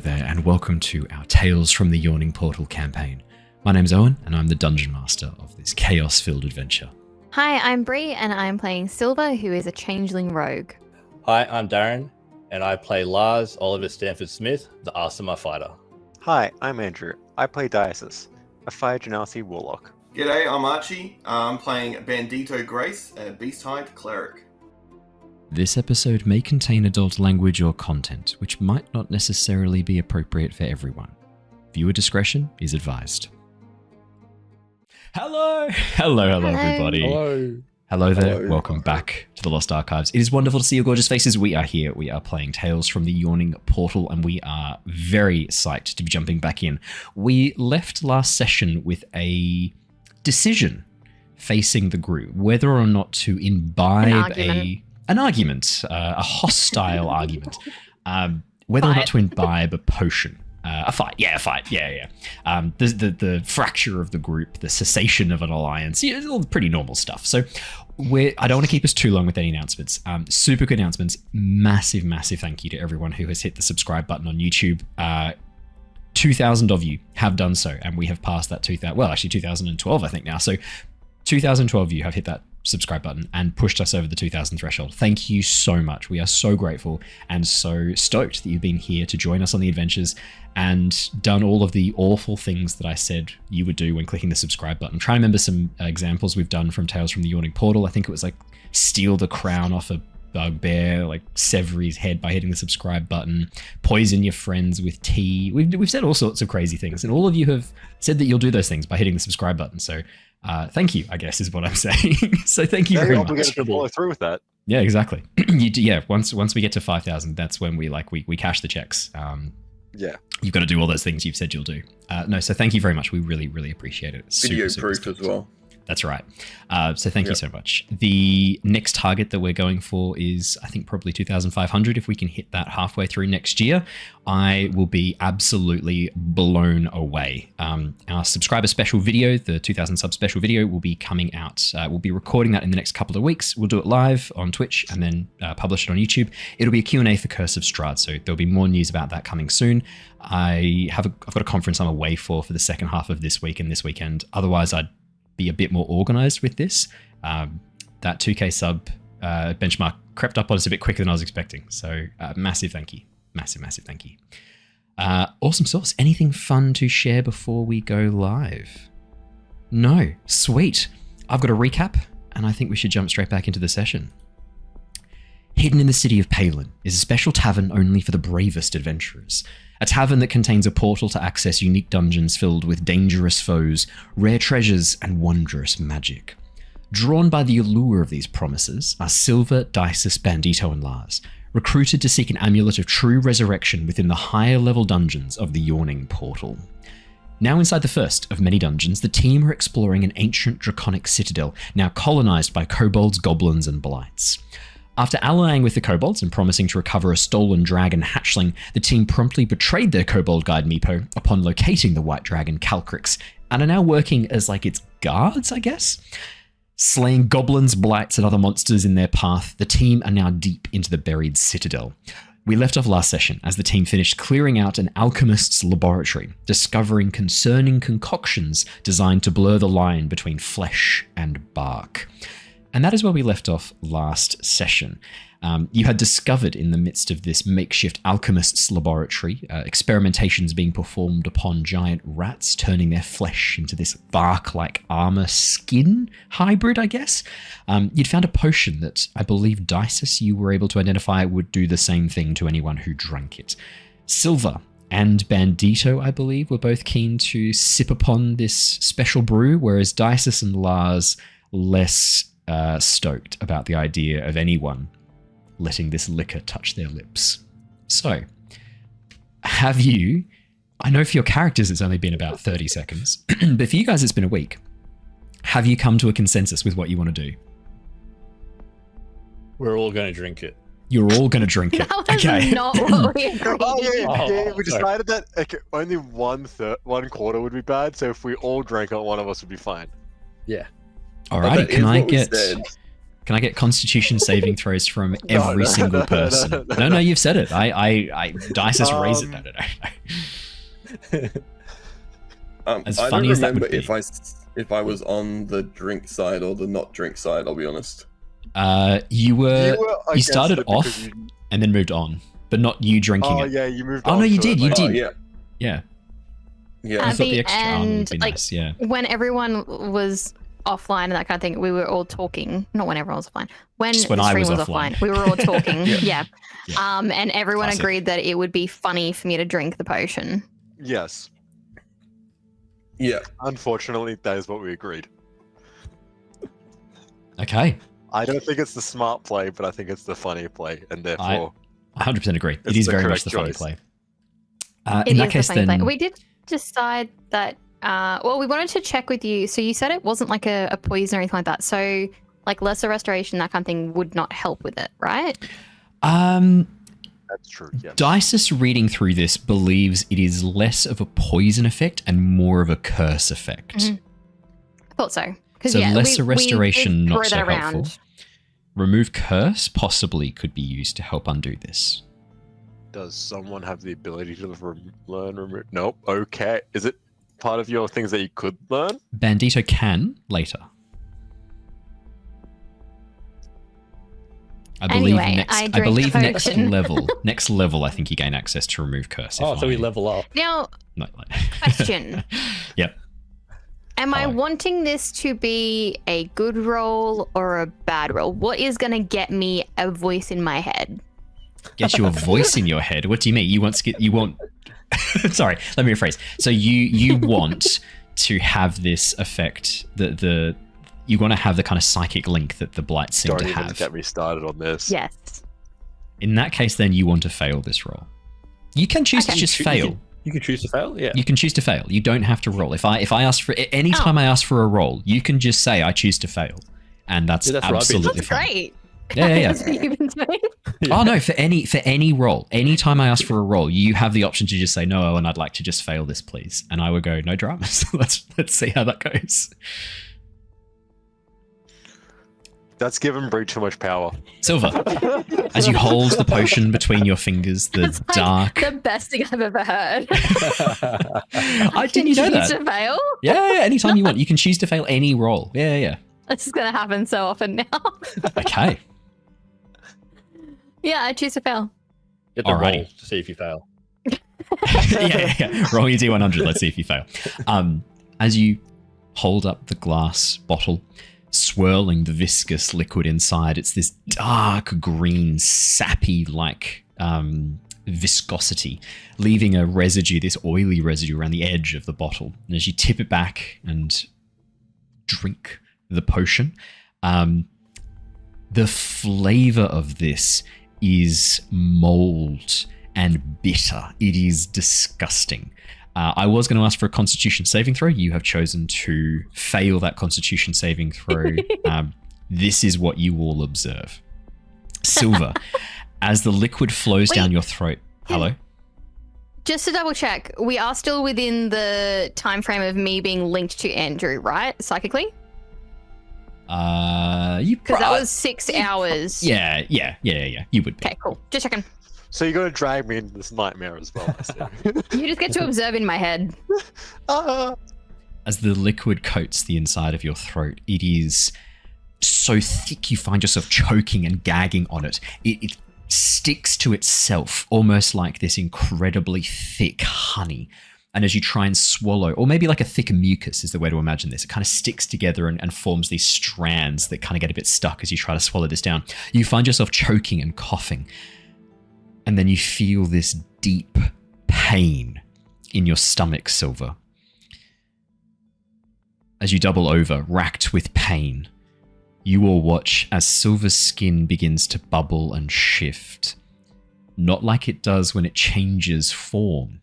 there, and welcome to our Tales from the Yawning Portal campaign. My name's Owen, and I'm the Dungeon Master of this chaos-filled adventure. Hi, I'm Bree, and I'm playing Sylver, who is a Changeling rogue. Hi, I'm Darren, and I play Lars, Oliver Stanford Smith, the Aasimar fighter. Hi, I'm Andrew. I play Dysis, a fire Genasi Warlock. G'day, I'm Archie. I'm playing Bandito Grace, a Beasthide Cleric. This episode may contain adult language or content, which might not necessarily be appropriate for everyone. Viewer discretion is advised. Hello everybody. Hello there. Hello. Welcome back to the Lost Archives. It is wonderful to see your gorgeous faces. We are here. We are playing Tales from the Yawning Portal, and we are very psyched to be jumping back in. We left last session with a decision facing the group, whether or not to imbibe an argument, a hostile argument, whether or not to imbibe a potion. A fight. The fracture of the group, the cessation of an alliance, it's all pretty normal stuff. So I don't want to keep us too long with any announcements. Super good announcements. Massive thank you to everyone who has hit the subscribe button on YouTube. 2,000 of you have done so, and we have passed that 2012 I think now. So 2012 of you have hit that subscribe button and pushed us over the 2,000 threshold. Thank you so much. We are so grateful and so stoked that you've been here to join us on the adventures and done all of the awful things that I said you would do when clicking the subscribe button. Try and remember some examples we've done from Tales from the Yawning Portal. I think it was like steal the crown off a bugbear, like sever his head by hitting the subscribe button, poison your friends with tea. We've said all sorts of crazy things, and all of you have said that you'll do those things by hitting the subscribe button. So thank you, I guess, is what I'm saying. So thank you very much. We're to follow through with that. Yeah, exactly. Once we get to 5,000, that's when we cash the checks. Yeah. You've got to do all those things you've said you'll do. So thank you very much. We really appreciate it. Video proof as well. That's right. So thank you so much. The next target that we're going for is, I think, probably 2,500. If we can hit that halfway through next year, I will be absolutely blown away. Our subscriber special video, the 2,000 sub special video, will be coming out. We'll be recording that in the next couple of weeks. We'll do it live on Twitch and then publish it on YouTube. It'll be a Q&A for Curse of Strahd, so there'll be more news about that coming soon. I've got a conference I'm away for the second half of this week and this weekend. Otherwise, I'd be a bit more organized with this. That 2k sub benchmark crept up on us a bit quicker than I was expecting. So massive thank you. Massive thank you. Awesome sauce. Anything fun to share before we go live? No. Sweet. I've got a recap, and I think we should jump straight back into the session. Hidden in the city of Palin is a special tavern only for the bravest adventurers. A tavern that contains a portal to access unique dungeons filled with dangerous foes, rare treasures, and wondrous magic. Drawn by the allure of these promises are Sylver, Dysis, Bandito, and Lars, recruited to seek an amulet of true resurrection within the higher level dungeons of the Yawning Portal. Now inside the first of many dungeons, the team are exploring an ancient draconic citadel, now colonized by kobolds, goblins, and blights. After allying with the kobolds and promising to recover a stolen dragon hatchling, the team promptly betrayed their kobold guide Meepo upon locating the white dragon Calcrix, and are now working as its guards, I guess? Slaying goblins, blights, and other monsters in their path, the team are now deep into the buried citadel. We left off last session as the team finished clearing out an alchemist's laboratory, discovering concerning concoctions designed to blur the line between flesh and bark. And that is where we left off last session. You had discovered in the midst of this makeshift alchemist's laboratory, experimentations being performed upon giant rats, turning their flesh into this bark-like armor skin hybrid, I guess. You'd found a potion that I believe Dysis, you were able to identify, would do the same thing to anyone who drank it. Sylver and Bandito, I believe, were both keen to sip upon this special brew, whereas Dysis and Lars less stoked about the idea of anyone letting this liquor touch their lips. So, have you, I know for your characters it's only been about 30 seconds, but for you guys it's been a week. Have you come to a consensus with what you want to do? We're all going to drink it. You're all going to drink it. That was not what we agreed. We decided that only one quarter would be bad, so if we all drank it, one of us would be fine. Yeah. Alright, can I get Can I get Constitution saving throws from every single person? No, you've said it. Dysis raise it. No. As I funny don't as that remember would be. if I was on the drink side or the not drink side. I'll be honest. You started off and then moved on, but not you drinking it. Oh yeah, you moved on. Oh no, you did. You Oh, did. yeah. Yeah. Yeah. I thought the Abby, extra arm would be like, nice. Yeah. when everyone was offline and that kind of thing, we were all talking. Not when everyone was offline. When Just when the I stream was was offline. offline, we were all talking. Yeah. Yeah. And everyone Classic. agreed that it would be funny for me to drink the potion. Yes. Yeah. Unfortunately, that is what we agreed. Okay. I don't think it's the smart play, but I think it's the funny play, and therefore, 100% agree. It It's is the very correct much the funny choice. play. It In is that the case, funny then play. We did decide that. Well, we wanted to check with you. So you said it wasn't like a poison or anything like that. So like lesser restoration, that kind of thing would not help with it, right? that's true. Yeah. Dysis reading through this believes it is less of a poison effect and more of a curse effect. Mhm. I thought so. So lesser restoration, did not throw so that helpful. around. Remove curse possibly could be used to help undo this. Does someone have the ability to learn remove? Nope. Okay. Is it part of your things that you could learn? Bandito can later. I believe Anyway, I I drink believe the next potion. level. Next level, I think you gain access to remove curse. Oh, so we level up. Now, Not like question. Yep. Am I Hello. wanting this to be a good roll or a bad roll? What is going to get me a voice in my head? Get you a voice in your head. What do you mean? You want Sorry, let me rephrase. So you want to have this effect, you want to have the kind of psychic link that the blights seem Don't to even have. get me started on this. Yes. In that case, then you want to fail this roll. You can choose to Okay. just fail. You can choose to fail. Yeah. You can choose to fail. You don't have to roll. If I ask for any time I ask for a roll, you can just say I choose to fail, and that's, Yeah, that's right. absolutely That's fine. great. Yeah. That's what you've been saying. Oh no, for any roll, anytime I ask for a roll, you have the option to just say no, and I'd like to just fail this, please. And I would go, no dramas. let's see how that goes. That's given Bree too much power. Sylver, as you hold the potion between your fingers, the It's like dark. the best thing I've ever heard. Didn't you know Choose that? to fail? Yeah, anytime you want, you can choose to fail any roll. Yeah. This is going to happen so often now. Okay. Yeah, I choose to fail. Get the Alrighty. roll to see if you fail. yeah. Roll your D100. Let's see if you fail. As you hold up the glass bottle, swirling the viscous liquid inside, it's this dark green, sappy like viscosity, leaving a residue, this oily residue around the edge of the bottle. And as you tip it back and drink the potion, the flavor of this is mold and bitter. It is disgusting. I was going to ask for a Constitution saving throw. You have chosen to fail that Constitution saving throw. This is what you all observe. Sylver, as the liquid flows Wait. down your throat. Hello? Just to double check, we are still within the time frame of me being linked to Andrew, right? Psychically? Because that was 6 hours. Yeah. You would be. Okay, cool. Just checking. So you're gonna drag me into this nightmare as well. I see. You just get to observe in my head. As the liquid coats the inside of your throat, it is so thick you find yourself choking and gagging on it. It sticks to itself, almost like this incredibly thick honey. And as you try and swallow, or maybe like a thick mucus is the way to imagine this, it kind of sticks together and forms these strands that kind of get a bit stuck as you try to swallow this down. You find yourself choking and coughing. And then you feel this deep pain in your stomach, Sylver. As you double over, racked with pain, you all watch as Sylver's skin begins to bubble and shift. Not like it does when it changes form.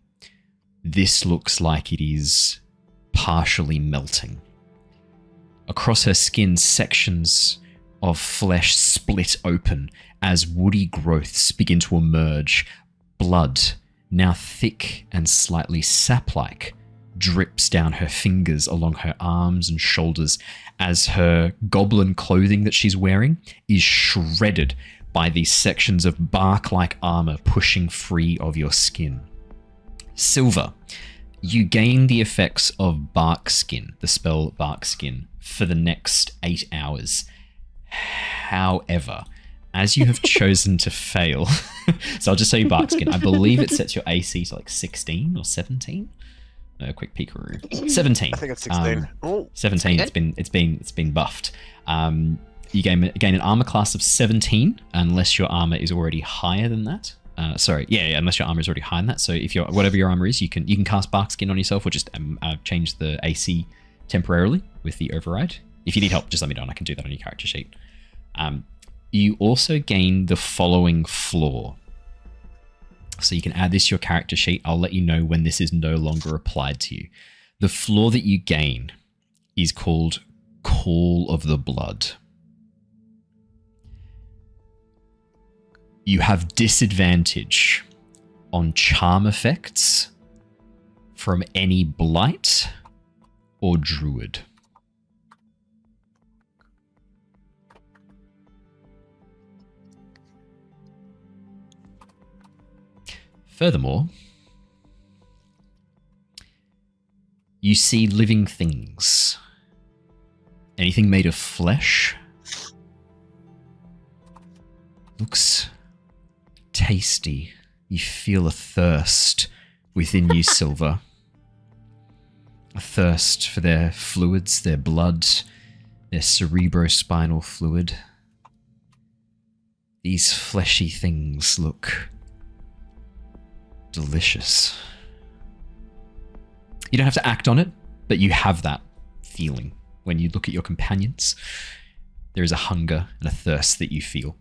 This looks like it is partially melting. Across her skin, sections of flesh split open as woody growths begin to emerge. Blood, now thick and slightly sap-like, drips down her fingers along her arms and shoulders as her goblin clothing that she's wearing is shredded by these sections of bark-like armor pushing free of your skin. Sylver, you gain the effects of Bark Skin, the spell Bark Skin, for the next 8 hours. However, as you have chosen to fail, so I'll just tell you Bark Skin. I believe it sets your AC to like 16 or 17. Quick peekaroo. 17. I think it's 16. 17. It's been buffed. You gain an armor class of 17 unless your armor is already higher than that. Unless your armor is already higher than that. So if whatever your armor is, you can cast Bark Skin on yourself, or just change the AC temporarily with the override. If you need help, just let me know and I can do that on your character sheet. You also gain the following flaw. So you can add this to your character sheet. I'll let you know when this is no longer applied to you. The flaw that you gain is called Call of the Blood. You have disadvantage on charm effects from any Blight or Druid. Furthermore, you see living things. Anything made of flesh looks tasty. You feel a thirst within you, Sylver. A thirst for their fluids, their blood, their cerebrospinal fluid. These fleshy things look delicious. You don't have to act on it, but you have that feeling when you look at your companions. There is a hunger and a thirst that you feel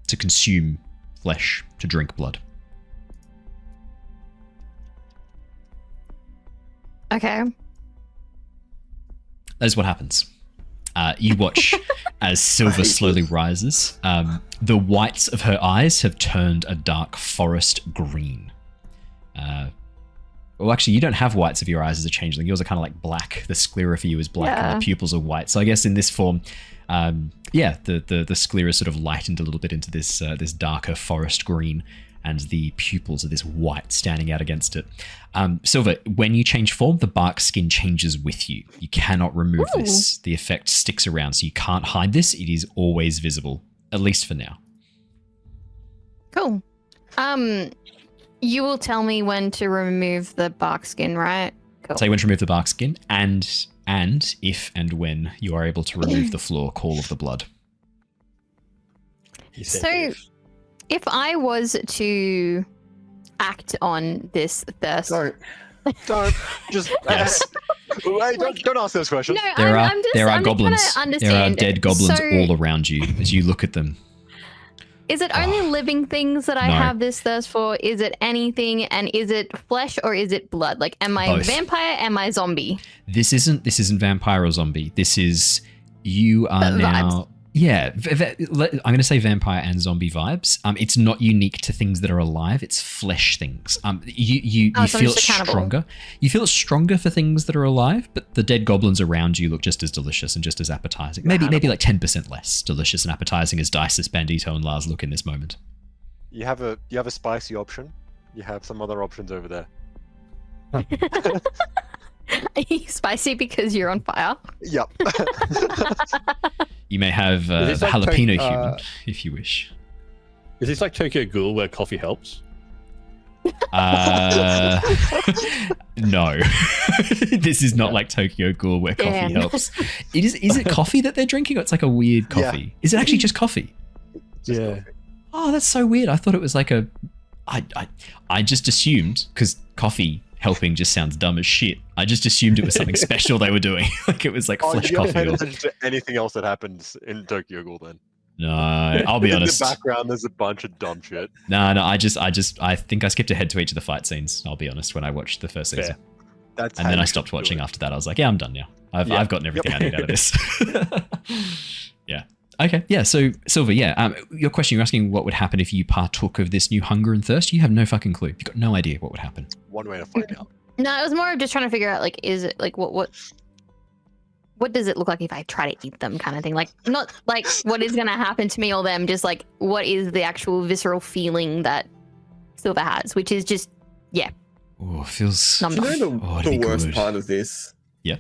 to consume flesh, to drink blood. Okay. That is what happens. You watch as Sylver slowly rises. The whites of her eyes have turned a dark forest green. Well, actually, you don't have whites of your eyes as a changeling. Yours are kind of like black. The sclera for you is black, and the pupils are white. So I guess in this form, the sclera is sort of lightened a little bit into this darker forest green, and the pupils are this white standing out against it. Sylver, when you change form, the bark skin changes with you. You cannot remove this. The effect sticks around, so you can't hide this. It is always visible, at least for now. Cool. You will tell me when to remove the bark skin, right? Cool. So you want to remove the bark skin, and if and when you are able to remove the flaw, Call of the Blood. So, if I was to act on this thirst, Don't just Yes. wait, don't ask those questions. no, There are I'm goblins. Just trying to There are understand. dead goblins So, all around you as you look at them. Is it only living things that I No. have this thirst for? Is it anything? And is it flesh or is it blood? Like, am I Both. vampire? Am I zombie? This isn't vampire or zombie. This is you are now. Yeah, I'm going to say vampire and zombie vibes. It's not unique to things that are alive. It's flesh things. You so I'm feel it just a cannibal. stronger. You feel it stronger for things that are alive, but the dead goblins around you look just as delicious and just as appetizing. Maybe like 10% less delicious and appetizing as Dysis, Bandito, and Lars look in this moment. You have a spicy option. You have some other options over there. Are you spicy because you're on fire? Yep. You may have the Is this like jalapeno human, if you wish. Is this like Tokyo Ghoul where coffee helps? No. This is not like Tokyo Ghoul where coffee Damn. helps. Is it coffee that they're drinking, or it's like a weird coffee? Yeah. Is it actually just coffee? Just Yeah. coffee. Oh, that's so weird. I thought it was like I just assumed, because coffee helping just sounds dumb as shit. I just assumed it was something special they were doing. Like it was like flesh you haven't coffee. paid Or... attention to anything else that happens in Tokyo Ghoul then. No, I'll be honest. In the background, there's a bunch of dumb shit. No, I think I skipped ahead to each of the fight scenes. I'll be honest. When I watched the first season, That's and how then you I should stopped do watching it. after that. I was like, yeah, I'm done now. I've gotten everything I need out of this. Yeah. Okay. Yeah. So Sylver, your question, you're asking what would happen if you partook of this new hunger and thirst. You have no fucking clue. You've got no idea what would happen. One way to find out. No, it was more of just trying to figure out, like, is it like what does it look like if I try to eat them, kind of thing. Like, not like what is going to happen to me or them, just like what is the actual visceral feeling that Sylver has, which is just Oh, feels. Nom nom. You know it'd the be worst good. part of this? Yeah.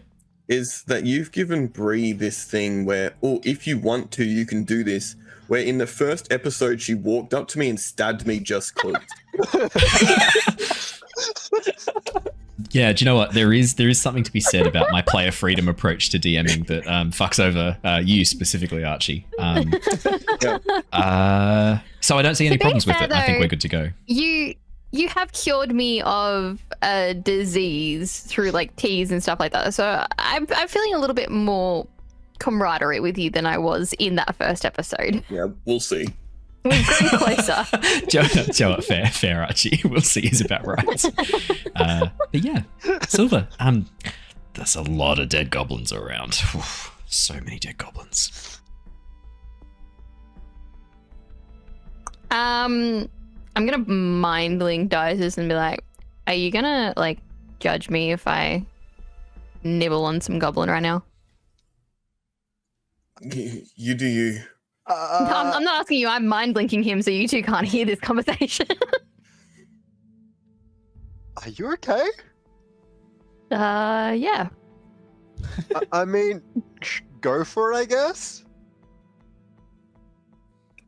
Is that you've given Bree this thing where, oh, if you want to, you can do this. Where in the first episode, she walked up to me and stabbed me just cause. Yeah, do you know what? There is something to be said about my player freedom approach to DMing that fucks over you specifically, Archie. So I don't see any problems with fair, it. I think though, we're good to go. You have cured me of a disease through like teas and stuff like that. So I'm feeling a little bit more camaraderie with you than I was in that first episode. Yeah, we'll see. We've grown closer. Joe, what, fair, Archie. We'll see is about right. But yeah, Sylver. There's a lot of dead goblins around. So many dead goblins. I'm gonna mind link Dysis and be like, are you gonna like judge me if I nibble on some goblin right now? You do you. No, I'm not asking you, I'm mind linking him so you two can't hear this conversation. Are you okay? Yeah. I mean, go for it, I guess.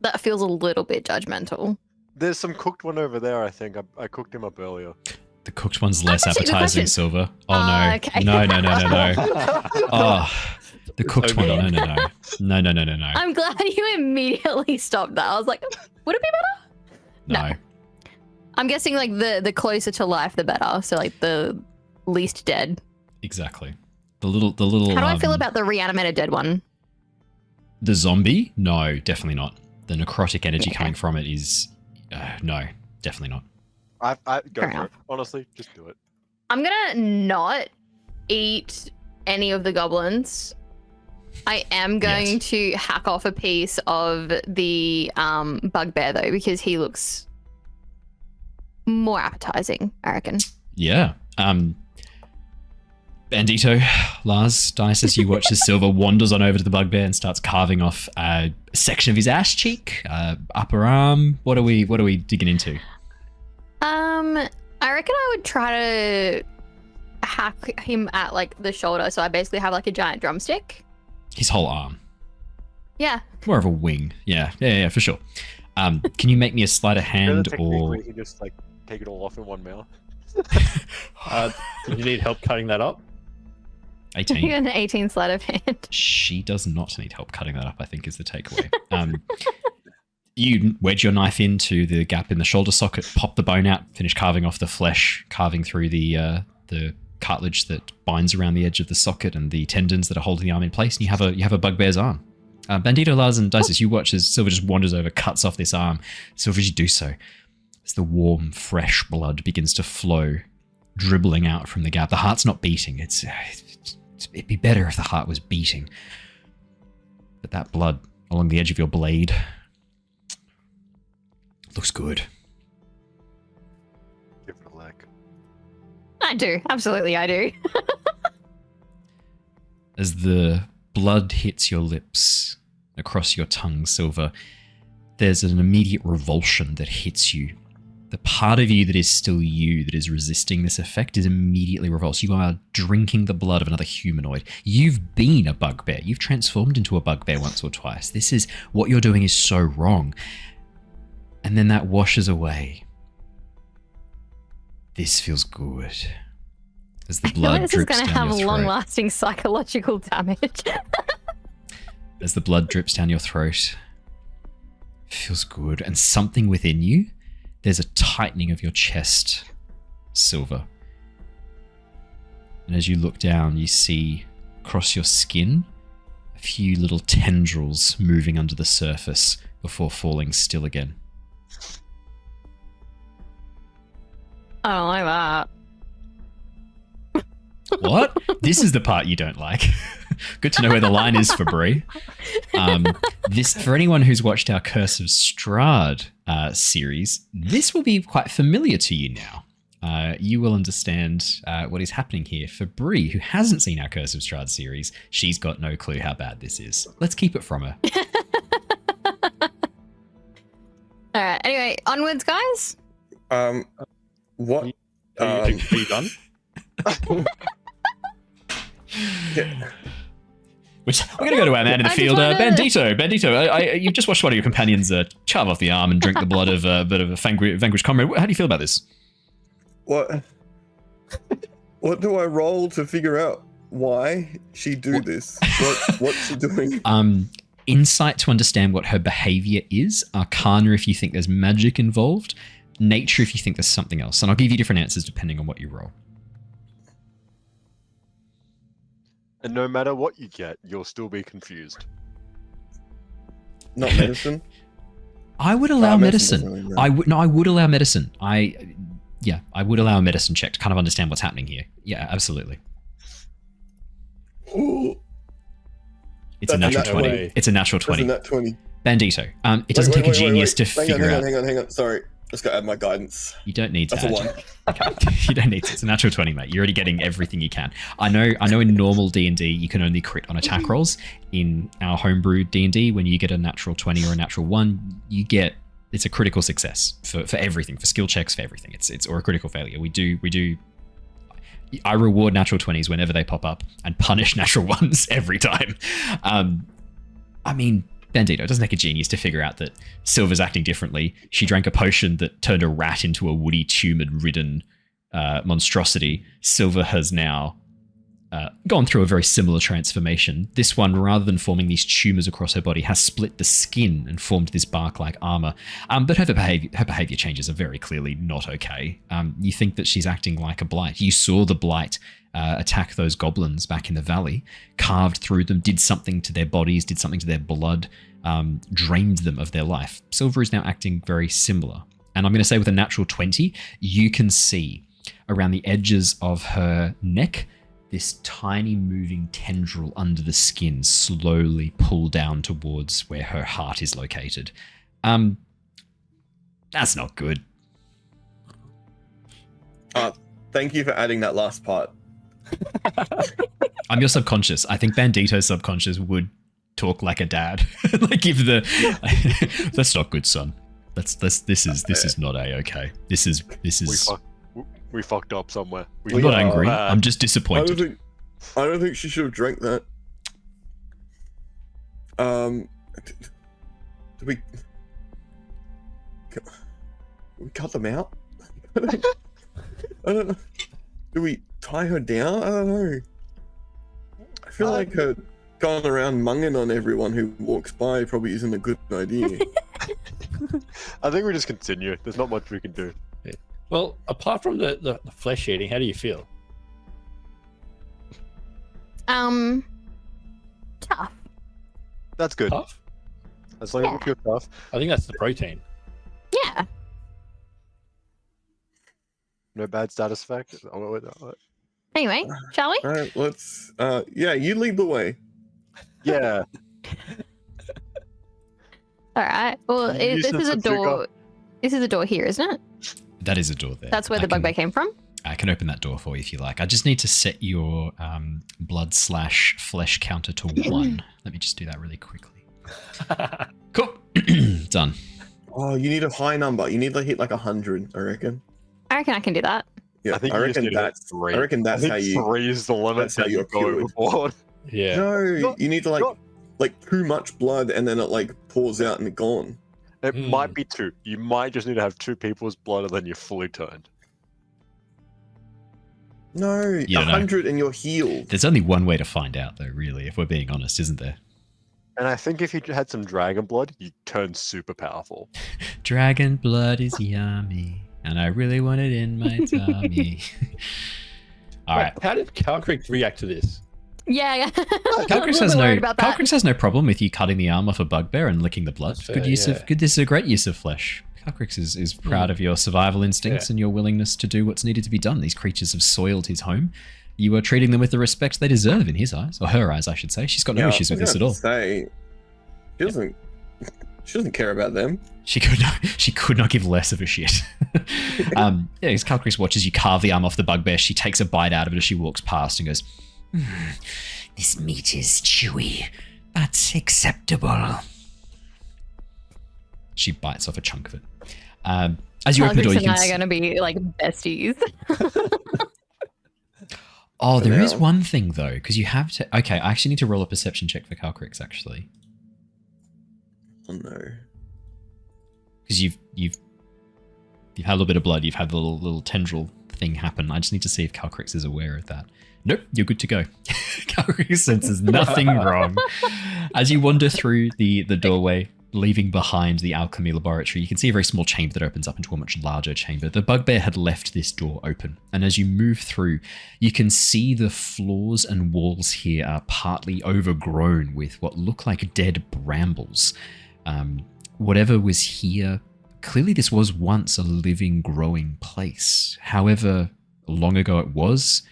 That feels a little bit judgmental. There's some cooked one over there, I think. I cooked him up earlier. The cooked one's less That's actually a good appetizing, question. Sylver. Oh no. Okay. No. Oh, the cooked one. Okay. No. I'm glad you immediately stopped that. I was like, would it be better? No. I'm guessing like the closer to life, the better. So like the least dead. Exactly. The little. How do I feel about the reanimated dead one? The zombie? No, definitely not. The necrotic energy Okay. coming from it is no, definitely not. I go Fair for enough. it. Honestly, just do it. I'm gonna not eat any of the goblins. I am going Yes. to hack off a piece of the bugbear though, because he looks more appetizing, I reckon. Yeah. Bandito, Lars, Dysis, you watch as Sylver wanders on over to the bugbear and starts carving off a section of his ass cheek, upper arm. What are we digging into? I reckon I would try to hack him at like the shoulder, so I basically have like a giant drumstick. His whole arm. Yeah. More of a wing. Yeah, for sure. Can you make me a sleight of You know the hand technique or where you can just like take it all off in one mouth? Do you need help cutting that up? You 18? got an 18 sleight of hand. She does not need help cutting that up, I think is the takeaway. You wedge your knife into the gap in the shoulder socket, pop the bone out, finish carving off the flesh, carving through the cartilage that binds around the edge of the socket and the tendons that are holding the arm in place, and you have a bugbear's arm. Bandito, Lars, and Dysis, you watch as Sylver just wanders over, cuts off this arm. Sylver, as you do so, as the warm, fresh blood begins to flow, dribbling out from the gap. The heart's not beating. It'd be better if the heart was beating. But that blood along the edge of your blade looks good. Give it a lick. I do. Absolutely, I do. As the blood hits your lips, across your tongue, Sylver, there's an immediate revulsion that hits you. The part of you that is still you, that is resisting this effect, is immediately revulsed. You are drinking the blood of another humanoid. You've been a bugbear. You've transformed into a bugbear once or twice. What you're doing is so wrong. And then that washes away. This feels good. As the blood This is drips going to down have your throat. long-lasting psychological damage. As the blood drips down your throat, it feels good. And something within you, there's a tightening of your chest, Sylver. And as you look down, you see across your skin a few little tendrils moving under the surface before falling still again. I don't like that. What? This is the part you don't like. Good to know where the line is for Bree. For anyone who's watched our Curse of Strahd series, this will be quite familiar to you now. you will understand what is happening here. For Bree, who hasn't seen our Curse of Strahd series, she's got no clue how bad this is. Let's keep it from her. All right. Anyway, onwards, guys. What? Are you done? Yeah. Which we're going to go to our man in the field, Bandito. Bandito, you've just watched one of your companions carve off the arm and drink the blood of a bit of a vanquished comrade. How do you feel about this? What? What do I roll to figure out why she do this? What's she doing? Insight to understand what her behavior is. Arcana if you think there's magic involved. Nature if you think there's something else. And I'll give you different answers depending on what you roll. And no matter what you get, you'll still be confused. Not medicine? I would allow medicine. Really I would allow medicine. I would allow a medicine check to kind of understand what's happening here. Yeah, absolutely. Ooh. It's a natural 20. It's a natural 20. That's a nat 20. Bandito. It doesn't take a genius to figure out. Hang on. Sorry. Just got to add my guidance. You don't need to. That's a add. 1. Okay. You don't need to. It's a natural 20, mate. You're already getting everything you can. I know in normal D&D, you can only crit on attack rolls. In our homebrew D&D, when you get a natural 20 or a natural 1, it's a critical success for everything, for skill checks, for everything. It's or a critical failure. We do. I reward natural 20s whenever they pop up and punish natural 1s every time. I mean, Bandito, it doesn't take a genius to figure out that Sylver's acting differently. She drank a potion that turned a rat into a woody tumid-ridden monstrosity. Sylver has now gone through a very similar transformation. This one, rather than forming these tumors across her body, has split the skin and formed this bark-like armor. But her behavior changes are very clearly not okay. You think that she's acting like a blight. You saw the blight attack those goblins back in the valley, carved through them, did something to their bodies, did something to their blood, drained them of their life. Sylver is now acting very similar. And I'm going to say with a natural 20, you can see around the edges of her neck, this tiny moving tendril under the skin slowly pull down towards where her heart is located. That's not good. Thank you for adding that last part. I'm your subconscious. I think Bandito's subconscious would talk like a dad. Like give the that's not good, son. This is not okay. This is We fucked up somewhere. I'm not angry. I'm just disappointed. I don't think she should have drank that. Do we cut them out? I don't know. Do we tie her down? I don't know. I feel like her going around munging on everyone who walks by probably isn't a good idea. I think we just continue. There's not much we can do. Well, apart from the flesh eating, how do you feel? Tough. That's good. Tough? As long as we feel tough. I think that's the protein. Yeah. No bad status effect. Anyway, shall we? All right, let's. Yeah, you lead the way. Yeah. All right. Well, this is a door. This is a door here, isn't it? That is a door there. That's where the bugbear came from? I can open that door for you if you like. I just need to set your blood/flesh counter to 1. Let me just do that really quickly. Cool. Done. Oh, you need a high number. You need to hit like 100, I reckon. I reckon I can do that. Yeah, I think I reckon that's 3. I reckon that's how you. 3 is the limit that's how that you're you go cured. overboard. Yeah. No, you need to like too much blood and then it like pours out and it's gone. It might be 2. You might just need to have 2 people's blood and then you're fully turned. No, You don't know. 100 and you're healed. There's only one way to find out, though, really, if we're being honest, isn't there? And I think if you had some dragon blood, you turn super powerful. Dragon blood is yummy, and I really want it in my tummy. All right. How did Cleric react to this? Yeah. Cleric has no problem with you cutting the arm off a bugbear and licking the blood. That's fair, This is a great use of flesh. Cleric is proud of your survival instincts and your willingness to do what's needed to be done. These creatures have soiled his home. You are treating them with the respect they deserve in his eyes, or her eyes, I should say. She's got no issues with this at all. She She doesn't care about them. She could not give less of a shit. As Calcris watches you carve the arm off the bugbear, she takes a bite out of it as she walks past and goes, "This meat is chewy, but acceptable." She bites off a chunk of it. As you open the door, you can and I are going to be like besties. Oh, there is now. one thing though, because you have to. Okay, I actually need to roll a perception check for Calcrix actually, Oh no. because you've had a little bit of blood. You've had the little tendril thing happen. I just need to see if Calcrix is aware of that. Nope, you're good to go. Calcrix senses nothing wrong. As you wander through the doorway, leaving behind the alchemy laboratory, you can see a very small chamber that opens up into a much larger chamber. The bugbear had left this door open, and as you move through, you can see the floors and walls here are partly overgrown with what look like dead brambles. Whatever was here, clearly this was once a living, growing place. However long ago it was,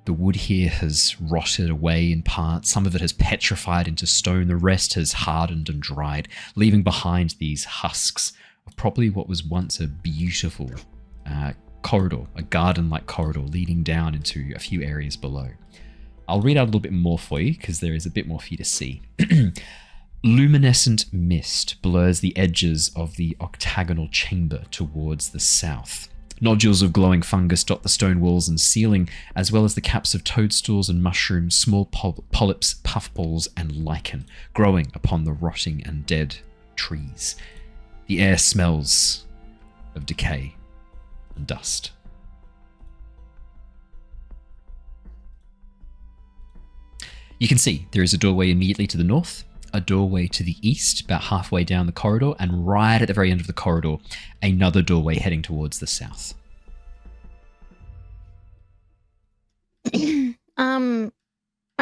the wood here has rotted away in parts. Some of it has petrified into stone. The rest has hardened and dried, leaving behind these husks of probably what was once a beautiful corridor, a garden-like corridor leading down into a few areas below. I'll read out a little bit more for you because there is a bit more for you to see. Luminescent mist blurs the edges of the octagonal chamber towards the south. Nodules of glowing fungus dot the stone walls and ceiling, as well as the caps of toadstools and mushrooms, small polyps, puffballs, and lichen growing upon the rotting and dead trees. The air smells of decay and dust. You can see there is a doorway immediately to the north, a doorway to the east, about halfway down the corridor, and right at the very end of the corridor, another doorway heading towards the south. All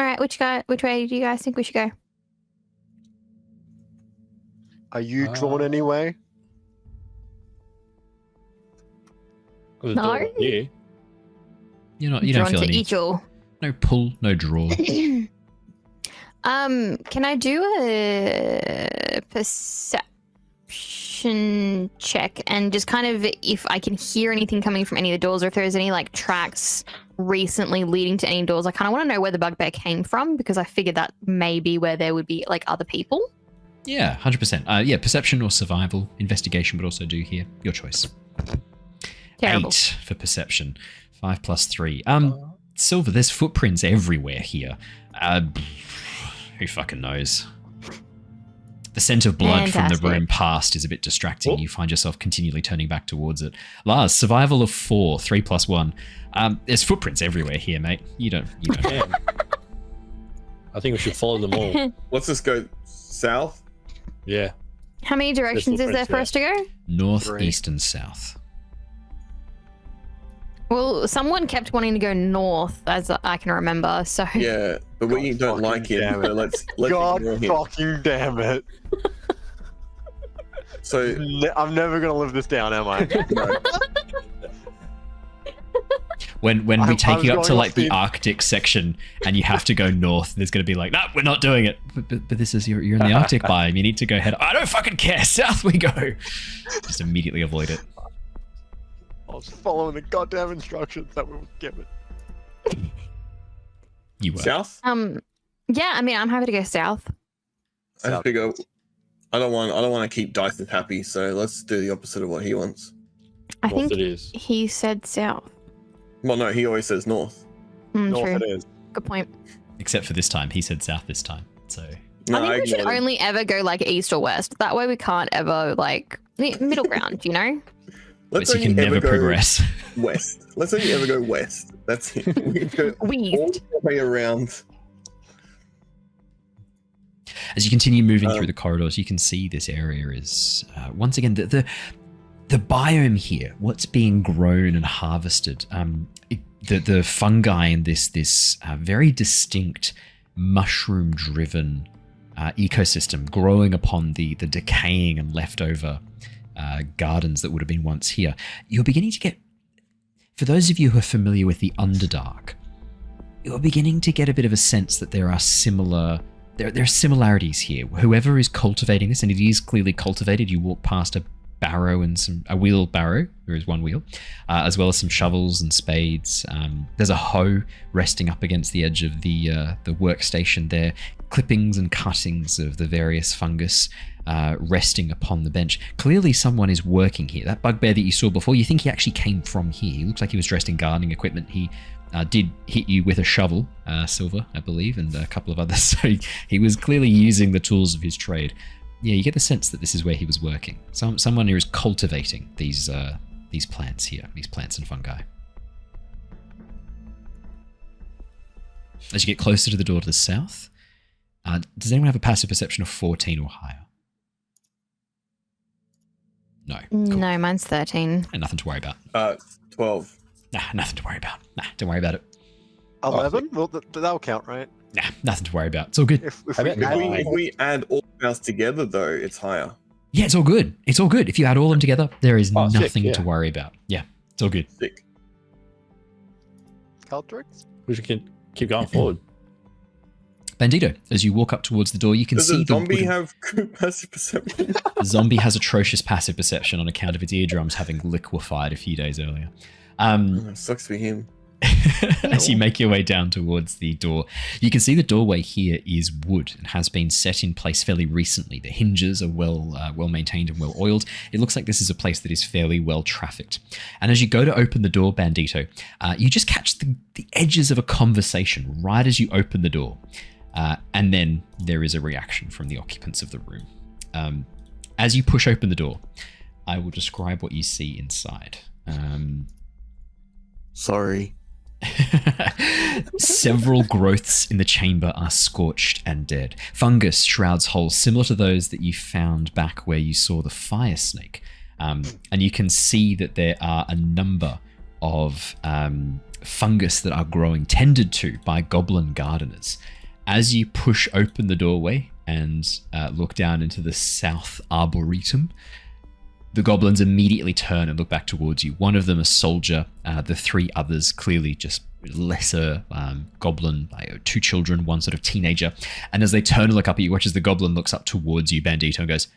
right, which way do you guys think we should go? Are you drawn anyway? There's a No. door here. You don't Drawn feel to any each or. no pull, no draw. Can I do a perception check and just kind of if I can hear anything coming from any of the doors or if there's any like tracks recently leading to any doors? I kind of want to know where the bugbear came from because I figured that may be where there would be like other people. Yeah, 100%. Yeah, perception or survival. Investigation would also do here. Your choice. Terrible. 8 for perception. 5 plus 3. Sylver, there's footprints everywhere here. Who fucking knows? The scent of blood from the Fantastic. room past is a bit distracting. You find yourself continually turning back towards it. Lars, survival of 4, 3 plus 1. There's footprints everywhere here, mate. You don't. Damn. I think we should follow them all. Let's just go south. Yeah. How many directions is there for us to go? North, 3. east, and south. Well, someone kept wanting to go north, as I can remember. So Yeah, but we God don't fucking like him. damn So it. let's God ignore him. fucking damn it. So I'm never going to live this down, am I? no. When we I'm take you up to going like off the the- Arctic section and you have to go north, there's going to be like, no, we're not doing it. But this is you're in the Arctic biome. You need to go head. I don't fucking care. South we go. Just immediately avoid it. I was following the goddamn instructions that we were given. You were. South. yeah, I mean, I'm happy to go south. I just figure I don't want to keep Dysis happy, so let's do the opposite of what he wants. I North think it is. he said south. Well, no, he always says north. North True. it is. Good point. Except for this time, he said south this time. So No, I think we should ignored him. only ever go like east or west. That way we can't ever like middle ground, you know? Let's you can only ever never go progress. west. Let's only ever go west. That's it. We go all West. the way around. As you continue moving through the corridors, you can see this area is once again the biome here. What's being grown and harvested? The fungi in this very distinct mushroom-driven ecosystem growing upon the decaying and leftover gardens that would have been once here. You're beginning to get, for those of you who are familiar with the Underdark, you're beginning to get a bit of a sense that there are similar there are similarities here. Whoever is cultivating this, and it is clearly cultivated, you walk past a barrow and a wheelbarrow. There is one wheel, as well as some shovels and spades. There's a hoe resting up against the edge of the workstation there. Clippings and cuttings of the various fungus resting upon the bench. Clearly someone is working here. That bugbear that you saw before, you think he actually came from here. He looks like he was dressed in gardening equipment. He did hit you with a shovel, Sylver, I believe, and a couple of others. So he was clearly using the tools of his trade. Yeah, you get the sense that this is where he was working. Someone who is cultivating these plants here, these plants and fungi. As you get closer to the door to the south, does anyone have a passive perception of 14 or higher? No. Cool. No, mine's 13. And nothing to worry about. 12. Nah, nothing to worry about. Nah, don't worry about it. 11? Well, that'll count, right? Nah, nothing to worry about. It's all good. If We add all of ours together, though, it's higher. Yeah, it's all good. It's all good. If you add all of them together, there is Oh, sick, nothing yeah. to worry about. Yeah, it's all good. Sick. Caltrix? We should keep going forward. Bandito, as you walk up towards the door, you can Does see a zombie the have good passive perception? The zombie has atrocious passive perception on account of its eardrums having liquefied a few days earlier. Sucks for him. As you make your way down towards the door, you can see the doorway here is wood and has been set in place fairly recently. The hinges are well maintained and well oiled. It looks like this is a place that is fairly well trafficked. And as you go to open the door, Bandito, you just catch the edges of a conversation right as you open the door. And then there is a reaction from the occupants of the room. As you push open the door, I will describe what you see inside. Sorry. Several growths in the chamber are scorched and dead. Fungus shrouds holes similar to those that you found back where you saw the fire snake. And you can see that there are a number of fungus that are growing, tended to by goblin gardeners. As you push open the doorway and look down into the south arboretum, the goblins immediately turn and look back towards you. One of them a soldier, the three others clearly just lesser goblin, 2 children, one sort of teenager. And as they turn and look up at you, watch as the goblin looks up towards you, Bandito, and goes,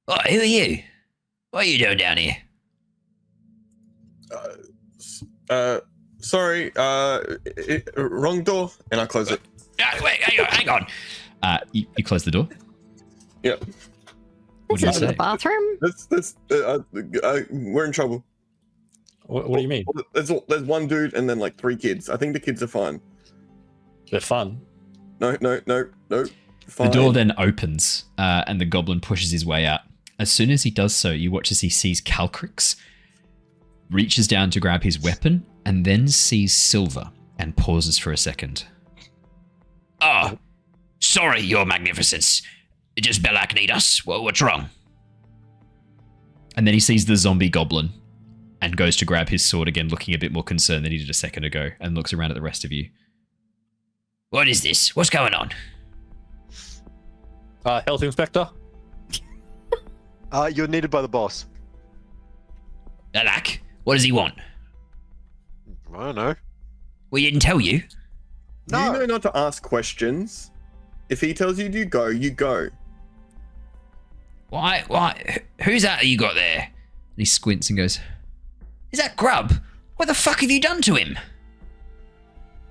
"Oh, who are you? What are you doing down here?" Sorry, wrong door, and I close it. Wait, hang on. You close the door. Yep. What do you This is the say? bathroom. We're in trouble. What do you mean? There's one dude and then like 3 kids. I think the kids are fine. They're fun. No. The Fine. door then opens, and the goblin pushes his way out. As soon as he does so, you watch as he sees Calcrix, reaches down to grab his weapon, and then sees Sylver and pauses for a second. "Oh, sorry, Your Magnificence. Does Belak need us? What's wrong?" And then he sees the zombie goblin and goes to grab his sword again, looking a bit more concerned than he did a second ago, and looks around at the rest of you. "What is this? What's going on?" Health Inspector? You're needed by the boss. Belak, what does he want? I don't know. We didn't tell you. No. You know not to ask questions. If he tells you to go, you go. Why? Who's that you got there? And he squints and goes, "Is that Grub? What the fuck have you done to him?"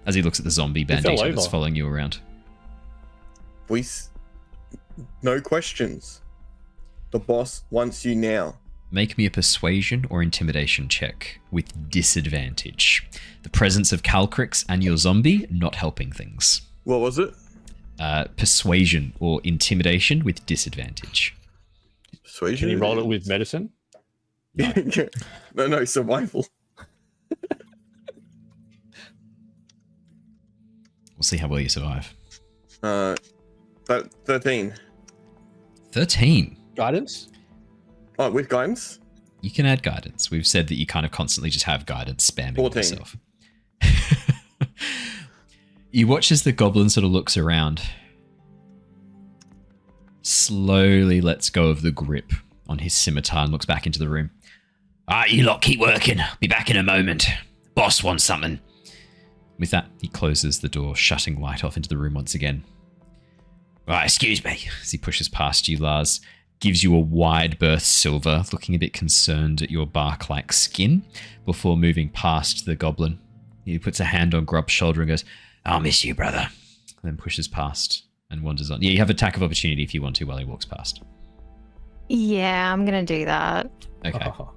As he looks at the zombie fell bandito over. that's following you around. No questions. The boss wants you now. Make me a persuasion or intimidation check with disadvantage. The presence of Calcrix and your zombie not helping things. What was it? Persuasion or intimidation with disadvantage. Persuasion? Can you roll it with medicine? No, survival. We'll see how well you survive. 13. 13. Guidance? Oh, with guidance? You can add guidance. We've said that you kind of constantly just have guidance spamming 14. yourself. You watch as the goblin sort of looks around, slowly lets go of the grip on his scimitar and looks back into the room. "Alright, you lot keep working. Be back in a moment. Boss wants something." With that, he closes the door, shutting light off into the room once again. Right, excuse me. As he pushes past you, Lars, gives you a wide berth, Sylver, looking a bit concerned at your bark-like skin before moving past the goblin. He puts a hand on Grub's shoulder and goes, I'll miss you, brother. And then pushes past and wanders on. Yeah, you have attack of opportunity if you want to while he walks past. Yeah, I'm going to do that. Okay. Oh.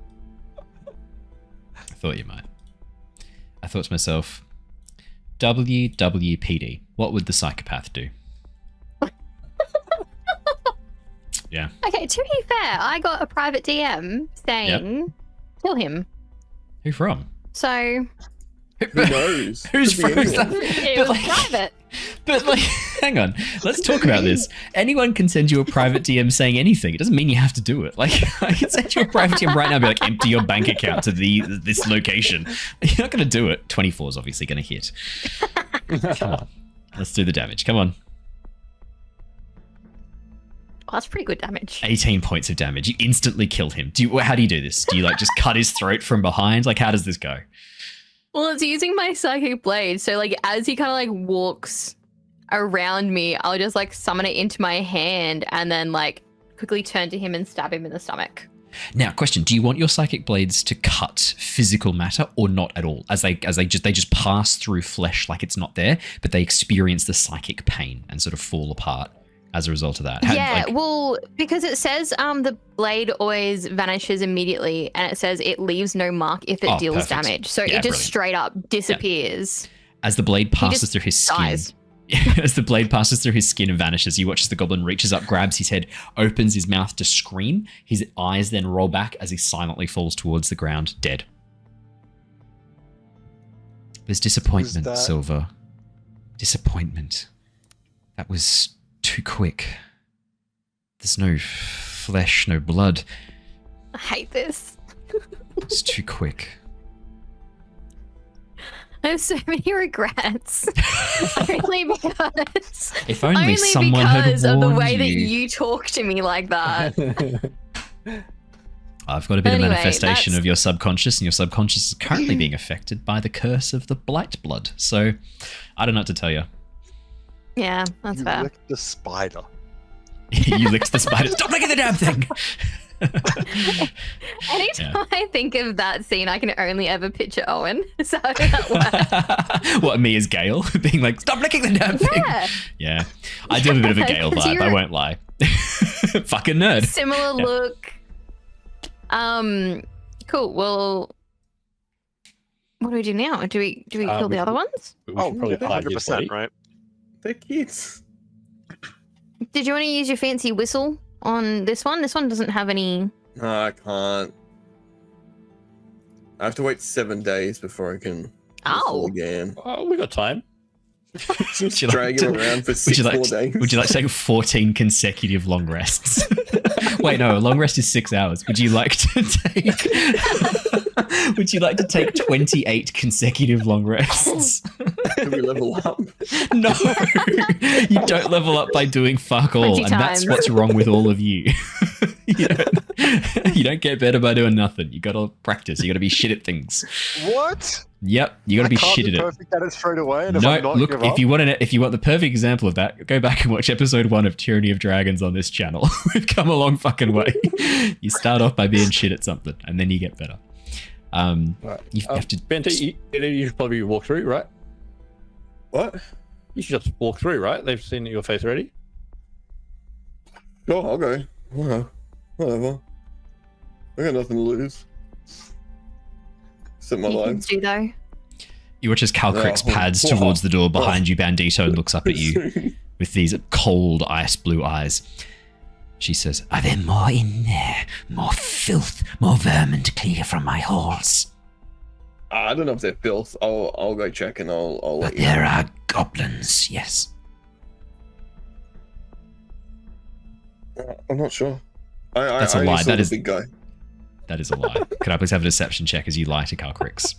I thought you might. I thought to myself, WWPD, what would the psychopath do? Yeah. Okay, to be fair, I got a private DM saying, kill him. Who from? So... Who knows? Who's Could be from? anyone. It was private. But like, hang on, let's talk about this. Anyone can send you a private DM saying anything. It doesn't mean you have to do it. Like, I can send you a private DM right now and be like, empty your bank account to this location. You're not going to do it. 24 is obviously going to hit. Come on. Let's do the damage. Come on. Well, that's pretty good damage. 18 points of damage. You instantly kill him. How do you do this? Do you like just cut his throat from behind? Like, how does this go? Well, it's using my psychic blade. So, like, as he kind of, like, walks around me, I'll just, like, summon it into my hand and then, like, quickly turn to him and stab him in the stomach. Now, question: do you want your psychic blades to cut physical matter or not at all? As they just pass through flesh like it's not there, but they experience the psychic pain and sort of fall apart as a result of that. Well, because it says the blade always vanishes immediately, and it says it leaves no mark if it deals perfect. damage. So Yeah, it just brilliant. straight up disappears. As the blade passes just through his skin, dies. as the blade passes through his skin and vanishes, you watch as the goblin reaches up, grabs his head, opens his mouth to scream. His eyes then roll back as he silently falls towards the ground, dead. There's disappointment, that? Sylver. Disappointment. That was too quick. There's no flesh, no blood. I hate this. It's too quick. I have so many regrets. Only because. If only someone had because of the warned way that you. you talk to me like that. I've got a bit Anyway, of manifestation that's- of your subconscious, and your subconscious is currently being affected by the curse of the Blight blood. So, I don't know what to tell you. Yeah, that's You fair. licked the spider. You licked the spider. Stop licking the damn thing! Anytime I think of that scene, I can only ever picture Owen. So that works. What, me as Gale? Being like, stop licking the damn thing! Yeah. Yeah. I do have a bit of a Gale 'cause vibe, I you're- won't lie. Fucking nerd. Similar look. Cool. Well, what do we do now? Do we kill the other ones? We should probably yeah, find his body. 100%, right? They're kids. Did you want to use your fancy whistle on this one? This one doesn't have any. No, I can't. I have to wait 7 days before I can Oh. whistle again. Oh, we got time. Just you like drag to- him around for Would six you like more days. Would you like to take 14 consecutive long rests? Wait, no, a long rest is 6 hours. Would you like to take Would you like to take 28 consecutive long rests? Do we level up? No. You don't level up by doing fuck all, 20 and that's times. what's wrong with all of you. You don't get better by doing nothing. You gotta practice. You gotta be shit at things. What? Yep, you gotta be I can't shit be at it. perfect at it straight away. And if No, I'm not, look, give if up? you want the perfect example of that, go back and watch episode 1 of Tyranny of Dragons on this channel. We've come a long fucking way. You start off by being shit at something, and then you get better. Right. You have to. Bento, you should probably walk through, right? What? You should just walk through, right? They've seen your face already. Sure, I'll go. Whatever. I got nothing to lose. Except my You can life. do though. You watch as Calcrix Yeah. pads towards the door behind you, Bandito, and looks up at you with these cold ice blue eyes. She says, "Are there more in there? More filth, more vermin to clear from my halls? I don't know if they're filth. I'll go check and I'll let But you there know. are goblins, yes." I'm not sure. That's a I only lie. saw That the is- big guy. That is a lie. Could I please have a deception check as you lie to Calcrix?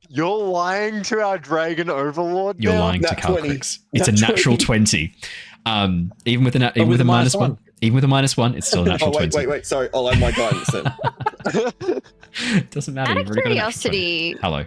You're lying to our dragon overlord You're now? lying to Nat 20. Calcrix. It's a Nat natural 20. Even with a with a minus one. -1. Even with a -1, it's still a natural Oh, 20. wait. Sorry, I'll add my guidance then. It doesn't matter. Out You've of already got a natural 20. curiosity, Hello.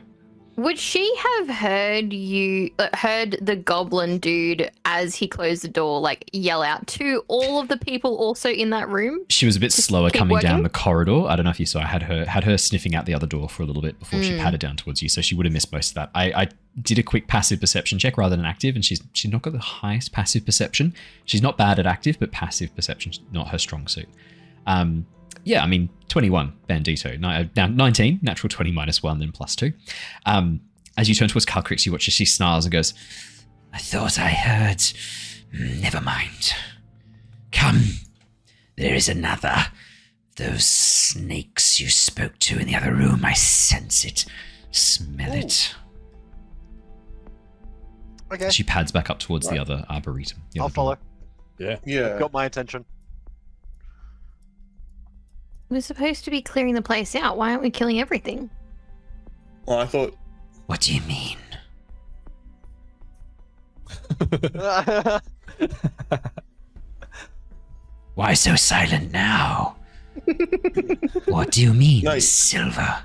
Would she have heard the goblin dude as he closed the door, like yell out to all of the people also in that room? She was a bit slower keep coming down working? the corridor. I don't know if you saw. I had her sniffing out the other door for a little bit before she patted down towards you, so she would have missed most of that. I did a quick passive perception check rather than active, and she's not got the highest passive perception. She's not bad at active, but passive perception's not her strong suit. Yeah, I mean, 21, Bandito. Now 19, natural 20 minus 1, then plus 2. As you turn towards Calcrix, you watch as she snarls and goes, I thought I heard. Never mind. Come. There is another. Those snakes you spoke to in the other room, I sense it. Smell it. Okay, She pads back up towards the other arboretum. the I'll other door. follow. Yeah. Yeah. Got my attention. We're supposed to be clearing the place out. Why aren't we killing everything? Well, I thought. What do you mean? Why so silent now? What do you mean, No. Sylver?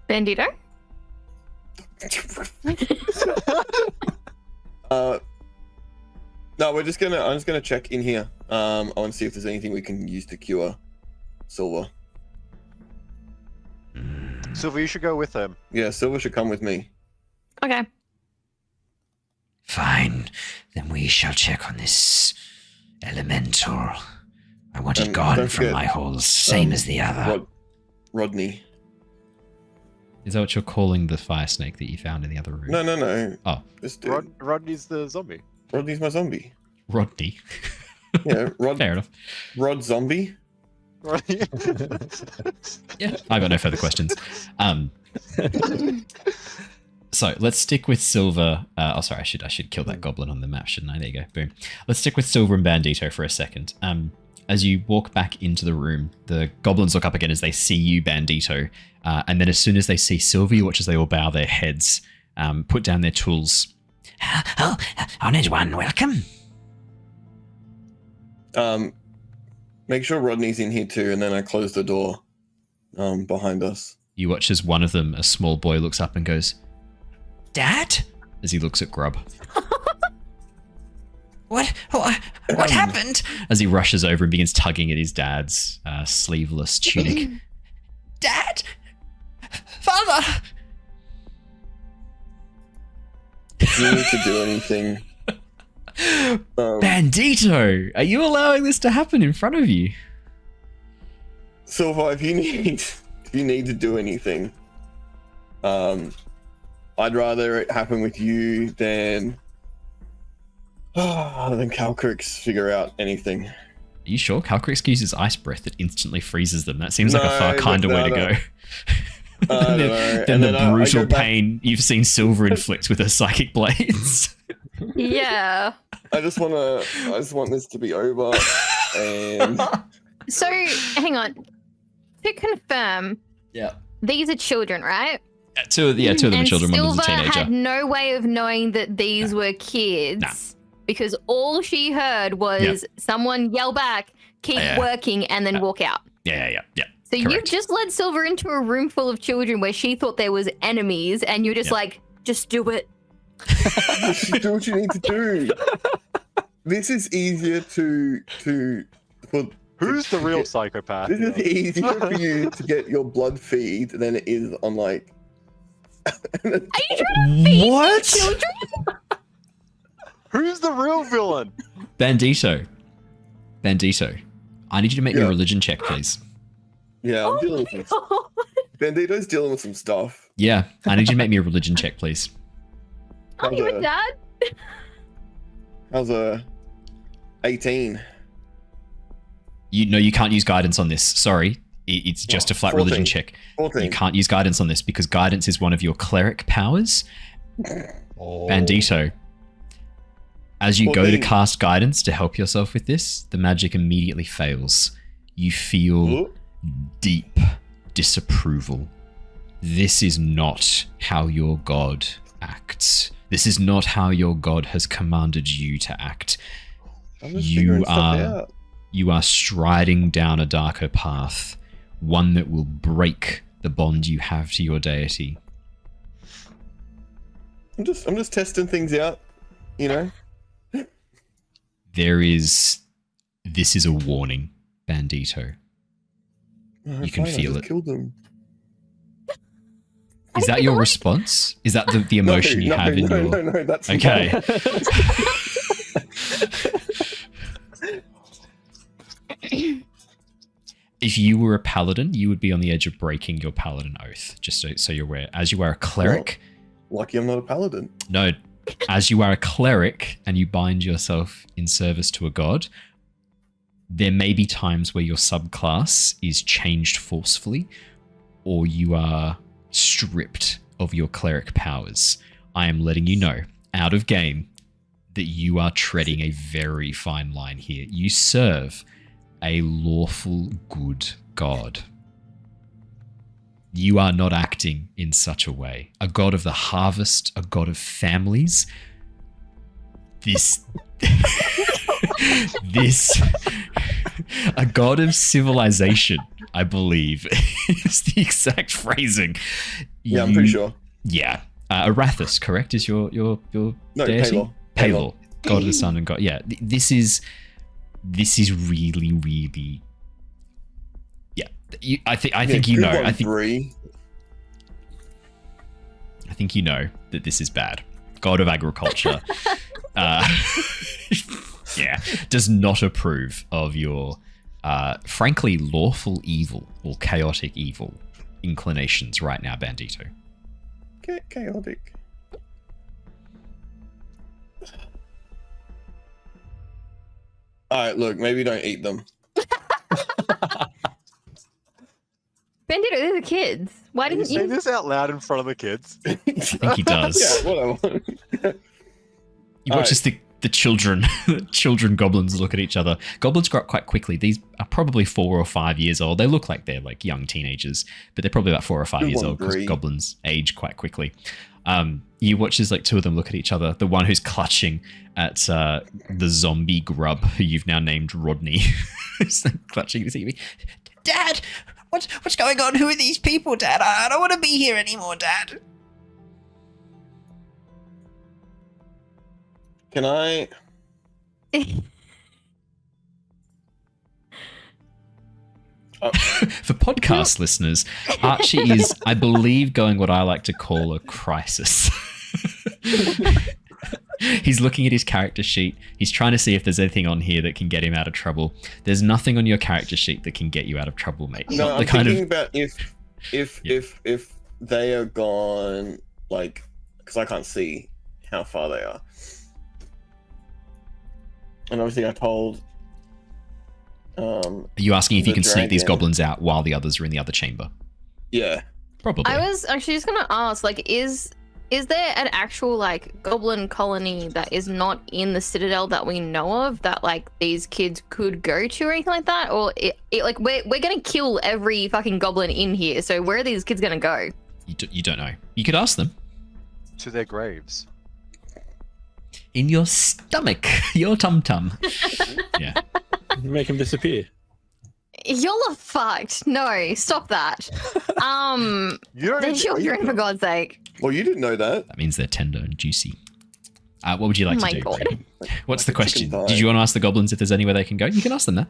Bandito? No, I'm just gonna check in here. I want to see if there's anything we can use to cure Sylver. Sylver, you should go with him. Yeah, Sylver should come with me. Okay. Fine, then we shall check on this elemental. I want it And gone don't from forget, my halls, same as the other. Rodney. Is that what you're calling the fire snake that you found in the other room? No. Oh, This dude. Rodney's the zombie. Rodney's my zombie. Rodney. Yeah, Fair enough. Rod zombie. Rodney. Yeah, I got no further questions. So let's stick with Sylver. Sorry, I should kill that goblin on the map, shouldn't I? There you go. Boom. Let's stick with Sylver and Bandito for a second. As you walk back into the room, the goblins look up again as they see you, Bandito. And then as soon as they see Sylver, you watch as they all bow their heads, put down their tools. Oh, honored one, welcome. Make sure Rodney's in here too, and then I close the door behind us. You watch as one of them, a small boy, looks up and goes, Dad? As he looks at Grub. What happened? As he rushes over and begins tugging at his dad's sleeveless tunic. Dad! Father! If you need to do anything, Bandito! Are you allowing this to happen in front of you? Sylver, if you need to do anything, I'd rather it happen with you than Calcrix figure out anything. Are you sure? Calcrix uses ice breath that instantly freezes them. That seems like a far kinder way to go. Than the brutal pain you've seen Sylver inflict with her psychic blades. Yeah. I just want this to be over. And So, hang on. To confirm, Yeah. these are children, right? Two of them are And children, one of them's a Sylver teenager. had no way of knowing that these were kids. Nah. Because all she heard was someone yell back, keep Yeah. working, and then walk out. Yeah. So you Correct. just led Sylver into a room full of children where she thought there was enemies, and you're just like, just do it. just do what you need to do. This is easier Who's the real psychopath? This is easier for you to get your blood feed than it is on like. Are you trying to feed What? these children? Who's the real villain? Bandito, I need you to make me a Yeah. religion check, please. Yeah, I'm dealing with some. Bandito's dealing with some stuff. Yeah, I need you to make me a religion check, please. Are you a dad? How's a 18? You can't use guidance on this. Sorry, it's just a flat 14. religion check. 14. You can't use guidance on this because guidance is one of your cleric powers. Oh. Bandito, as you go to 14. cast guidance to help yourself with this, the magic immediately fails. You feel Ooh. deep disapproval. This is not how your god acts. This is not how your god has commanded you to act. I'm just You figuring stuff are- out. You are striding down a darker path, one that will break the bond you have to your deity. I'm just testing things out, you know. This is a warning, Bandito. You can feel it. Killed them. Is that your response? Is that the emotion you have in your... No, that's Okay. If you were a paladin, you would be on the edge of breaking your paladin oath, just so you're aware. As you are a cleric... Well, lucky I'm not a paladin. No, as you are a cleric and you bind yourself in service to a god, there may be times where your subclass is changed forcefully, or you are stripped of your cleric powers. I am letting you know, out of game, that you are treading a very fine line here. You serve a lawful good god. You are not acting in such a way. A god of the harvest, a god of families. A god of civilization, I believe, is the exact phrasing. Yeah, I'm pretty sure. Yeah. Arathis, correct, is your No, deity? Palor. God of the sun and god. Yeah, this is really, really... Yeah, I think you know. I think Bree. I think you know that this is bad. God of agriculture, yeah, does not approve of your, frankly, lawful evil or chaotic evil inclinations right now, Bandito. Chaotic. Alright, look, maybe don't eat them. Bandito, they're the kids. Why Did you didn't say you? this out loud in front of the kids? I think he does. Yeah, whatever. You watch as the children goblins look at each other. Goblins grow up quite quickly. These are probably 4 or 5 years old. They look like they're like young teenagers, but they're probably about 4 or 5 Good years one, old because Bree. goblins age quite quickly. You watch as like 2 of them look at each other. The one who's clutching at the zombie grub, who you've now named Rodney, is like clutching to see me. Dad, what's going on? Who are these people, Dad? I don't want to be here anymore, Dad. Can I? For podcast listeners, Archie is, I believe, going what I like to call a crisis. He's looking at his character sheet. He's trying to see if there's anything on here that can get him out of trouble. There's nothing on your character sheet that can get you out of trouble, mate. No, Not I'm thinking about if they are gone, like, because I can't see how far they are. And obviously I told... Are you asking if you the can sneak these dragon. goblins out while the others are in the other chamber? Yeah. Probably. I was actually just gonna ask, like, is there an actual like goblin colony that is not in the Citadel that we know of that like these kids could go to or anything like that? Or like we're gonna kill every fucking goblin in here, so where are these kids gonna go? You don't know. You could ask them. To their graves. In your stomach. Your tum-tum. Yeah. Make him disappear. Y'all are fucked. No, stop that. You don't They're need to eat children, for them. God's sake. Well, you didn't know that. That means they're tender and juicy. What would you like Oh my to do? God. Bree? What's the Like a chicken question? thigh. Did you want to ask the goblins if there's anywhere they can go? You can ask them that.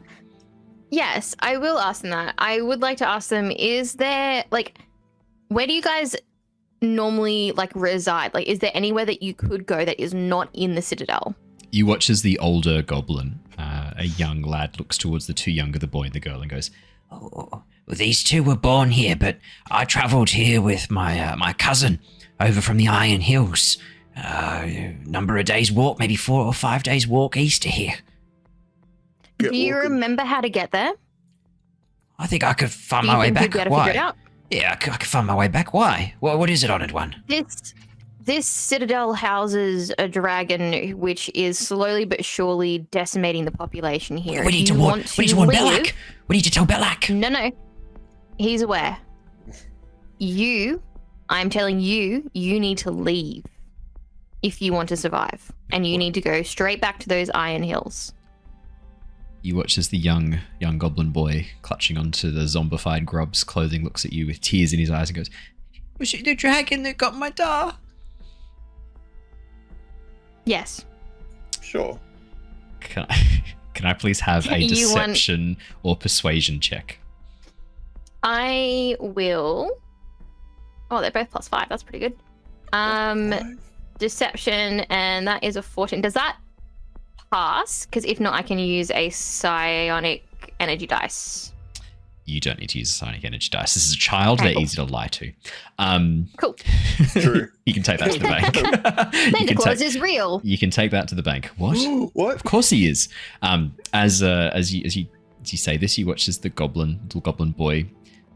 Yes, I will ask them that. I would like to ask them, is there, like, where do you guys normally, like, reside? Like, is there anywhere that you could go that is not in the Citadel? You watch as the older goblin, a young lad, looks towards the 2 younger, the boy and the girl, and goes, "Oh, well, these 2 were born here, but I travelled here with my cousin over from the Iron Hills. Number of days walk, maybe 4 or 5 days walk east of here. Get Do you walking. remember how to get there? I think I could find Do my you way think back. you'd be able to figure it Why? out? Yeah, I could find my way back. Why? What is it, Honoured One? This Citadel houses a dragon which is slowly but surely decimating the population here. We need If to you warn. want We need to warn live- Belak. We need to tell Belak. No. He's aware. I'm telling you, you need to leave if you want to survive. And you need to go straight back to those Iron Hills. You watch as the young goblin boy, clutching onto the zombified grub's clothing, looks at you with tears in his eyes and goes, "Was it the dragon that got my da?" Yes. Sure. Can I please have a You want- deception or persuasion check? I will. Oh, they're both +5. That's pretty good. Deception, and that is a 14. Does that pass? Because if not, I can use a psionic energy dice. You don't need to use a psionic energy dice. This is a child. Okay, They're cool. easy to lie to. Cool. True. You can take that to the bank. Santa Claus is real. You can take that to the bank. What? What? Of course he is. As you say this, you watch as the little goblin boy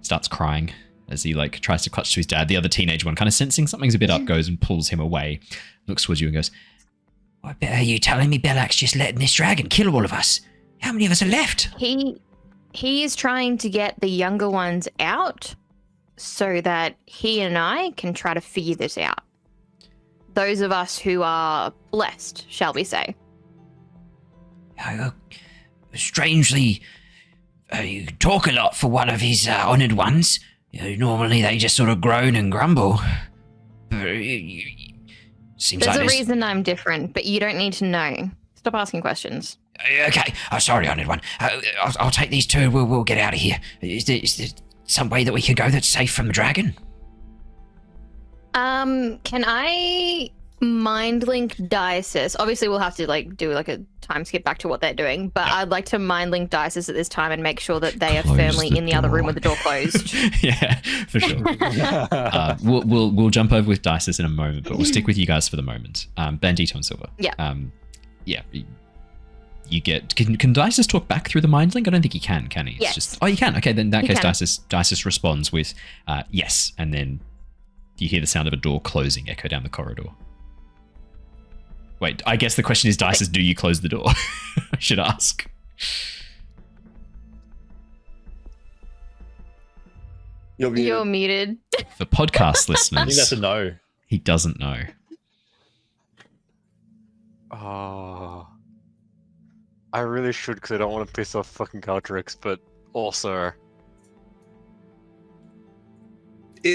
starts crying as he like tries to clutch to his dad. The other teenage one, kind of sensing something's a bit up, goes and pulls him away, looks towards you and goes, "I bet are you telling me Bellac's just letting this dragon kill all of us? How many of us are left?" He is trying to get the younger ones out so that he and I can try to figure this out. Those of us who are blessed, shall we say. Strangely, you talk a lot for one of his honoured ones. Normally they just sort of groan and grumble. Seems There's like a reason I'm different, but you don't need to know. Stop asking questions. Okay, sorry, honoured one. I'll take these two. We'll get out of here. Is there some way that we can go that's safe from the dragon? Can I mind link Dysis? Obviously, we'll have to do a time skip back to what they're doing, but I'd like to mind link Dysis at this time and make sure that they are Close firmly the in the other room door. with the door closed. Yeah, for sure. We'll jump over with Dysis in a moment, but we'll stick with you guys for the moment. Bandito and Sylver. Yeah. Yeah. You get can Dysis talk back through the mind link? I don't think he can he? It's Yes. just you can. Okay, then in that He case, can. Dysis responds with yes, and then you hear the sound of a door closing echo down the corridor. Wait, I guess the question is, Dysis, do you close the door? I should ask. You're muted. For podcast I think that's listeners, a no. he doesn't know. Oh, I really should because I don't want to piss off fucking Caldrix, but also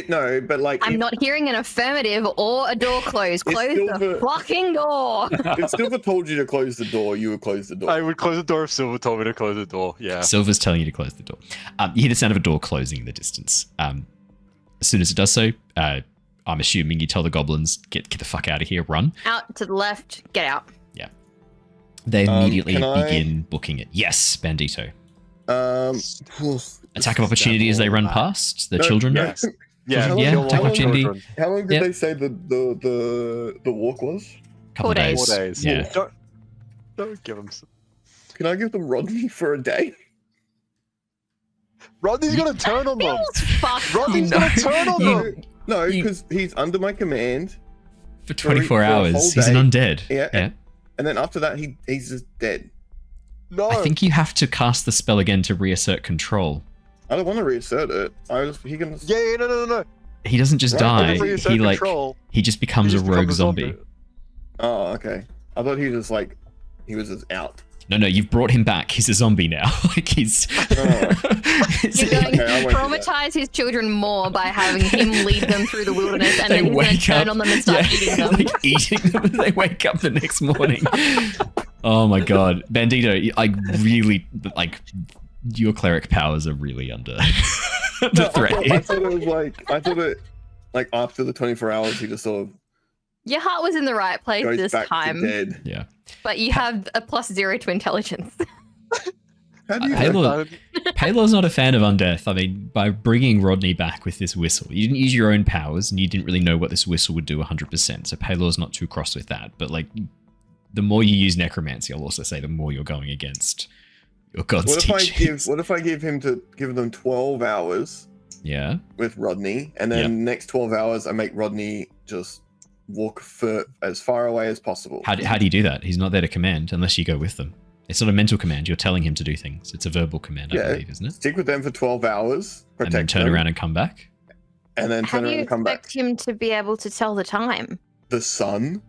No, but like I'm not hearing an affirmative or a door close. It's Close still the the- fucking door. if Silver told you to close the door, you would close the door. I would close the door if Silver told me to close the door. Yeah. Silver's telling you to close the door. You hear the sound of a door closing in the distance. As soon as it does so, I'm assuming you tell the goblins, get the fuck out of here, run. Out to the left, get out. Yeah. They immediately can I- begin booking it. Yes, Bandito. Attack Attack of opportunity as they run past the children. No, Yes. Yeah. Yeah, kill all attack the opportunity. children. How long did Yep. they say the walk was? Couple 4 of days. 4 days. Yeah. Don't give them. Can I give them Rodney for a day? Rodney's gonna turn on them. Fuck. Rodney's gonna turn on them. No, You- because he's under my command, For 24 for a hours. whole He's an day. undead. Yeah. and then after that he's just dead. No. I think you have to cast the spell again to reassert control. I don't want to reassert it. He can. Yeah, no. He doesn't just Right, die. Whenever you set He like control, he just becomes he a just rogue becomes zombie. Oh, okay. I thought he was just out. No, you've brought him back. He's a zombie now. Like he's. Oh. You're going Okay, I to won't do that. traumatize his children more by having him lead them through the wilderness, and They then he's going to wake turn up- on them and start yeah, eating them. like eating them as they wake up the next morning. Oh my god, Bandito! I really like your cleric powers are really under No, the threat. I thought it was like after the 24 hours he just sort of Your heart was in the right place goes this back time, to dead. Yeah, but you have a +0 to intelligence. How do you Paylor's not a fan of undeath. I mean, by bringing Rodney back with this whistle, you didn't use your own powers, and you didn't really know what this whistle would do 100%. So Paylor's not too cross with that. But like, the more you use necromancy, I'll also say the more you're going against your god's teachings. What if I give them 12 hours Yeah. with Rodney, and then next 12 hours I make Rodney just walk as far away as possible? How do you do that? He's not there to command unless you go with them. It's not a mental command. You're telling him to do things. It's a verbal command, I believe, isn't it? Stick with them for 12 hours, And protect then turn them, around and come back. and then How turn do around you and come back. expect him to be able to tell the time? The sun.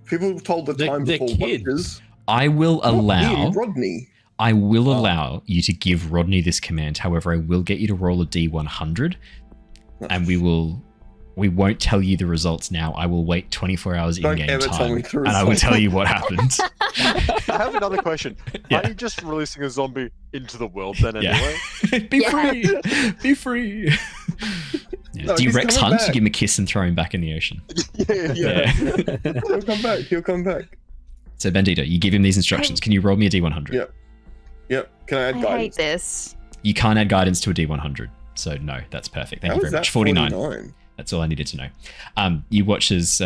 People have told the They're- time they're before kids. watches. I will allow. Rodney. I will allow you to give Rodney this command. However, I will get you to roll a D100, and we will we won't tell you the results now. I will wait 24 hours Don't in-game ever tell time, me the and I will results. tell you what happened. I have another question. Yeah. Are you just releasing a zombie into the world then Yeah. anyway? Be Yeah. free! Be free! Yeah. No, Do you he's Rex coming Hunt? back. You give him a kiss and throw him back in the ocean. Yeah. He'll come back. He'll come back. So, Bandito, you give him these instructions. Can you roll me a D100? Yeah. Yep. Can I add I hate guidance? this. You can't add guidance to a D100. So, no, that's perfect. Thank How you is very that much. 49. That's all I needed to know. You watch as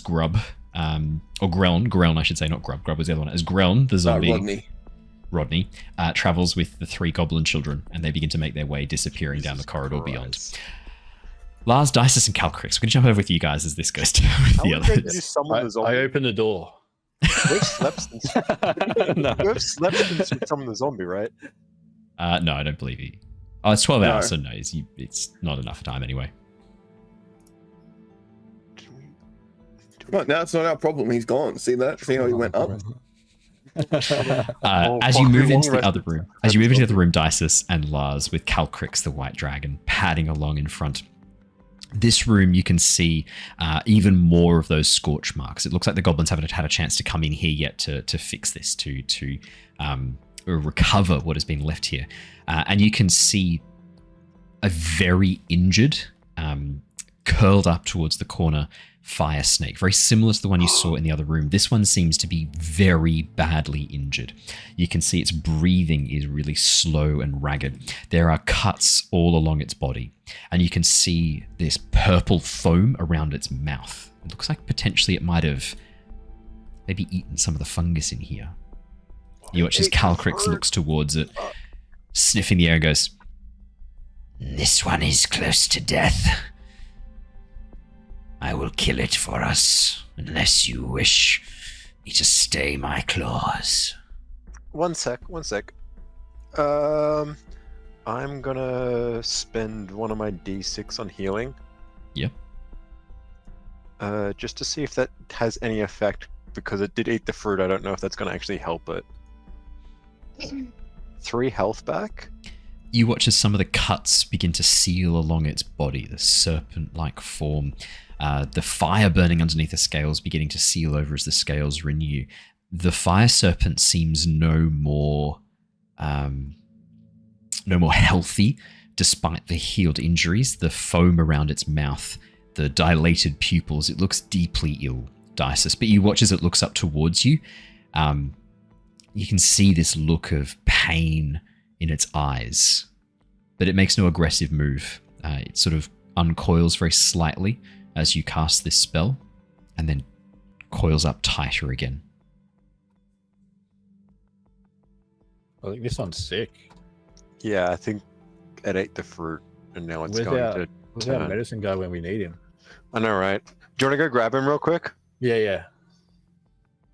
Grub, or Greln, I should say, not Grub. Grub was the other one. As Greln, the zombie, Rodney. travels with the 3 goblin children, and they begin to make their way, disappearing down the corridor beyond. Lars, Dysis, and Calcrix. We're going to jump over with you guys as this goes down with How the would they others. do summon the zombie? I open the door. We've slept since No. we've slept since we summoned the zombie, right? No, I don't believe you. Oh, it's 12 No. hours, so no, it's not enough time anyway. Right, now it's not our problem. He's gone. See that? See how he went up? As you move into the other room, Dysis and Lars with Calcrix, the white dragon, padding along in front. This room, you can see even more of those scorch marks. It looks like the goblins haven't had a chance to come in here yet to fix this, to recover what has been left here. And you can see a very injured, curled up towards the corner fire snake, very similar to the one you saw in the other room. This one seems to be very badly injured. You can see its breathing is really slow and ragged. There are cuts all along its body, and you can see this purple foam around its mouth. It looks like potentially it might have maybe eaten some of the fungus in here. You watch as Calcrix looks towards it, sniffing the air, and goes, "This one is close to death. I will kill it for us, unless you wish me to stay my claws." One sec. I'm gonna spend one of my D6 on healing. Yep. Just to see if that has any effect, because it did eat the fruit. I don't know if that's gonna actually help it. 3 health back. You watch as some of the cuts begin to seal along its body, the serpent-like form. The fire burning underneath the scales beginning to seal over as the scales renew. The fire serpent seems no more healthy, despite the healed injuries, the foam around its mouth, the dilated pupils. It looks deeply ill, Dysis. But you watch as it looks up towards you. You can see this look of pain in its eyes, but it makes no aggressive move. It sort of uncoils very slightly as you cast this spell, and then coils up tighter again. I think this one's sick. Yeah, I think it ate the fruit, and now it's Where's going our- to. Where's our medicine go when we need him? I know, right? Do you want to go grab him real quick? Yeah.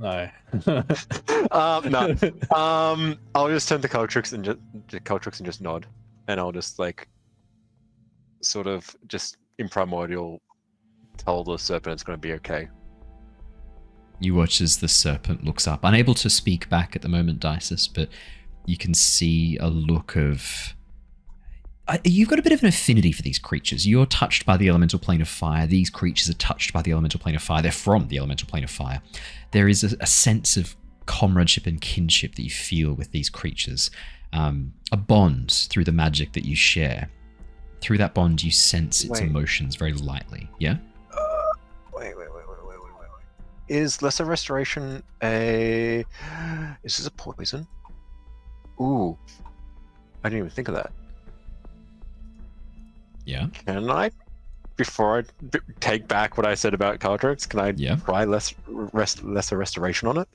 No. No. I'll just turn to Caltrix and just nod, and I'll just sort of just in primordial tell the serpent it's going to be okay. You watch as the serpent looks up, unable to speak back at the moment, Dysis, but you can see a look of... You've got a bit of an affinity for these creatures. You're touched by the elemental plane of fire. These creatures are touched by the elemental plane of fire. They're from the elemental plane of fire. There is a sense of comradeship and kinship that you feel with these creatures. A bond through the magic that you share. Through that bond, you sense its emotions very lightly. Yeah? Wait. Is Lesser Restoration a... Is this a poison? Ooh. I didn't even think of that. Yeah? Can I, before I take back what I said about Caltrix, can I try Lesser Restoration on it?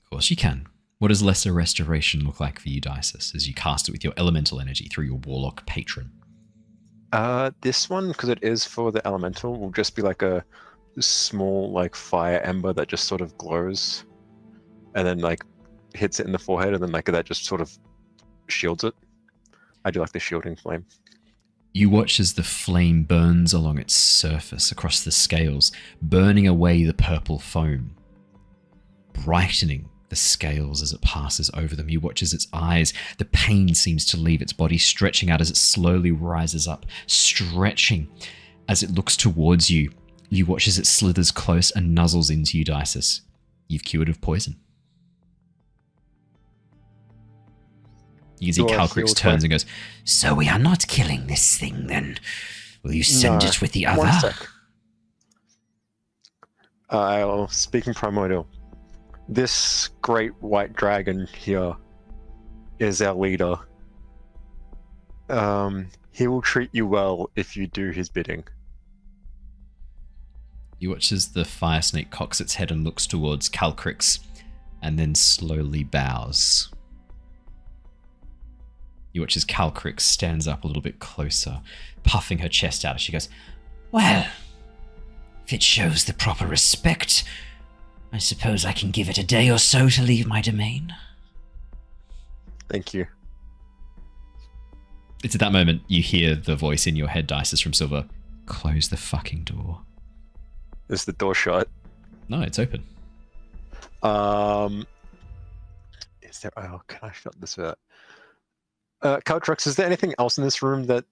Of course you can. What does Lesser Restoration look like for you, Dysis, as you cast it with your elemental energy through your Warlock patron? This one, because it is for the elemental, will just be like a small fire ember that just sort of glows, and then hits it in the forehead, and then that just sort of shields it. I do like the shielding flame. You watch as the flame burns along its surface across the scales, burning away the purple foam, brightening the scales as it passes over them. You watch as its eyes, the pain seems to leave its body, stretching out as it slowly rises up, stretching as it looks towards you, you watch as it slithers close and nuzzles into you, Dysis. You've cured of poison. You can see Calcrix turns and goes, "So we are not killing this thing then? Will you send it with the other?" 1 sec. Speaking primordial, this great white dragon here is our leader. He will treat you well if you do his bidding. You watch as the fire snake cocks its head and looks towards Calcrix, and then slowly bows. You watch as Calcrix stands up a little bit closer, puffing her chest out as she goes, "Well, if it shows the proper respect, I suppose I can give it a day or so to leave my domain." Thank you. It's at that moment you hear the voice in your head, Dysis, from Sylver. "Close the fucking door." Is the door shut? No, it's open. Is there? Oh, can I shut this out? Caltrix, is there anything else in this room that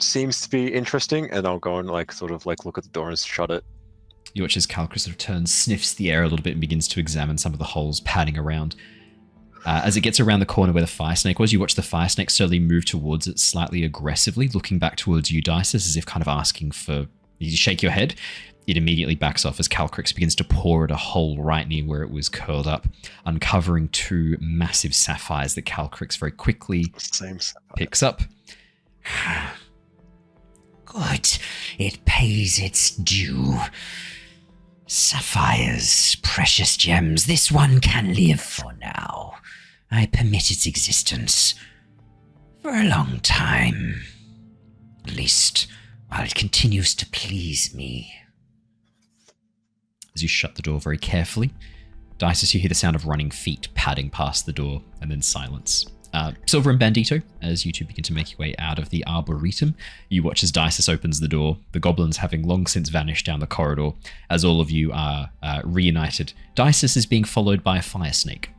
seems to be interesting? And I'll go and sort of look at the door and shut it. You watch as Calcrix sort of turns, sniffs the air a little bit, and begins to examine some of the holes padding around. As it gets around the corner where the fire snake was, you watch the fire snake slowly move towards it slightly aggressively, looking back towards you, Dysis, as if kind of asking for... You shake your head. It immediately backs off as Calcrix begins to pour at a hole right near where it was curled up, uncovering 2 massive sapphires that Calcrix very quickly picks up. Good. It pays its due. Sapphires, precious gems. This one can live for now. I permit its existence for a long time. At least while it continues to please me. As you shut the door very carefully, Dysis, you hear the sound of running feet padding past the door, and then silence. Sylver and Bandito, as you two begin to make your way out of the Arboretum, you watch as Dysis opens the door, the goblins having long since vanished down the corridor, as all of you are reunited. Dysis is being followed by a fire snake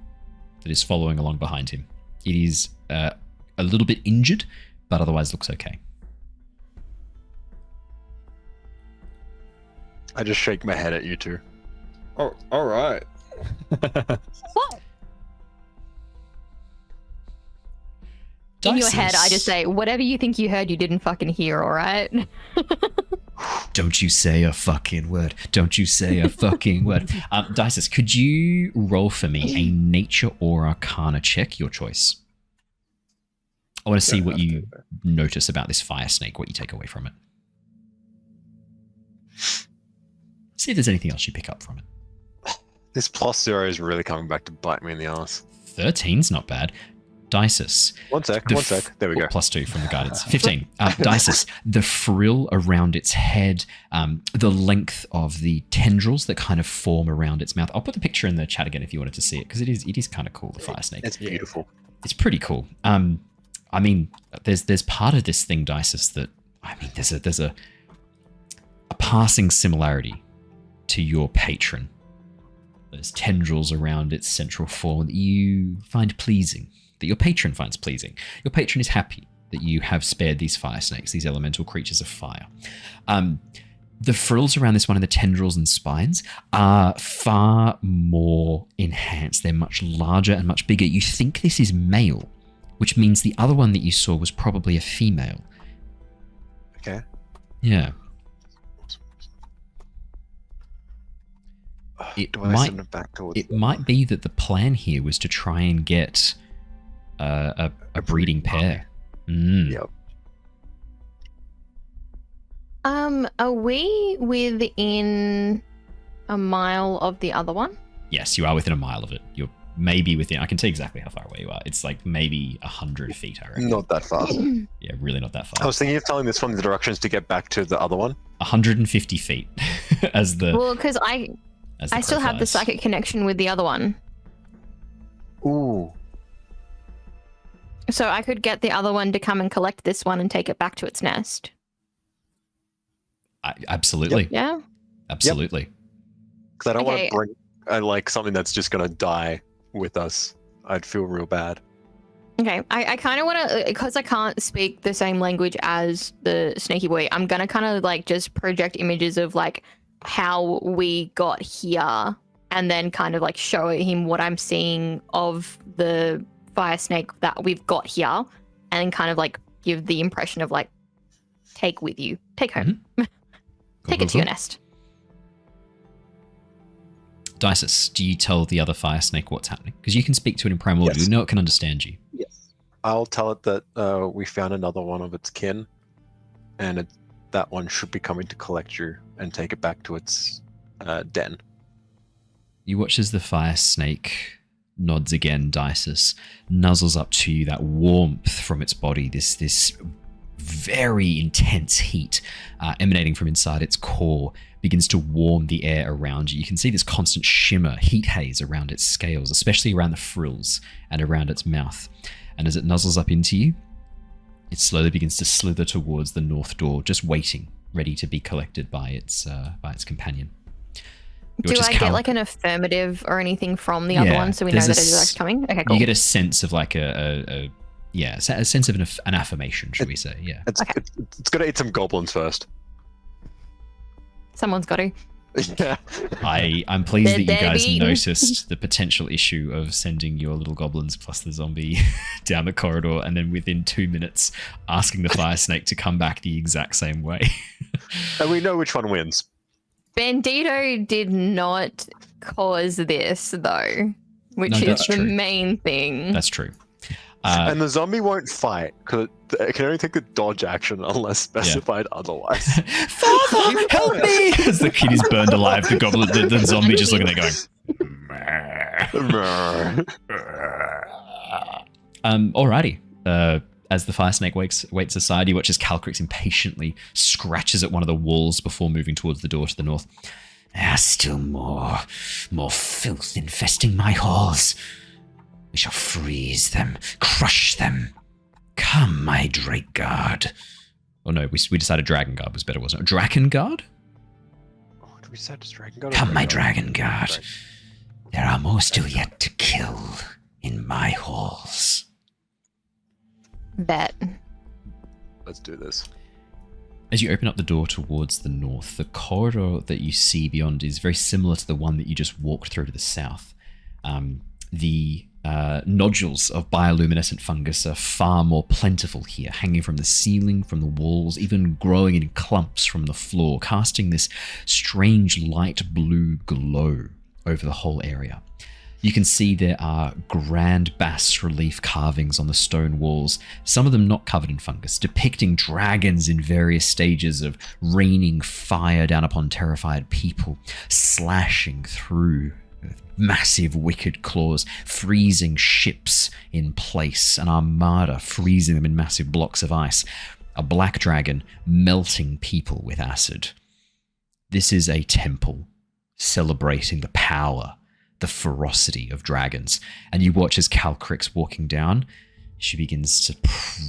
that is following along behind him. It is a little bit injured, but otherwise looks okay. I just shake my head at you two. Oh, all right. What? In your head, I just say, whatever you think you heard, you didn't fucking hear, all right? Don't you say a fucking word. Don't you say a fucking word. Dysis, could you roll for me a nature or arcana check, your choice? I want to see what you notice about this fire snake, what you take away from it. See if there's anything else you pick up from it. This +0 is really coming back to bite me in the ass. 13's not bad. Dysis. One sec. There we go. +2 from the guidance. 15. Dysis, the frill around its head, the length of the tendrils that kind of form around its mouth. I'll put the picture in the chat again if you wanted to see it, because it is kind of cool, the fire snake. It's beautiful. It's pretty cool. I mean, there's part of this thing, Dysis, that, I mean, there's a passing similarity to your patron. There's tendrils around its central form that you find pleasing, that your patron finds pleasing. Your patron is happy that you have spared these fire snakes, these elemental creatures of fire. The frills around this one and the tendrils and spines are far more enhanced. They're much larger and much bigger. You think this is male, which means the other one that you saw was probably a female. Okay. Yeah. It might be that the plan here was to try and get a breeding pair. Yep. Are we within a mile of the other one? Yes, you are within a mile of it. You're maybe within... I can tell you exactly how far away you are. It's like maybe 100 feet, I reckon. Not that far. Yeah, really not that far. I was thinking of telling this one the directions to get back to the other one. 150 feet as the... Well, because I still have the psychic connection with the other one. Ooh. So I could get the other one to come and collect this one and take it back to its nest. Absolutely. Yep. Yeah? Absolutely. Because I don't want to bring something that's just going to die with us. I'd feel real bad. Okay, I kind of want to, because I can't speak the same language as the sneaky boy, I'm going to kind of like just project images of like how we got here and then kind of like show him what I'm seeing of the fire snake that we've got here and kind of like give the impression of like, take with you, take home, take it to your nest. Dysis, do you tell the other fire snake what's happening? Because you can speak to it in primordial. Yes. You know it can understand you. Yes. I'll tell it that we found another one of its kin, and that one should be coming to collect you and take it back to its den. You watch as the fire snake nods again, Dysis, nuzzles up to you, that warmth from its body, this very intense heat emanating from inside its core begins to warm the air around you. You can see this constant shimmer, heat haze around its scales, especially around the frills and around its mouth. And as it nuzzles up into you, it slowly begins to slither towards the north door, just waiting, ready to be collected by its companion. Do I get like an affirmative or anything from the other one so we know that it is actually coming? Okay, cool. You get a sense of like a sense of an affirmation, should we say? Yeah. It's got to eat some goblins first. Someone's got to. Yeah. I'm pleased that you guys noticed the potential issue of sending your little goblins plus the zombie down the corridor and then within 2 minutes asking the fire snake to come back the exact same way. And we know which one wins. Bandito did not cause this though, which is the main thing. That's true. And the zombie won't fight because it can only take the dodge action unless specified otherwise. Father, help me! As the kid is burned alive, the goblin, the zombie just looking there going. Alrighty. As the fire snake waits aside, you watch as Calcrix impatiently scratches at one of the walls before moving towards the door to the north. There are still more filth infesting my halls. We shall freeze them, crush them. Come, my Drake Guard. Oh no, we decided Dragon Guard was better, wasn't it? Draken Guard? Oh, did we decide it's Dragon Guard? Come, my Dragon Guard. Right. There are more still yet to kill in my halls. Bet. Let's do this. As you open up the door towards the north, the corridor that you see beyond is very similar to the one that you just walked through to the south. The nodules of bioluminescent fungus are far more plentiful here, hanging from the ceiling, from the walls, even growing in clumps from the floor, casting this strange light blue glow over the whole area. You can see there are grand bas-relief carvings on the stone walls, some of them not covered in fungus, depicting dragons in various stages of raining fire down upon terrified people, slashing through massive wicked claws, freezing ships in place, an armada freezing them in massive blocks of ice, a black dragon melting people with acid. This is a temple celebrating the power, the ferocity of dragons. And you watch as Calcrix walking down, she begins to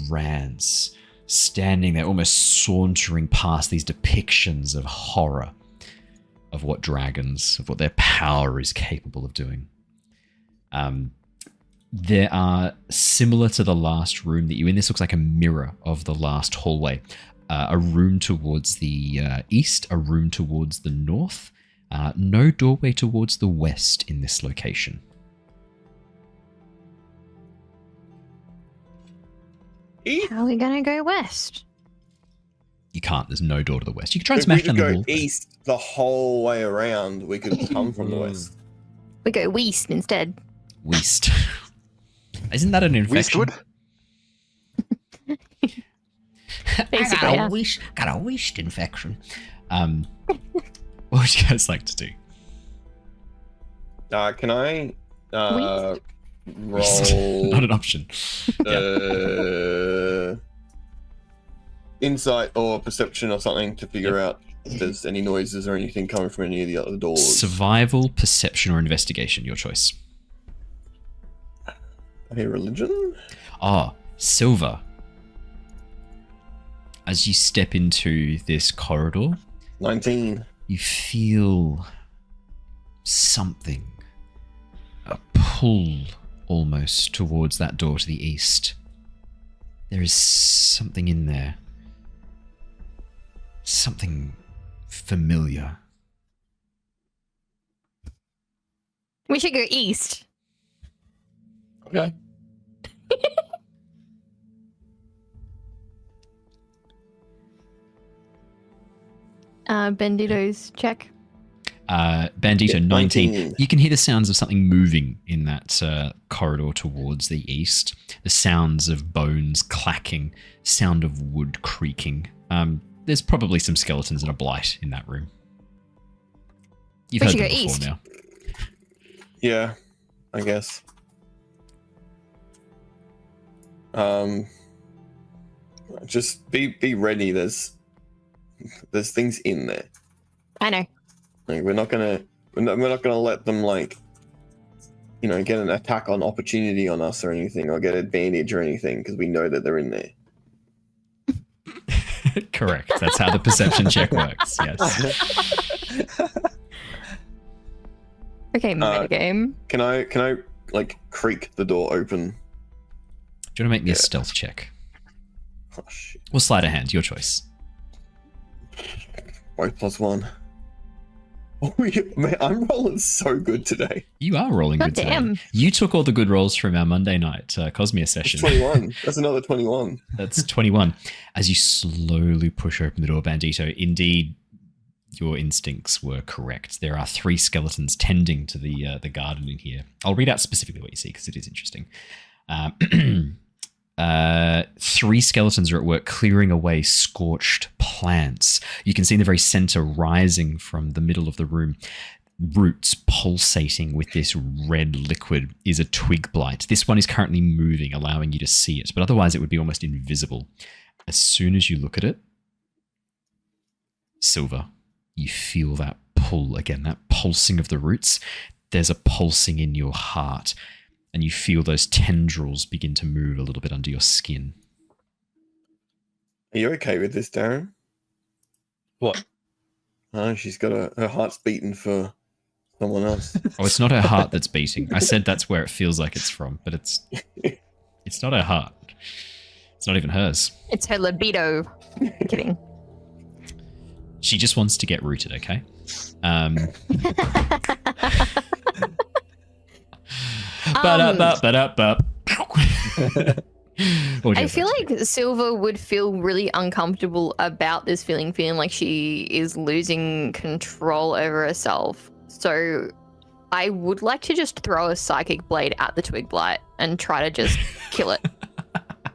prance, standing there, almost sauntering past these depictions of horror, of what dragons, of what their power is capable of doing. There are, similar to the last room that you in, this looks like a mirror of the last hallway. A room towards the east, a room towards the north, no doorway towards the west in this location. How are we gonna go west? You can't. There's no door to the west. You can try and smash down the wall. If we could go east the whole way around, we could come from the west. We go west instead. West. Isn't that an infection? Basically, I got a west infection. What would you guys like to do? Can I roll? Not an option. Insight or perception or something to figure out if there's any noises or anything coming from any of the other doors. Survival, perception, or investigation, your choice. Okay, religion? Sylver. As you step into this corridor, 19. You feel something, a pull almost towards that door to the east. There is something in there. Something familiar. We should go east. Okay. Bandito's check. Bandito, Yeah, 19. You can hear the sounds of something moving in that corridor towards the east. The sounds of bones clacking, sound of wood creaking. There's probably some skeletons and a blight in that room. You've We heard should them go before east. now. Yeah, I guess. Just be ready. There's things in there. I know. Like, we're not gonna let them, like, you know, get an attack on opportunity on us or anything, or get advantage or anything, because we know that they're in there. Correct. That's how the perception check works. Yes. Okay, metagame. Can I like creak the door open? Do you want to make me a stealth check? Oh shit! Or sleight of hand, your choice. Both +1. Oh yeah, man, I'm rolling so good today. You are rolling God good today. damn. You took all the good rolls from our Monday night Cosmere That's session. 21. That's another 21. That's 21. As you slowly push open the door, Bandito, indeed, your instincts were correct. There are 3 skeletons tending to the garden in here. I'll read out specifically what you see because it is interesting. 3 skeletons are at work clearing away scorched plants. You can see in the very center, rising from the middle of the room, roots pulsating with this red liquid, is a twig blight. This one is currently moving, allowing you to see it, but otherwise it would be almost invisible. As soon as you look at it, Sylver, you feel that pull again, that pulsing of the roots. There's a pulsing in your heart, and you feel those tendrils begin to move a little bit under your skin. Are you okay with this, Darren? What? Oh, she's got her heart's beating for someone else. Oh, it's not her heart that's beating. I said that's where it feels like it's from, but it's not her heart. It's not even hers. It's her libido. Kidding. She just wants to get rooted, okay? I feel like Sylver would feel really uncomfortable about this feeling like she is losing control over herself. So I would like to just throw a psychic blade at the twig blight and try to just kill it.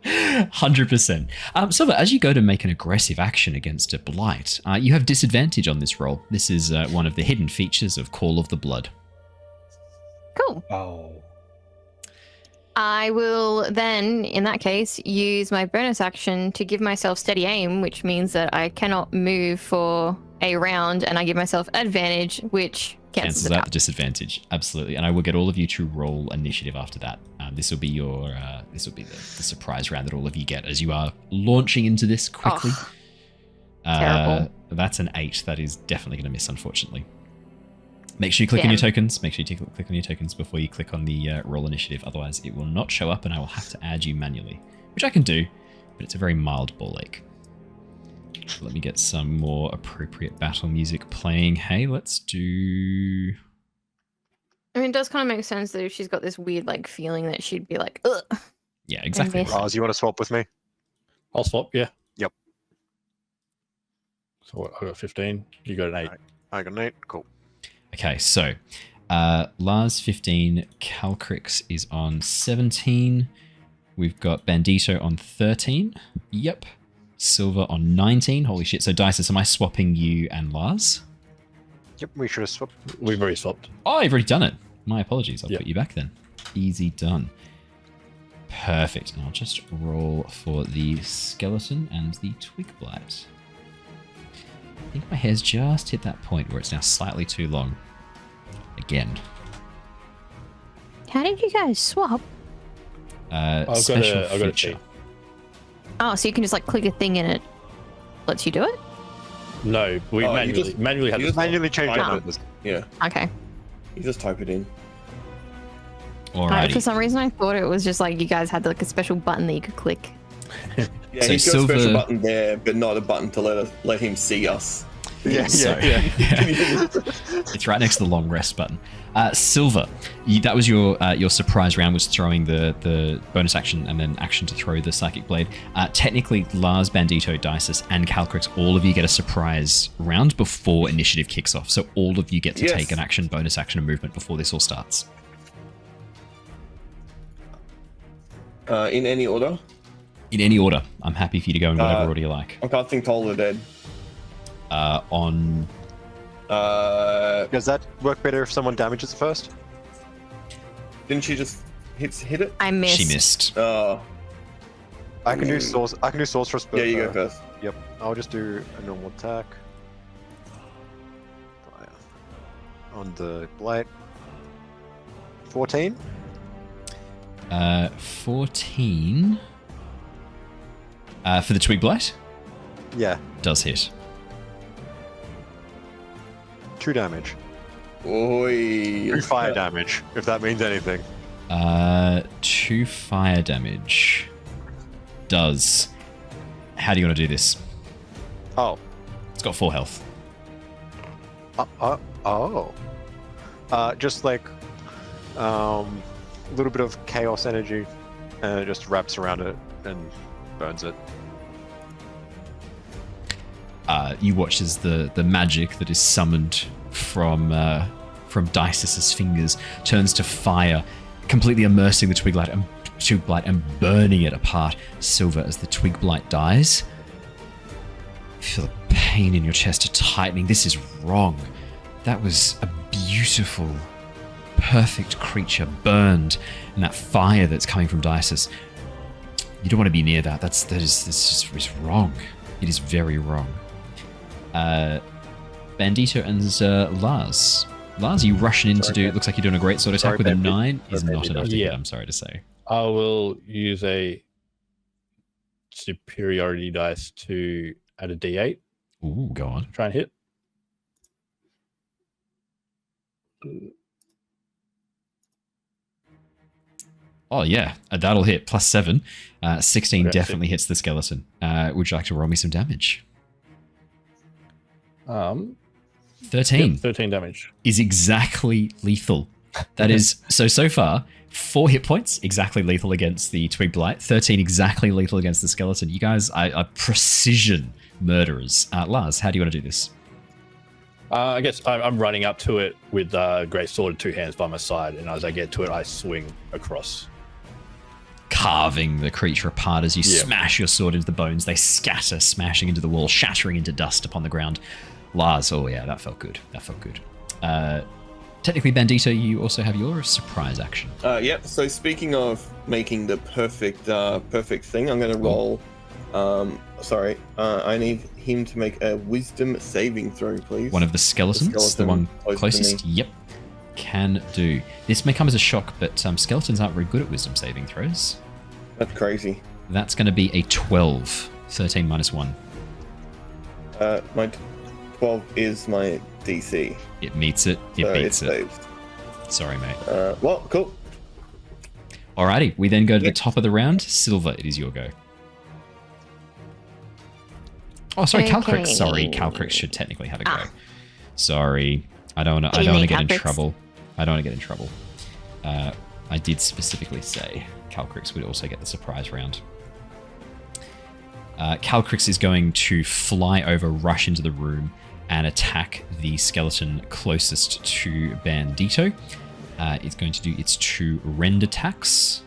100%. Sylver, as you go to make an aggressive action against a blight, you have disadvantage on this roll. This is one of the hidden features of Call of the Blood. Cool. Oh. I will then, in that case, use my bonus action to give myself steady aim, which means that I cannot move for a round, and I give myself advantage, which cancels out out the disadvantage. Absolutely. And I will get all of you to roll initiative after that. This will be your the surprise round that all of you get as you are launching into this quickly. Terrible. That's an 8. That is definitely going to miss, unfortunately. Make sure you click on your tokens. Make sure you click on your tokens before you click on the roll initiative. Otherwise, it will not show up and I will have to add you manually, which I can do, but it's a very mild ball ache. Let me get some more appropriate battle music playing. Hey, let's do... I mean, it does kind of make sense that if she's got this weird like feeling that she'd be like, ugh. Yeah, exactly. miss. Lars, you want to swap with me? I'll swap, yeah. Yep. So what, I got 15. You got an 8. I got an 8. Cool. Okay, so Lars 15, Calcrix is on 17. We've got Bandito on 13. Yep. Sylver on 19. Holy shit. So Dysis, am I swapping you and Lars? Yep, we should have swapped. We've already swapped. Oh, I've already done it. My apologies. I'll Yep. put you back then. Easy done. Perfect. And I'll just roll for the skeleton and the twig blight. I think my hair's just hit that point where it's now slightly too long. Again. How did you guys swap? I've Special got a feature. cheat. Oh, so you can just like click a thing and it lets you do it? No, we Oh, you manually just- manually had you to just swap. Manually change I the know. numbers. Yeah, Okay. you just type it in. For Alrighty. some reason, I thought it was just like you guys had like a special button that you could click. Yeah, So he's got a special Sylver- button there, but not a button to let him see us. So- It's right next to the long rest button. Sylver, that was your surprise round, was throwing the bonus action and then action to throw the psychic blade. Technically, Lars, Bandito, Dysis, and Calcrix, all of you get a surprise round before initiative kicks off. So all of you get to take an action, bonus action, and movement before this all starts. In any order? In any order. I'm happy for you to go in whatever order you like. I'm casting Toll of the Dead. On Does that work better if someone damages it first? Didn't she just hit it? I missed. she missed. Oh, I can do sorceress. But, yeah, you go first. Yep. I'll just do a normal attack. On the Blight. 14. 14 for the Twig Blight Yeah. does hit. 2 damage. Oi. 2 fire damage, if that means anything. 2 fire damage does. How do you want to do this? Oh. It's got 4 health. Just like a little bit of chaos energy, and it just wraps around it and burns it. You watch as the magic that is summoned from Dysis's fingers turns to fire, completely immersing the Twig Blight and burning it apart. Sylver, as the Twig Blight dies, you feel the pain in your chest tightening. This is wrong. That was a beautiful, perfect creature burned, and that fire that's coming from Dysis. You don't want to be near that. That's just wrong. It is very wrong. Bandito and Lars. Lars, you rushing in to do. It looks like you're doing a great sword attack with a 9. Is not enough to hit. I'm sorry to say. I will use a superiority dice to add a D8. Ooh, go on. Try and hit. Oh yeah, that'll hit. +7. 16 Okay, definitely hits the skeleton. Would you like to roll me some damage? 13 Yep, 13 damage. is exactly lethal. That is so far 4 hit points exactly lethal against the Twig Blight. 13 exactly lethal against the skeleton. You guys are precision murderers. Lars, how do you want to do this? I guess I'm running up to it with great sword in 2 hands by my side, and as I get to it, I swing across, Carving the creature apart as you smash your sword into the bones. They scatter, smashing into the wall, shattering into dust upon the ground. Lars, oh yeah, that felt good. That felt good. Technically, Bandito, you also have your surprise action. Yep. So speaking of making the perfect thing, I'm going to roll. I need him to make a wisdom saving throw, please. One of the skeletons, the one close to closest. me. Yep, can do. This may come as a shock, but skeletons aren't very good at wisdom saving throws. That's crazy. That's going to be a 12. 13 minus 1. My 12 is my DC. It meets it. It so beats it. saves. Sorry, mate. Well, cool. Alrighty, we then go to the top of the round. Sylver, it is your go. Oh, sorry, Calcrix. Sorry, Calcrix should technically have a go. Sorry, I don't want to get in trouble. I don't want to get in trouble. I did specifically say Calcrix would also get the surprise round. Calcrix is going to fly over, rush into the room, and attack the skeleton closest to Bandito. It's going to do its 2 rend attacks.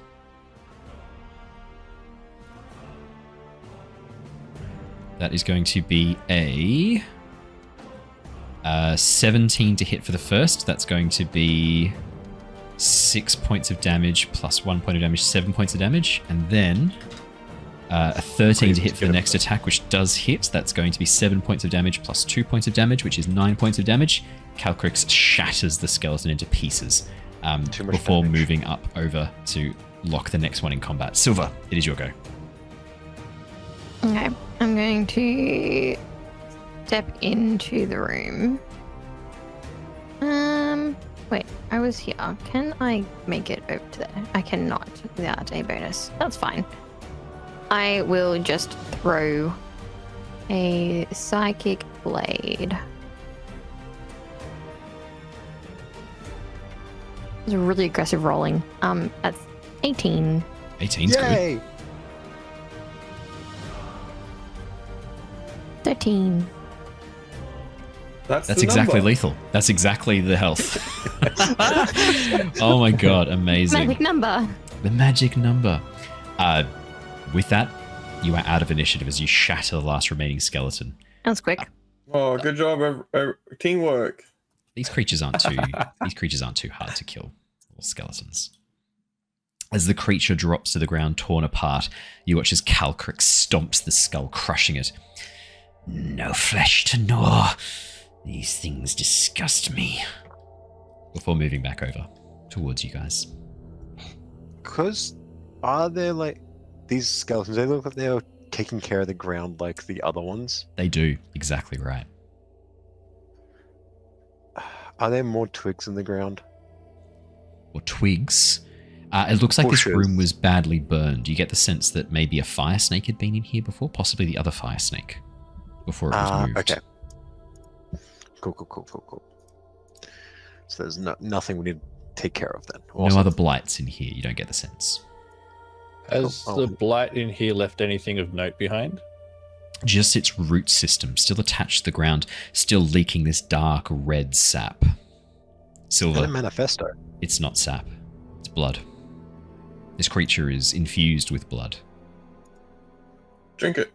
That is going to be a 17 to hit for the first. That's going to be 6 points of damage plus 1 point of damage, 7 points of damage. And then a 13 to hit for the next attack, which does hit. That's going to be 7 points of damage plus 2 points of damage, which is 9 points of damage. Calcrix shatters the skeleton into pieces before moving up over to lock the next one in combat. Sylver, it is your go. Okay, I'm going to step into the room. Wait, I was here. Can I make it over to there? I cannot without a bonus. That's fine. I will just throw a psychic blade. It's a really aggressive rolling. That's 18. 18's good. 13. That's That's the exactly number. lethal. That's exactly the health. Oh my god, amazing. Magic number. The magic number. With that, you are out of initiative as you shatter the last remaining skeleton. That was quick. Oh, good job, teamwork. These creatures aren't too hard to kill. Little skeletons. As the creature drops to the ground, torn apart, you watch as Cleric stomps the skull, crushing it. No flesh to gnaw. These things disgust me. Before moving back over towards you guys. Because are there like these skeletons? They look like they're taking care of the ground like the other ones. They do. Exactly right. Are there more twigs in the ground? Or twigs. It looks like this Bushes. room was badly burned. You get the sense that maybe a fire snake had been in here before, possibly the other fire snake, before it was moved. Okay. Cool. So there's nothing we need to take care of then. No other blights in here, you don't get the sense. Has the blight in here left anything of note behind? Just its root system, still attached to the ground, still leaking this dark red sap. And a Sylver, manifesto. it's not sap, it's blood. This creature is infused with blood. Drink it.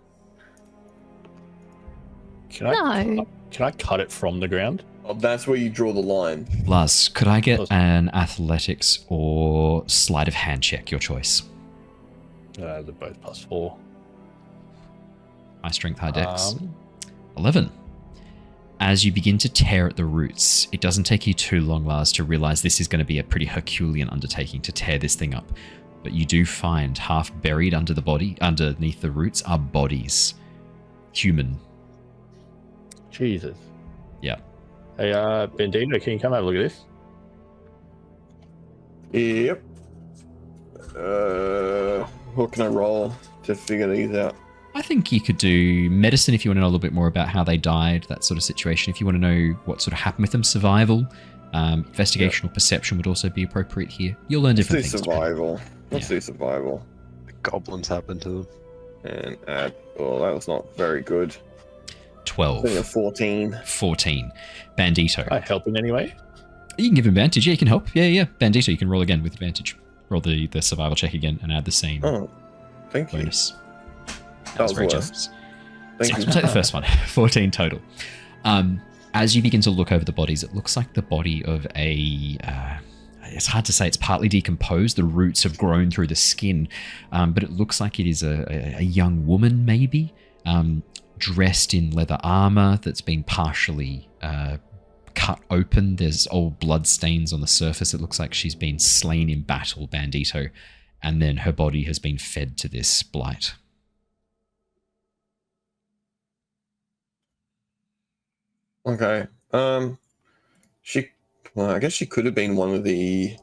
Can I cut it from the ground? Oh, that's where you draw the line. Lars, could I get an athletics or sleight of hand check, your choice? They're both +4. High strength, high dex. 11. As you begin to tear at the roots, it doesn't take you too long, Lars, to realize this is going to be a pretty Herculean undertaking to tear this thing up. But you do find half buried under the body, underneath the roots, are bodies. Human. Jesus. Yeah. Hey, Bandito, can you come have a look at this? Yep. What can I roll to figure these out? I think you could do medicine if you want to know a little bit more about how they died, that sort of situation. If you want to know what sort of happened with them, survival, investigation or perception would also be appropriate here. You'll learn different Let's do things. survival. Let's do survival. The goblins happen to them. And add. Oh, that was not very good. 12. I think a 14. 14. Bandito. I help in any way? You can give him advantage. Yeah, you can help. Yeah. Bandito, you can roll again with advantage. Roll the survival check again and add the same Oh, thank you. bonus. That was very worse. generous. Thank So you. we'll take the first one. 14 total. As you begin to look over the bodies, it looks like the body of a... it's hard to say. It's partly decomposed. The roots have grown through the skin. But it looks like it is a young woman, maybe, dressed in leather armor that's been partially cut open. There's old blood stains on the surface. It looks like she's been slain in battle, Bandito. And then her body has been fed to this blight. Okay. Well, I guess she could have been one of the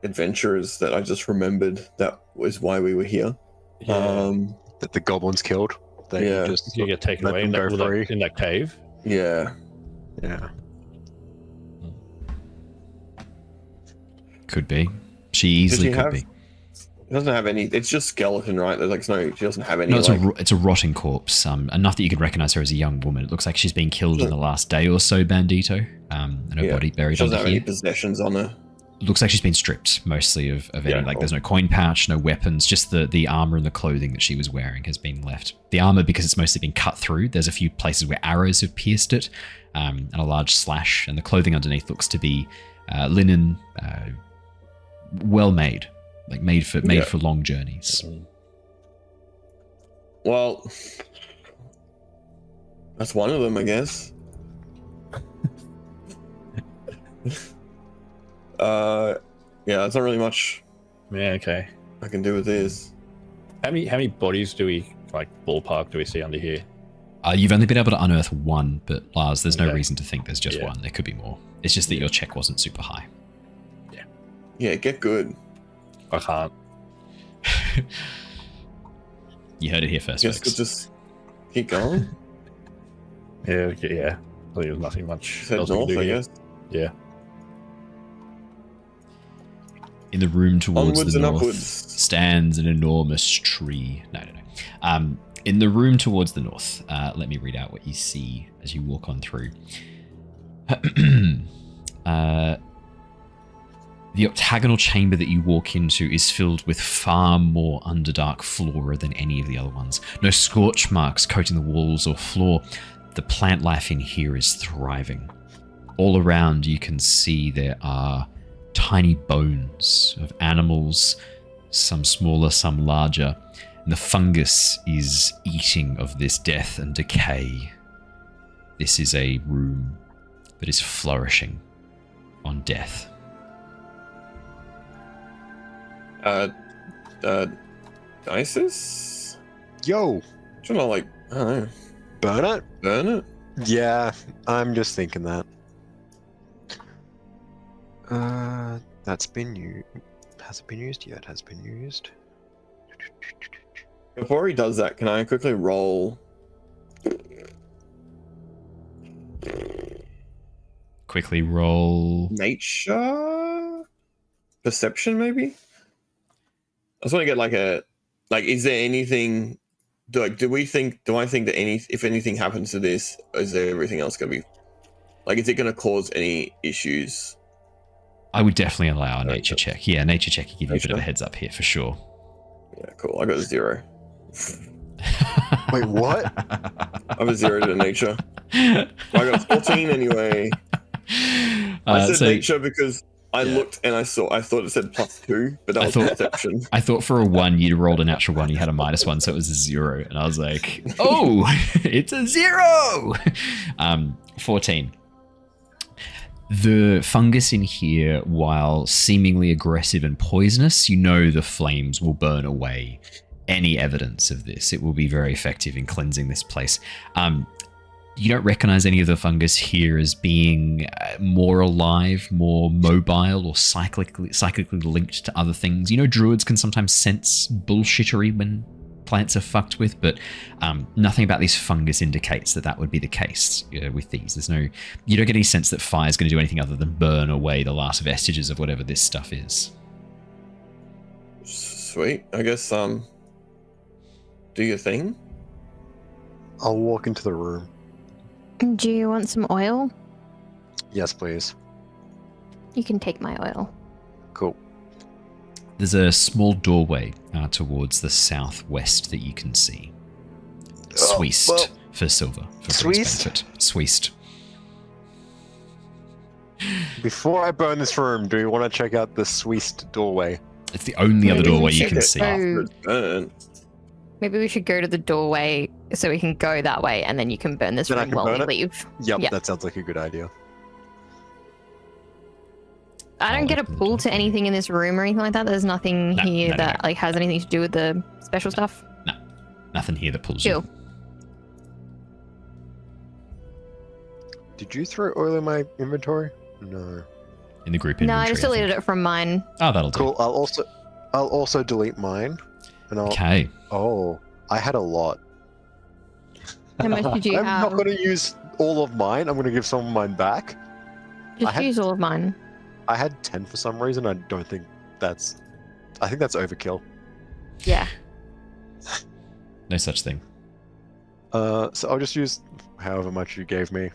adventurers that I just remembered. That was why we were here. That the goblins killed. They Yeah. just You get taken let away them go free. in that cave. Yeah. Yeah. Could be. She easily she could have be. It doesn't have any. It's just skeleton, right? There's like no. She doesn't have any. No, it's, like, it's a rotting corpse. Enough that you could recognize her as a young woman. It looks like she's been killed in the last day or so, Bandito. And her body buried she doesn't under have any here. possessions on her. Looks like she's been stripped mostly of any. Yeah, Like cool. there's no coin pouch, no weapons. Just the armor and the clothing that she was wearing has been left. The armor, because it's mostly been cut through. There's a few places where arrows have pierced it, and a large slash. And the clothing underneath looks to be linen, well made. Like made for long journeys. Well, that's one of them, I guess. Yeah, there's not really much Yeah, okay. I can do with this. How many bodies do we, like, ballpark do we see under here? You've only been able to unearth one, but Lars, there's no Okay. reason to think there's just Yeah. one. There could be more. It's just that your check wasn't super high. Yeah, get good. I can't. You heard it here first, Guess folks. we'll just keep going. Yeah. I think there's nothing much Head else we can north, do I here. guess. Yeah. In the room towards Onwards the and north upwards. stands an enormous tree. No. In the room towards the north, let me read out what you see as you walk on through. The octagonal chamber that you walk into is filled with far more underdark flora than any of the other ones. No scorch marks coating the walls or floor. The plant life in here is thriving. All around you can see there are tiny bones of animals, some smaller, some larger. And the fungus is eating of this death and decay. This is a room that is flourishing on death. Dysis? Yo, Should I like, I don't know, burn it? burn it? Yeah, I'm just thinking that. That's been used. Has it been used? Yeah, it has been used. Before he does that, can I quickly roll? Quickly roll. Nature? Perception, maybe? I just want to get is there anything, do I think that if anything happens to this, is there everything else going to be, is it going to cause any issues? I would definitely allow a nature check. Yeah, nature check can give you a bit of a heads up here for sure. Yeah, cool. I got a 0. Wait, what? I have a 0 to nature. I got 14 anyway. I said nature because I looked and I thought it said +2, but that was perception. I thought for a 1 you'd rolled a natural 1, you had a -1, so it was a 0, and I was like, oh, it's a 0. 14. The fungus in here, while seemingly aggressive and poisonous, you know the flames will burn away any evidence of this. It will be very effective in cleansing this place. You don't recognize any of the fungus here as being more alive, more mobile, or cyclically linked to other things. You know, druids can sometimes sense bullshittery when plants are fucked with, but nothing about these fungus indicates that would be the case with these. You don't get any sense that fire is going to do anything other than burn away the last vestiges of whatever this stuff is. Sweet. I guess, do your thing. I'll walk into the room. Do you want some oil? Yes, please. You can take my oil. Cool. There's a small doorway towards the southwest that you can see. Sweest for Sylver. For Bree's benefit. Sweest. Before I burn this room, do you want to check out the Sweest doorway? It's the only other Maybe we doorway you should can see. go- Maybe we should go to the doorway so we can go that way, and then you can burn this Then I room can while burn we it? leave. Yep, Yeah. that sounds like a good idea. I don't get a pull to anything in this room or anything like that. There's nothing here that like has anything to do with the special stuff. No, nothing here that pulls Cool. you. Did you throw oil in my inventory? No. In the group No, inventory. I just deleted it from mine. Oh, that'll do. Cool. I'll also delete mine. And I'll. Okay. Oh, I had a lot. How much did you I'm have? not going to use all of mine. I'm going to give some of mine back. Just use all of mine. I had 10 for some reason. I think that's overkill. Yeah. No such thing. So I'll just use however much you gave me.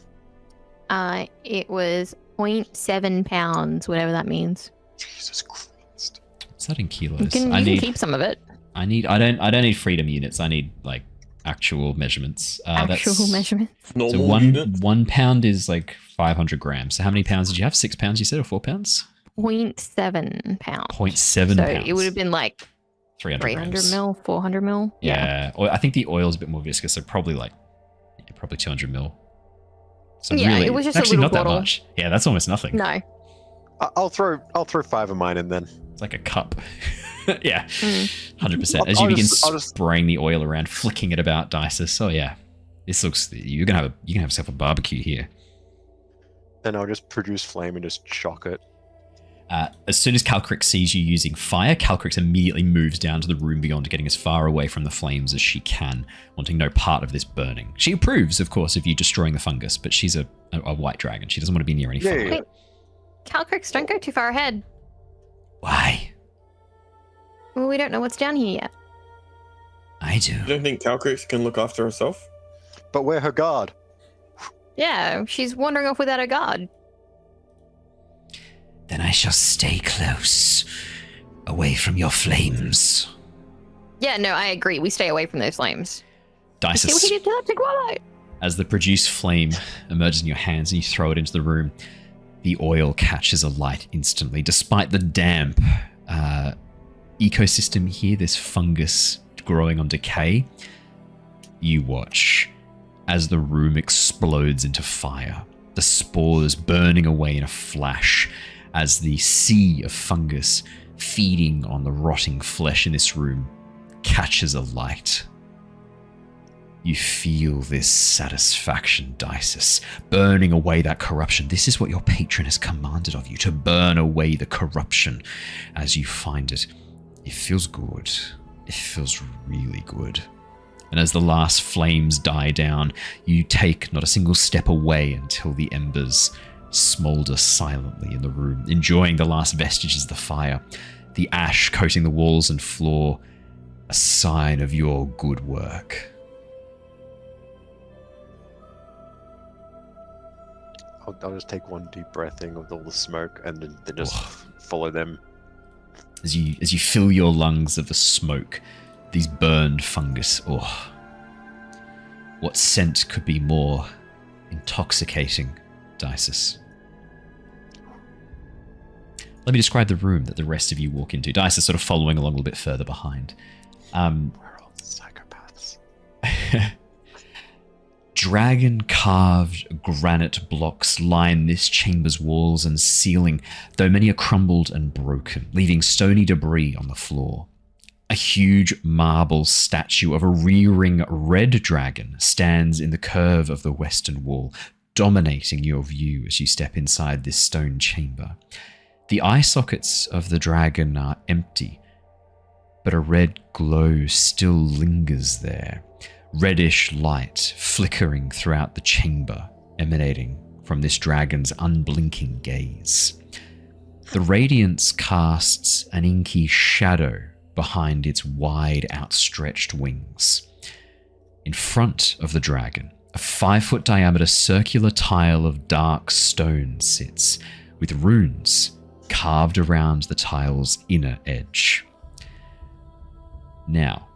It was 0.7 pounds, whatever that means. Jesus Christ. What's that in kilos? You can keep some of it. I don't need freedom units. I need like actual measurements. Actual measurements. So one pound is like 500 grams. So how many pounds did you have? 6 pounds, you said, or 4 pounds? 0.7 pounds. 0.7 so pounds. it would have been like 300 grams. mil, 400 mil. Yeah. Or I think the oil is a bit more viscous, so probably 200 mil. So Yeah, really, it was just actually a not little that bottle. much. Yeah, that's almost nothing. No. I'll throw 5 of mine in then. It's like a cup. Yeah, 100%. I'll As you begin just- spraying the oil around, flicking it about, Dysis. Oh yeah, this looks. You can have yourself a barbecue here. And I'll just produce flame and just shock it. As soon as Calcric sees you using fire, Calcric immediately moves down to the room beyond, getting as far away from the flames as she can, wanting no part of this burning. She approves, of course, of you destroying the fungus, but she's a white dragon. She doesn't want to be near any fire. Wait, Calcrics, don't go too far ahead. Why? Well, we don't know what's down here yet. I do. You don't think Calcrix can look after herself? But we're her guard. Yeah, she's wandering off without a guard. Then I shall stay close, away from your flames. Yeah, no, I agree. We stay away from those flames. You see what he Dysis, did to that Tigualo? as the produced flame emerges in your hands and you throw it into the room, the oil catches alight instantly. Despite the damp ecosystem here, this fungus growing on decay, you watch as the room explodes into fire, the spores burning away in a flash as the sea of fungus feeding on the rotting flesh in this room catches alight. You feel this satisfaction, Dysis, burning away that corruption. This is what your patron has commanded of you, to burn away the corruption as you find it. It feels good. It feels really good. And as the last flames die down, you take not a single step away until the embers smolder silently in the room, enjoying the last vestiges of the fire, the ash coating the walls and floor, a sign of your good work. I'll just take one deep breath in with all the smoke and then just follow them. As you fill your lungs of the smoke, these burned fungus, what scent could be more intoxicating, Dysis? Let me describe the room that the rest of you walk into. Dysis sort of following along a little bit further behind. We're all psychopaths. Dragon-carved granite blocks line this chamber's walls and ceiling, though many are crumbled and broken, leaving stony debris on the floor. A huge marble statue of a rearing red dragon stands in the curve of the western wall, dominating your view as you step inside this stone chamber. The eye sockets of the dragon are empty, but a red glow still lingers there. Reddish light flickering throughout the chamber, emanating from this dragon's unblinking gaze. The radiance casts an inky shadow behind its wide outstretched wings. In front of the dragon, a 5-foot diameter circular tile of dark stone sits, with runes carved around the tile's inner edge. Now,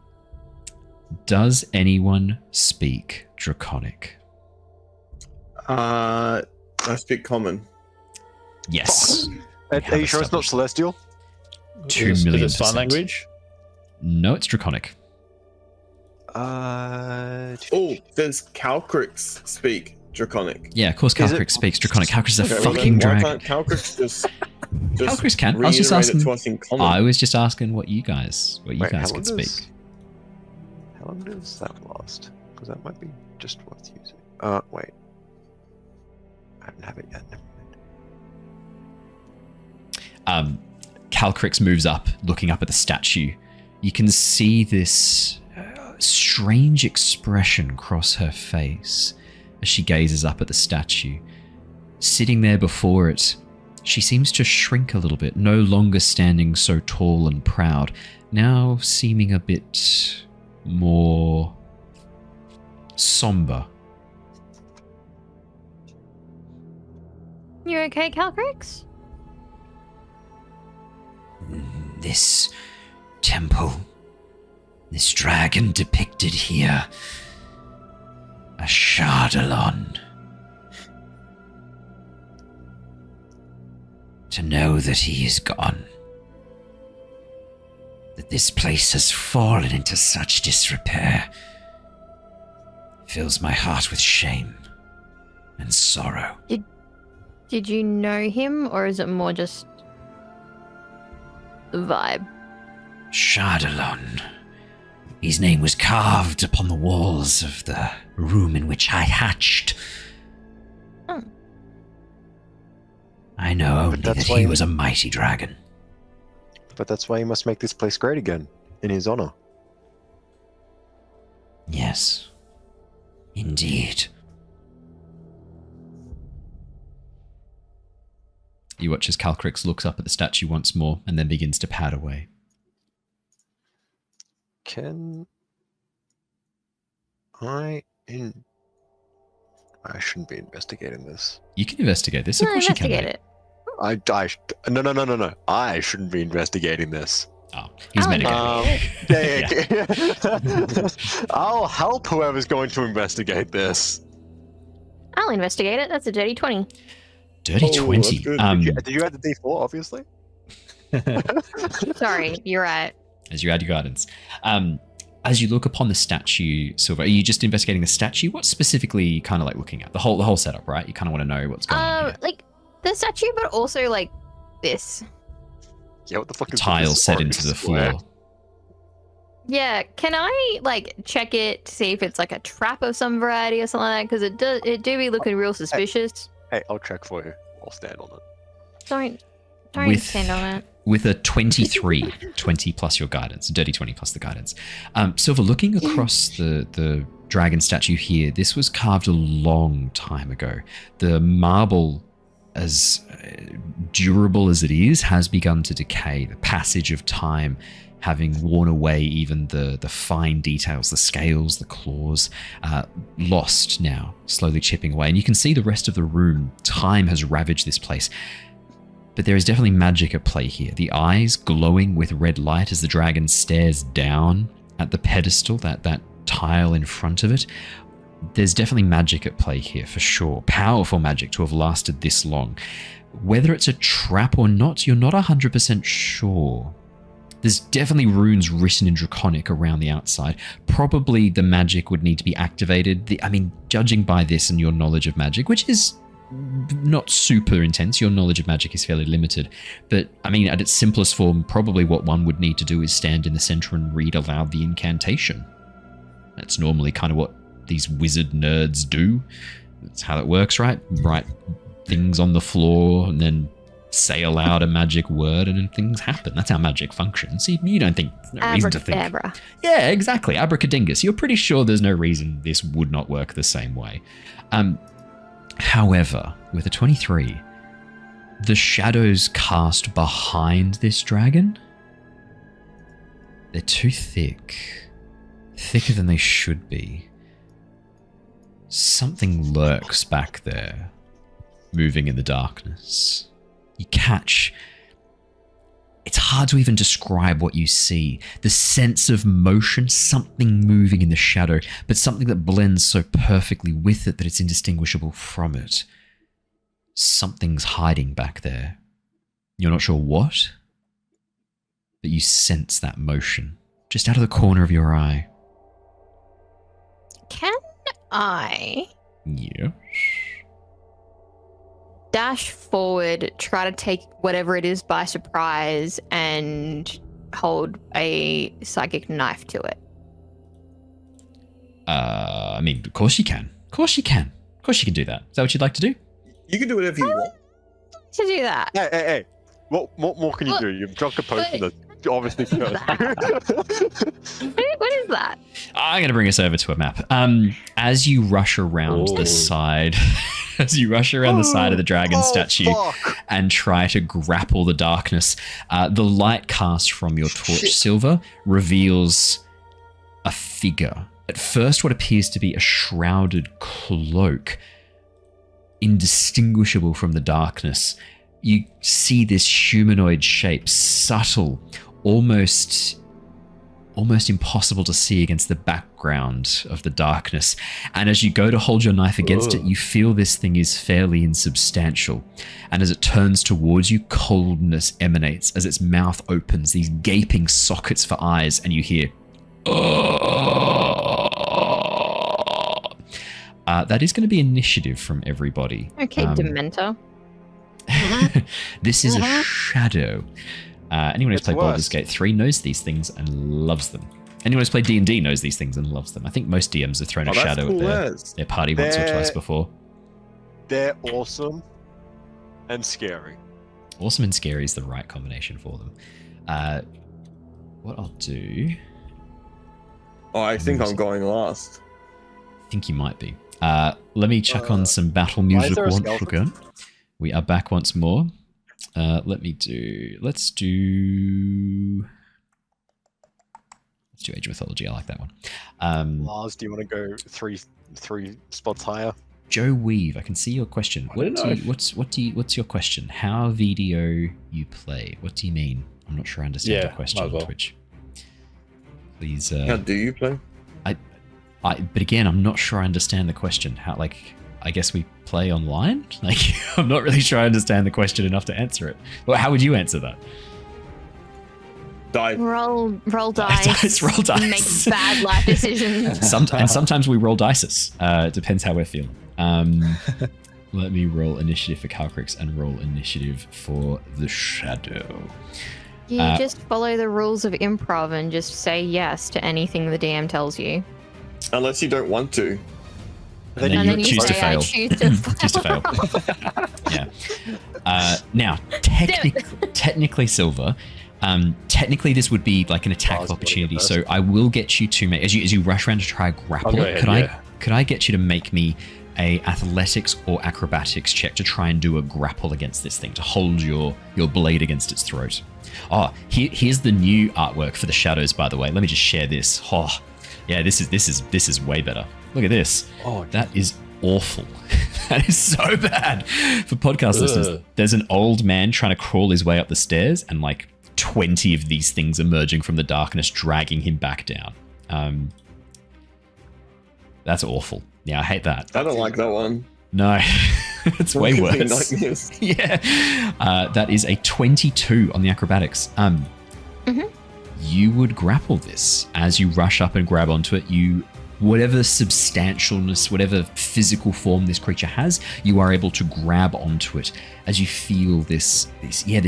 does anyone speak Draconic? I speak Common. Yes. Are you sure it's not Celestial? 2 million Is it sign percent. language? No, it's Draconic. Oh, does Calcrix speak Draconic? Yeah, of course Calcrix speaks Draconic. Calcrix is a Okay, well then fucking why dragon. can't Calcrix just Calcrix can. I was just reiterate it asking. to us in common? I was just asking what you guys Wait, could speak. How long does that last? Because that might be just worth using. Wait. I don't have it yet. Never mind. Calcrix moves up, looking up at the statue. You can see this strange expression cross her face as she gazes up at the statue. Sitting there before it, she seems to shrink a little bit, no longer standing so tall and proud, now seeming a bit more somber. You okay, Calcrix? This temple, this dragon depicted here, a Shardalon. To know that he is gone, that this place has fallen into such disrepair, fills my heart with shame and sorrow. Did you know him, or is it more just the vibe? Shardalon. His name was carved upon the walls of the room in which I hatched. I know only that that's he why- was a mighty dragon. But that's why he must make this place great again, in his honor. Yes. Indeed. You watch as Calcrix looks up at the statue once more and then begins to pad away. Can I shouldn't be investigating this. You can investigate this. Of course you can. Investigate mate. it. No. I shouldn't be investigating this. Oh, he's I'll metagaming. Yeah. I'll help whoever's going to investigate this. I'll investigate it. That's a dirty 20. Dirty Oh, 20. that's good. Did you add the D4, obviously? Sorry, you're right. As you add your guidance. As you look upon the statue, Sylver, are you just investigating the statue? What specifically are you kind of like looking at? The whole setup, right? You kind of want to know what's going on here. Like the statue, but also like this. Yeah, what the fuck is Tiles this set orange into the square? floor. Yeah, can I like check it to see if it's like a trap of some variety or something like that? Because it do be looking real suspicious. Hey, I'll check for you. I'll stand on it. Don't With- stand on it. With a 23, 20 plus your guidance, a dirty 20 plus the guidance. Sylver, looking across the dragon statue here, this was carved a long time ago. The marble, as durable as it is, has begun to decay. The passage of time having worn away even the fine details, the scales, the claws, lost now, slowly chipping away. And you can see the rest of the room. Time has ravaged this place. But there is definitely magic at play here. The eyes glowing with red light as the dragon stares down at the pedestal, that tile in front of it. There's definitely magic at play here, for sure. Powerful magic to have lasted this long. Whether it's a trap or not, you're not 100% sure. There's definitely runes written in Draconic around the outside. Probably the magic would need to be activated. Judging by this and your knowledge of magic, which is not super intense, your knowledge of magic is fairly limited, but at its simplest form, probably what one would need to do is stand in the center and read aloud the incantation. That's normally kind of what these wizard nerds do. That's how it works, right? Write things on the floor and then say aloud a magic word and then things happen. That's how magic functions. You don't think there's no reason to think. Abracadabra. Yeah, exactly. Abracadingus. You're pretty sure there's no reason this would not work the same way. However, with a 23, the shadows cast behind this dragon, they're too thick. Thicker than they should be. Something lurks back there, moving in the darkness. You catch... It's hard to even describe what you see. The sense of motion, something moving in the shadow, but something that blends so perfectly with it that it's indistinguishable from it. Something's hiding back there. You're not sure what, but you sense that motion just out of the corner of your eye. Can I Yeah. dash forward, try to take whatever it is by surprise, and hold a psychic knife to it? Of course you can. Of course you can. Of course you can do that. Is that what you'd like to do? You can do whatever you want. To do that. Hey. What more can you What? do? You've drunk a potion that's obviously cursed. What is that? I'm going to bring us over to a map. As you rush around the side, of the dragon statue fuck. and try to grapple the darkness, the light cast from your torch, Sylver, reveals a figure. At first, what appears to be a shrouded cloak, indistinguishable from the darkness. You see this humanoid shape, subtle, almost impossible to see against the background of the darkness. And as you go to hold your knife against it, you feel this thing is fairly insubstantial. And as it turns towards you, coldness emanates as its mouth opens, these gaping sockets for eyes, and you hear, that is going to be initiative from everybody. Okay, Dementor. This is a shadow. Anyone who's It's played worse. Baldur's Gate 3 knows these things and loves them. Anyone who's played D&D knows these things and loves them. I think most DMs have thrown a Oh, that's shadow cool at as. their party once or twice before. They're awesome. And scary. Awesome and scary is the right combination for them. What I'll do... Oh, I think I'm going last. I think you might be. Let me chuck on some battle why is music there a once skeleton? again. We are back once more. Let's do Age of Mythology. I like that one. Lars, do you want to go three spots higher? Joe Weave, I can see your question. What's your question? How video you play? What do you mean? I'm not sure I understand Yeah, the question might on as well. Twitch. Please. How do you play? But again, I'm not sure I understand the question. How, like, I guess we play online? Like, I'm not really sure I understand the question enough to answer it. Well, how would you answer that? Die. Roll dice. Roll dice. Make bad life decisions. Sometimes we roll Dysis. It depends how we're feeling. Let me roll initiative for Calcrix and roll initiative for the Shadow. You just follow the rules of improv and just say yes to anything the DM tells you. Unless you don't want to. And then you choose to say, fail. I choose to Choose to fail. Yeah. Now, technically, Sylver. Technically, this would be like an attack of opportunity. So I will get you to make as you rush around to try grapple. Could I get you to make me a athletics or acrobatics check to try and do a grapple against this thing, to hold your blade against its throat? Oh, here's the new artwork for the shadows, by the way. Let me just share this. Oh, yeah, this is way better. Look at this. Oh, that is awful. That is so bad. For podcast listeners, there's an old man trying to crawl his way up the stairs and like 20 of these things emerging from the darkness, dragging him back down. That's awful. Yeah, I hate that. I don't like that one. No, it's way worse. Yeah, that is a 22 on the acrobatics. You would grapple this as you rush up and grab onto it. Whatever substantialness, whatever physical form this creature has, you are able to grab onto it as you feel this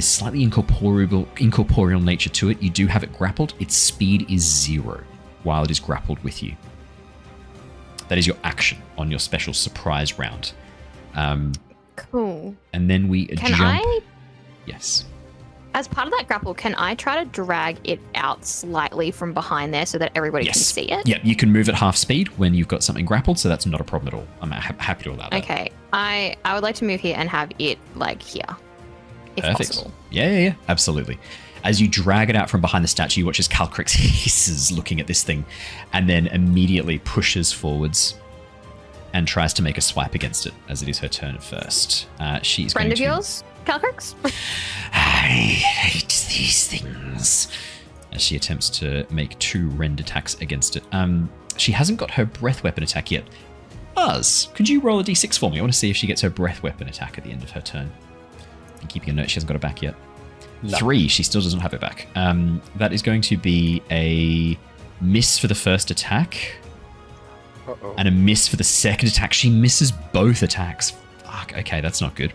slightly incorporeal nature to it. You do have it grappled. Its speed is 0 while it is grappled with you. That is your action on your special surprise round. Cool. And then we jump. Yes. As part of that grapple, can I try to drag it out slightly from behind there so that everybody can see it? Yeah, you can move at half speed when you've got something grappled, so that's not a problem at all. I'm happy to allow that. Okay. I would like to move here and have it like here, if possible. Yeah, absolutely. As you drag it out from behind the statue, you watch as Calcrix hisses looking at this thing and then immediately pushes forwards and tries to make a swipe against it, as it is her turn first. She's Friend of yours, Calcrix? I hate these things. As she attempts to make 2 rend attacks against it. She hasn't got her breath weapon attack yet. Lars, could you roll a d6 for me? I want to see if she gets her breath weapon attack at the end of her turn. And keeping a note, she hasn't got it back yet. No. 3, she still doesn't have it back. That is going to be a miss for the first attack. And a miss for the second attack. She misses both attacks. Fuck, okay, that's not good.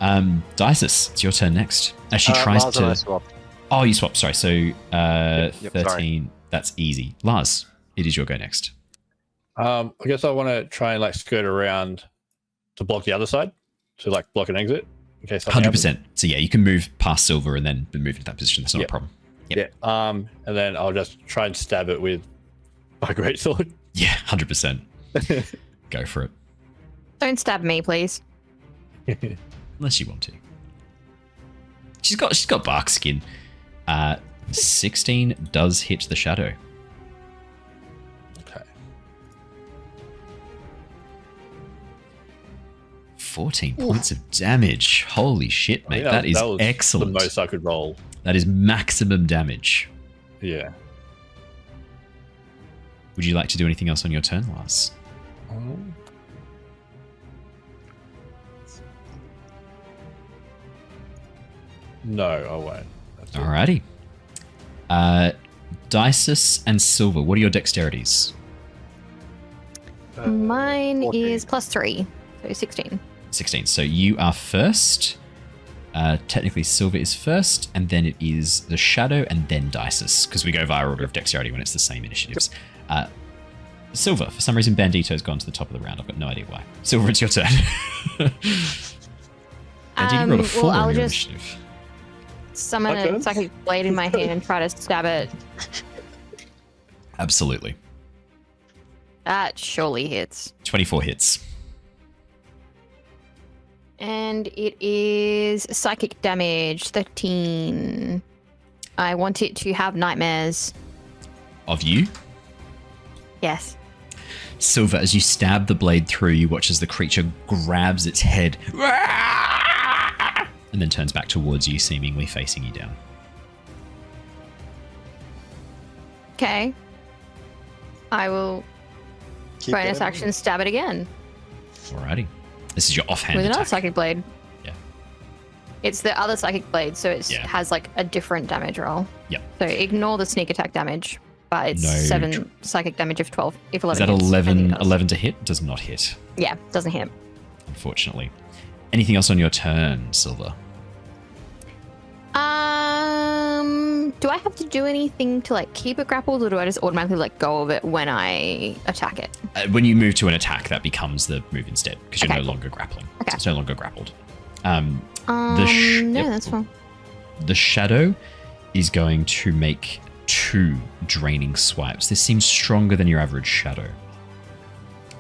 Dysis, it's your turn next. As she tries Lars to... and I swapped. Oh, you swapped, sorry. So, Yep, 13, sorry. That's easy. Lars, it is your go next. I guess I want to try and like skirt around to block the other side, to like block an exit in case something 100%. happens. So yeah, you can move past Sylver and then move into that position. That's not a problem. Yep. Yeah. And then I'll just try and stab it with my greatsword. Yeah, 100%. Go for it. Don't stab me, please. Unless you want to. She's got bark skin. 16 does hit the shadow. Okay. 14 points of damage. Holy shit, mate. Yeah, that is was excellent. The most I could roll. That is maximum damage. Yeah. Would you like to do anything else on your turn, Lars? No, I won't. That's it. Alrighty. Dysis and Sylver, what are your dexterities? Mine 14. is +3, so 16. 16. So you are first. Technically, Sylver is first, and then it is the Shadow, and then Dysis, because we go via order of dexterity when it's the same initiatives. Sylver, for some reason, Bandito has gone to the top of the round. I've got no idea why. Sylver, it's your turn. Bandito rolled a 4 well, on I'll your just initiative. summon Okay. a psychic blade in my hand and try to stab it. Absolutely. That surely hits. 24 hits. And it is psychic damage, 13. I want it to have nightmares. Of you? Yes. Sylver, as you stab the blade through, you watch as the creature grabs its head and then turns back towards you, seemingly facing you down. Okay. I will Keep bonus going. action stab it again Alrighty. This is your offhand with another attack. psychic blade. Yeah. It's the other psychic blade, so it Yeah. has like a different damage roll. Yep. So ignore the sneak attack damage, but it's No. 7 psychic damage of 12. If 11 Is that hits, 11, it does. 11 to hit? Does not hit, Yeah, doesn't hit. unfortunately. Anything else on your turn, Sylver? Do I have to do anything to like keep it grappled, or do I just automatically let go of it when I attack it? When you move to an attack, that becomes the move instead, because you're Okay. no longer grappling. Okay. It's no longer grappled. No, yep. that's fine. The shadow is going to make 2 draining swipes. This seems stronger than your average shadow.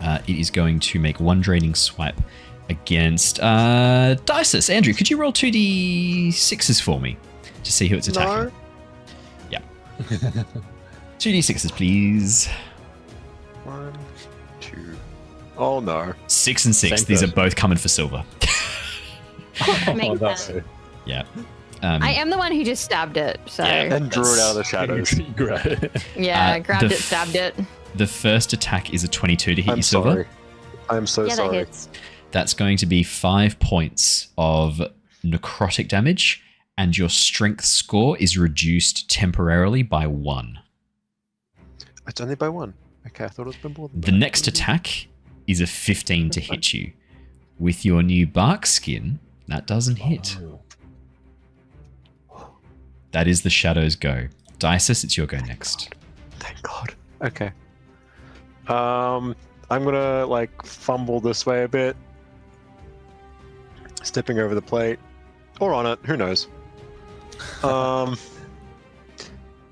It is going to make 1 draining swipe against Dysis. Andrew, could you roll 2d6s for me to see who it's attacking? No. Yeah. 2d6s, please. 1, 2. Oh no. 6 and 6. Same These are person. both coming for Sylver. Makes no. sense. Yeah. I am the one who just stabbed it, so Yeah. And drew it out of the shadows. Great. yeah, grabbed the it, stabbed it. The first attack is a 22 to hit I'm you, Sylver. sorry. I'm so Yeah, that sorry. hits. That's going to be 5 points of necrotic damage, and your strength score is reduced temporarily by 1. It's only by 1. Okay, I thought it was been more than The that. next attack is a 15 to hit you. With your new bark skin, that doesn't hit. That is the shadow's go. Dysis, it's your go next. Thank God. Okay. I'm gonna like fumble this way a bit. Stepping over the plate. Or on it, who knows.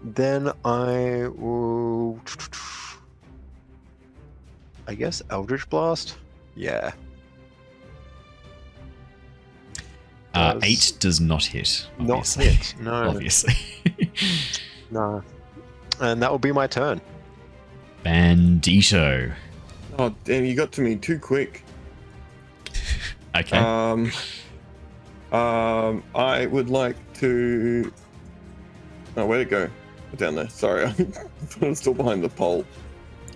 Then I will, I guess Eldritch Blast? Yeah. 8 does not hit. Not Obviously. hit. No. Obviously. No. And that will be my turn. Bandito. Oh damn! You got to me too quick. Okay. I would like to. Oh, where'd it go? Down there. Sorry, I thought I was still behind the pole.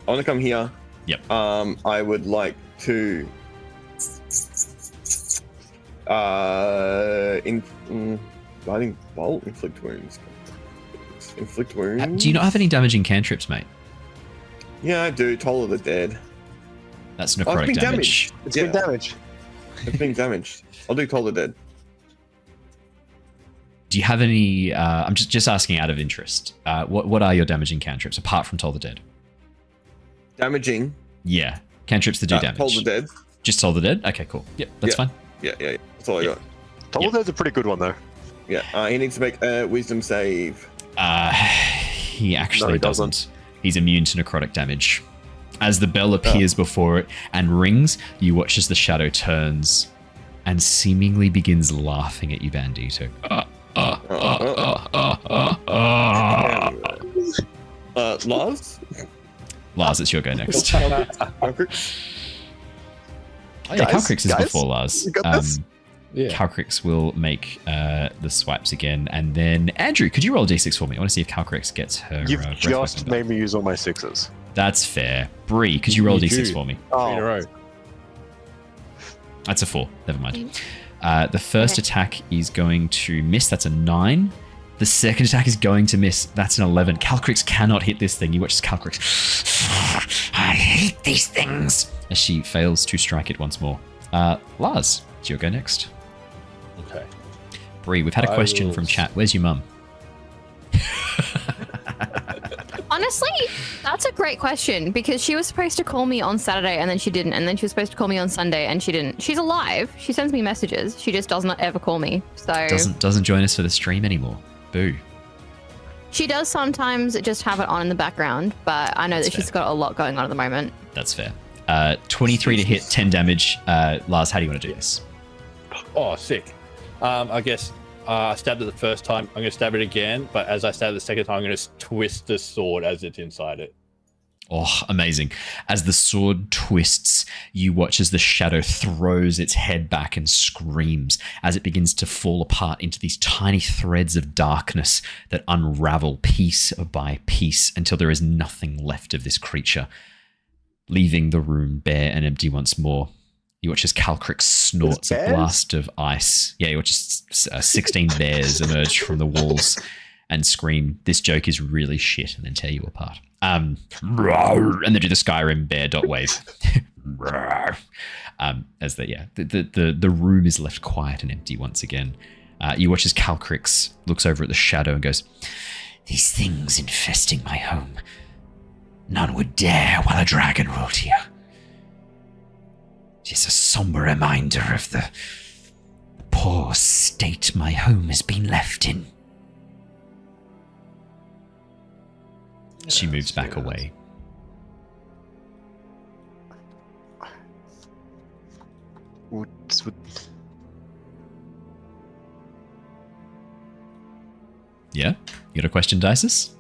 I want to come here. Yep. I would like to. Guiding bolt, inflict wounds. Inflict wounds. Do you not have any damaging cantrips, mate? Yeah, I do. Toll of the Dead. That's I've necrotic been damage. damaged. It's been damaged. It's been damaged. I'll do Toll of the Dead. Do you have any? I'm just asking out of interest. What are your damaging cantrips apart from Toll the Dead? Damaging. Yeah, cantrips that do damage. Toll the Dead. Just Toll the Dead. Okay, cool. Yep, that's fine. Yeah. That's all I got. Toll Dead's a pretty good one though. Yeah. He needs to make a Wisdom save. He actually No, he doesn't. doesn't. He's immune to necrotic damage. As the bell appears before it and rings, you watch as the shadow turns and seemingly begins laughing at you, Bandito. Lars? Lars, it's your go next. Calcrix? Oh, yeah, Guys, Calcrix is guys, before Lars. you got this? Yeah. Calcrix will make the swipes again, and then Andrew, could you roll a d6 for me? I want to see if Calcrix gets her. You've breath just weapon made me use all my 6s. back. That's fair. Bree, could you roll a You d6 do. for me? 3 in a row. That's a 4. Never mind. The first attack is going to miss. That's a 9. The second attack is going to miss. That's an 11. Calcrix cannot hit this thing. You watch as Calcrix. I hate these things. As she fails to strike it once more. Lars, it's your go next. Okay. Bree, we've had a I question will- from chat. Where's your mum? Honestly, that's a great question because she was supposed to call me on Saturday and then she didn't, and then she was supposed to call me on Sunday and she didn't. She's alive. She sends me messages. She just does not ever call me. So Doesn't join us for the stream anymore. Boo. she does sometimes just have it on in the background, but I know That's that she's fair. got a lot going on at the moment. That's fair. 23 to hit, 10 damage. Lars, how do you want to do this? Oh, sick. I guess I stabbed it the first time. I'm going to stab it again, but as I stab it the second time, I'm going to twist the sword as it's inside it. Oh, amazing. As the sword twists, you watch as the shadow throws its head back and screams as it begins to fall apart into these tiny threads of darkness that unravel piece by piece until there is nothing left of this creature, leaving the room bare and empty once more. You watch as Calcric snorts a blast of ice. Yeah, you watch as 16 bears emerge from the walls and scream, "This joke is really shit," and then tear you apart. And they do the Skyrim bear dot wave. As the room is left quiet and empty once again. You watch as Calcrix looks over at the shadow and goes, These things infesting my home. None would dare while a dragon ruled here. It is a somber reminder of the poor state my home has been left in. She moves back away. Yeah? You got a question, Dysis?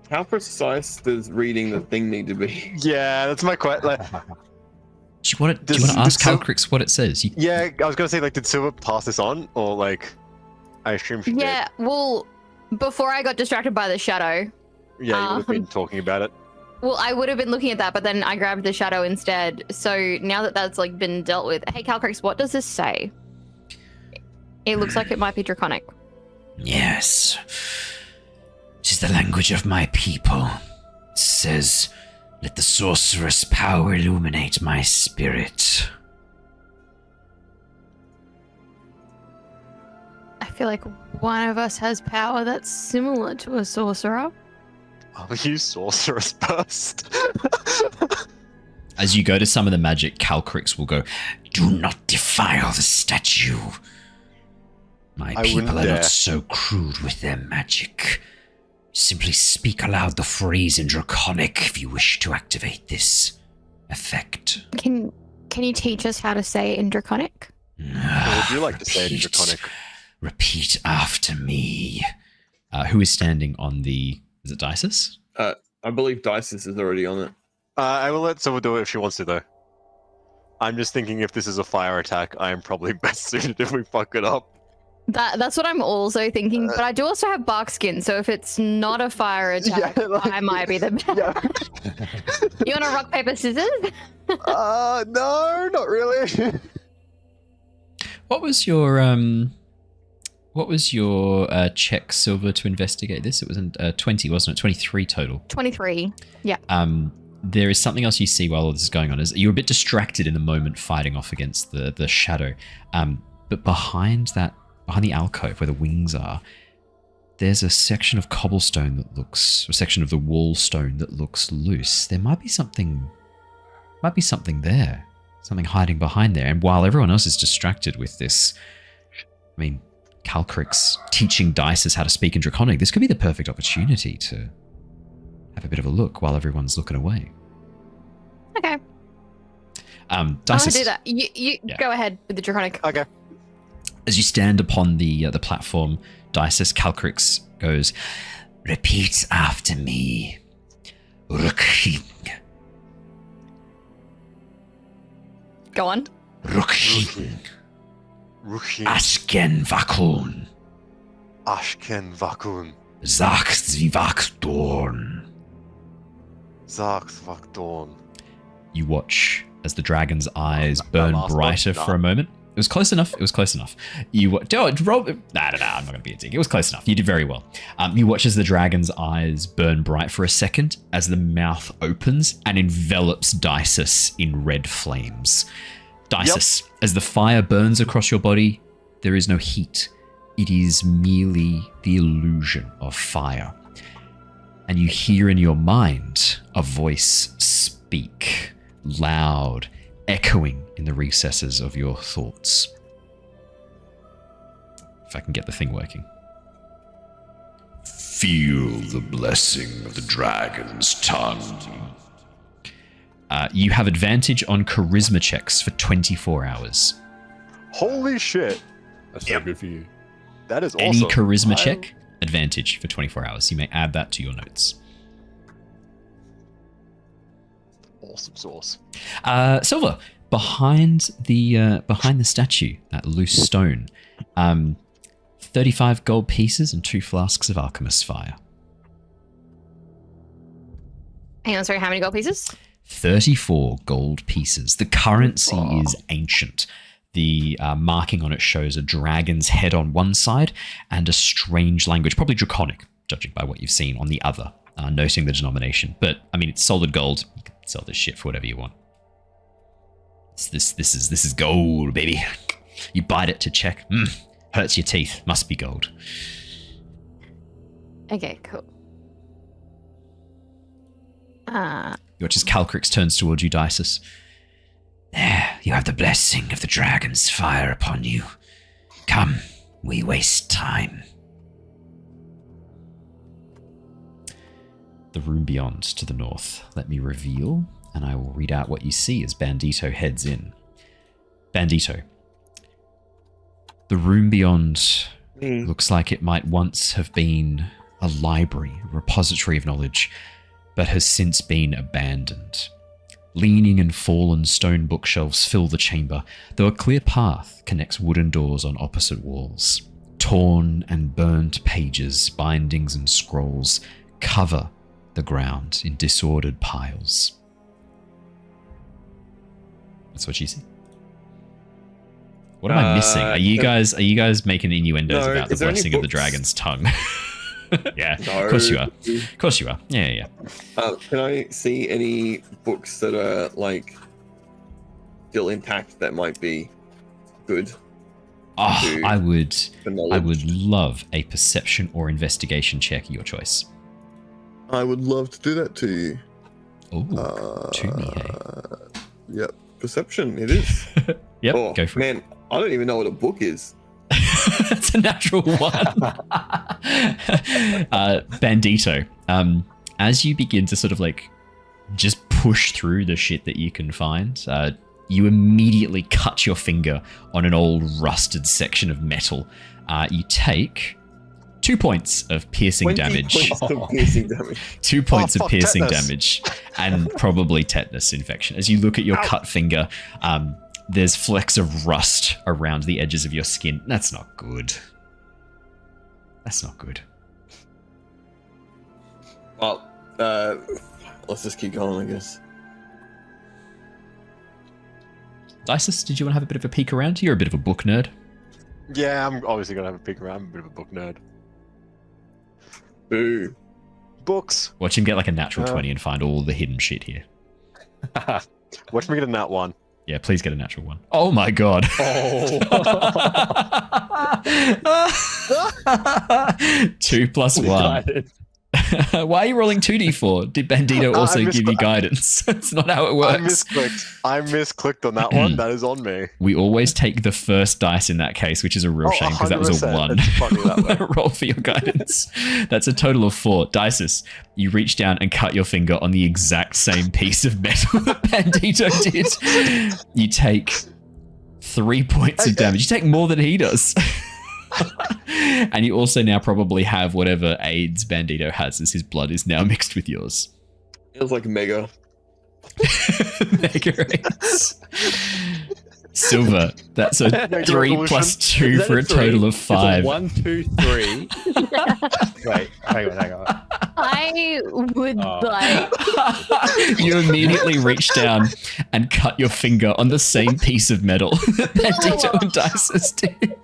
How precise does reading the thing need to be? Yeah, that's my question. Like, Do you want to ask Calcrix what it says? yeah, I was gonna say, like, did Sylver pass this on, or like, I assume she Yeah, well, before I got distracted by the shadow, did. Yeah, you would have been talking about it. well, I would have been looking at that, but then I grabbed the shadow instead. So now that that's like been dealt with, hey Calcrix, what does this say? It looks like it might be draconic. Yes. It is the language of my people. It says, let the sorcerer's power illuminate my spirit. I feel like one of us has power that's similar to a sorcerer. I'll use sorcerer's burst. As you go to some of the magic, Calcrix will go, Do not defile the statue. My I people wouldn't are dare. not so crude with their magic. Simply speak aloud the phrase in Draconic if you wish to activate this effect. Can you teach us how to say it in draconic? Would you like to say it in Draconic? Repeat after me. who is standing on the... Is it Dysis? I believe Dysis is already on it. I will let Sylver do it if she wants to, though. I'm just thinking if this is a fire attack, I am probably best suited if we fuck it up. That's what I'm also thinking, but I do also have bark skin, so if it's not a fire attack, I might be the best. Yeah. You want to rock, paper, scissors? No, not really. What was your check, Sylver, to investigate this? It was 20, wasn't it? 23 total. 23. Yeah. There is something else you see while all this is going on. You're a bit distracted in the moment fighting off against the shadow. But behind the alcove where the wings are, there's a section of cobblestone that looks, a section of the wall stone that looks loose. There might be something there. Something hiding behind there. And while everyone else is distracted with this, I mean, Calcrix teaching Dysis how to speak in Draconic, this could be the perfect opportunity to have a bit of a look while everyone's looking away. Okay. Dysis, I'll do that. You go ahead with the draconic. Okay. as you stand upon the platform, Dysis, Calcrix goes, Repeat after me. Rukhing. Go on. Rukhing. Rukhing. Ashken Vakun. Ashken Vakun. Zakzvivakdorn. Zakzvakdorn. You watch as the dragon's eyes that burn last brighter one? for a moment. It was close enough. You roll. I'm not going to be a dick. It was close enough. You did very well. You watch as the dragon's eyes burn bright for a second as the mouth opens and envelops Dysis in red flames. Dysis, as the fire burns across your body, there is no heat. it is merely the illusion of fire. And you hear in your mind a voice speak, loud, echoing in the recesses of your thoughts. If I can get the thing working. Feel the blessing of the dragon's tongue. You have advantage on charisma checks for 24 hours. Holy shit! That's so good for you. That is awesome. Any charisma check, advantage for 24 hours. You may add that to your notes. Awesome sauce. Sylver, behind the statue, that loose stone, 35 gold pieces and 2 flasks of alchemist's fire. Hang on, sorry, how many gold pieces? 34 gold pieces. The currency is ancient. The marking on it shows a dragon's head on one side and a strange language, probably draconic, judging by what you've seen, on the other, noting the denomination. But, I mean, it's solid gold. You can sell this shit for whatever you want. This is gold, baby. You bite it to check. Hurts your teeth. Must be gold. Okay, cool. You watch as Calcrix turns towards you, Dysis. There, you have the blessing of the dragon's fire upon you. Come, we waste time. The room beyond to the north. Let me reveal, and I will read out what you see as Bandito heads in. Bandito. The room beyond looks like it might once have been a library, a repository of knowledge, but has since been abandoned. Leaning and fallen stone bookshelves fill the chamber, though a clear path connects wooden doors on opposite walls. Torn and burnt pages, bindings and scrolls cover the ground in disordered piles. That's what you see. What am I missing? Are you guys making innuendos about the blessing of the dragon's tongue? Yeah, No. of course you are. Of course you are. Yeah. Can I see any books that are like still intact that might be good? Oh, I would for knowledge? love a perception or investigation check, your choice. I would love to do that to you. Oh, to me, hey. Yep, perception. It is. Yep, Oh, go for it. man, I don't even know what a book is. It's a natural one. Bandito, as you begin to sort of like just push through the shit that you can find, you immediately cut your finger on an old rusted section of metal. You take 2 points of piercing damage. 20 points of piercing damage. 2 points of piercing tetanus. damage and probably tetanus infection. As you look at your cut finger, there's flecks of rust around the edges of your skin. That's not good. That's not good. Well, let's just keep going, I guess. Dysis, did you want to have a bit of a peek around? You're a bit of a book nerd. Yeah, I'm obviously gonna have a peek around. I'm a bit of a book nerd. Boo. Books. Watch him get like a natural 20 and find all the hidden shit here. Watch me get a nat 1. Yeah, please get a natural one. Oh my god. Oh. 2 plus 1. Why are you rolling 2d4? Did Bandito also give you guidance? That's not how it works. I misclicked on that one. That is on me. We always take the first dice in that case, which is a real shame because that was a 100%. 1. It's funny that way. Roll for your guidance. That's a total of 4. Dysis, you reach down and cut your finger on the exact same piece of metal that Bandito did. You take 3 points of damage. You take more than he does. And you also now probably have whatever AIDS Bandito has, as his blood is now mixed with yours. It was like mega. Mega AIDS. Sylver, that's a Mega 3 revolution. plus 2 for a total of 5. 1, 2, 3. Wait, hang on. I would Oh. like. You immediately reach down and cut your finger on the same piece of metal that Bandito and Dysis did.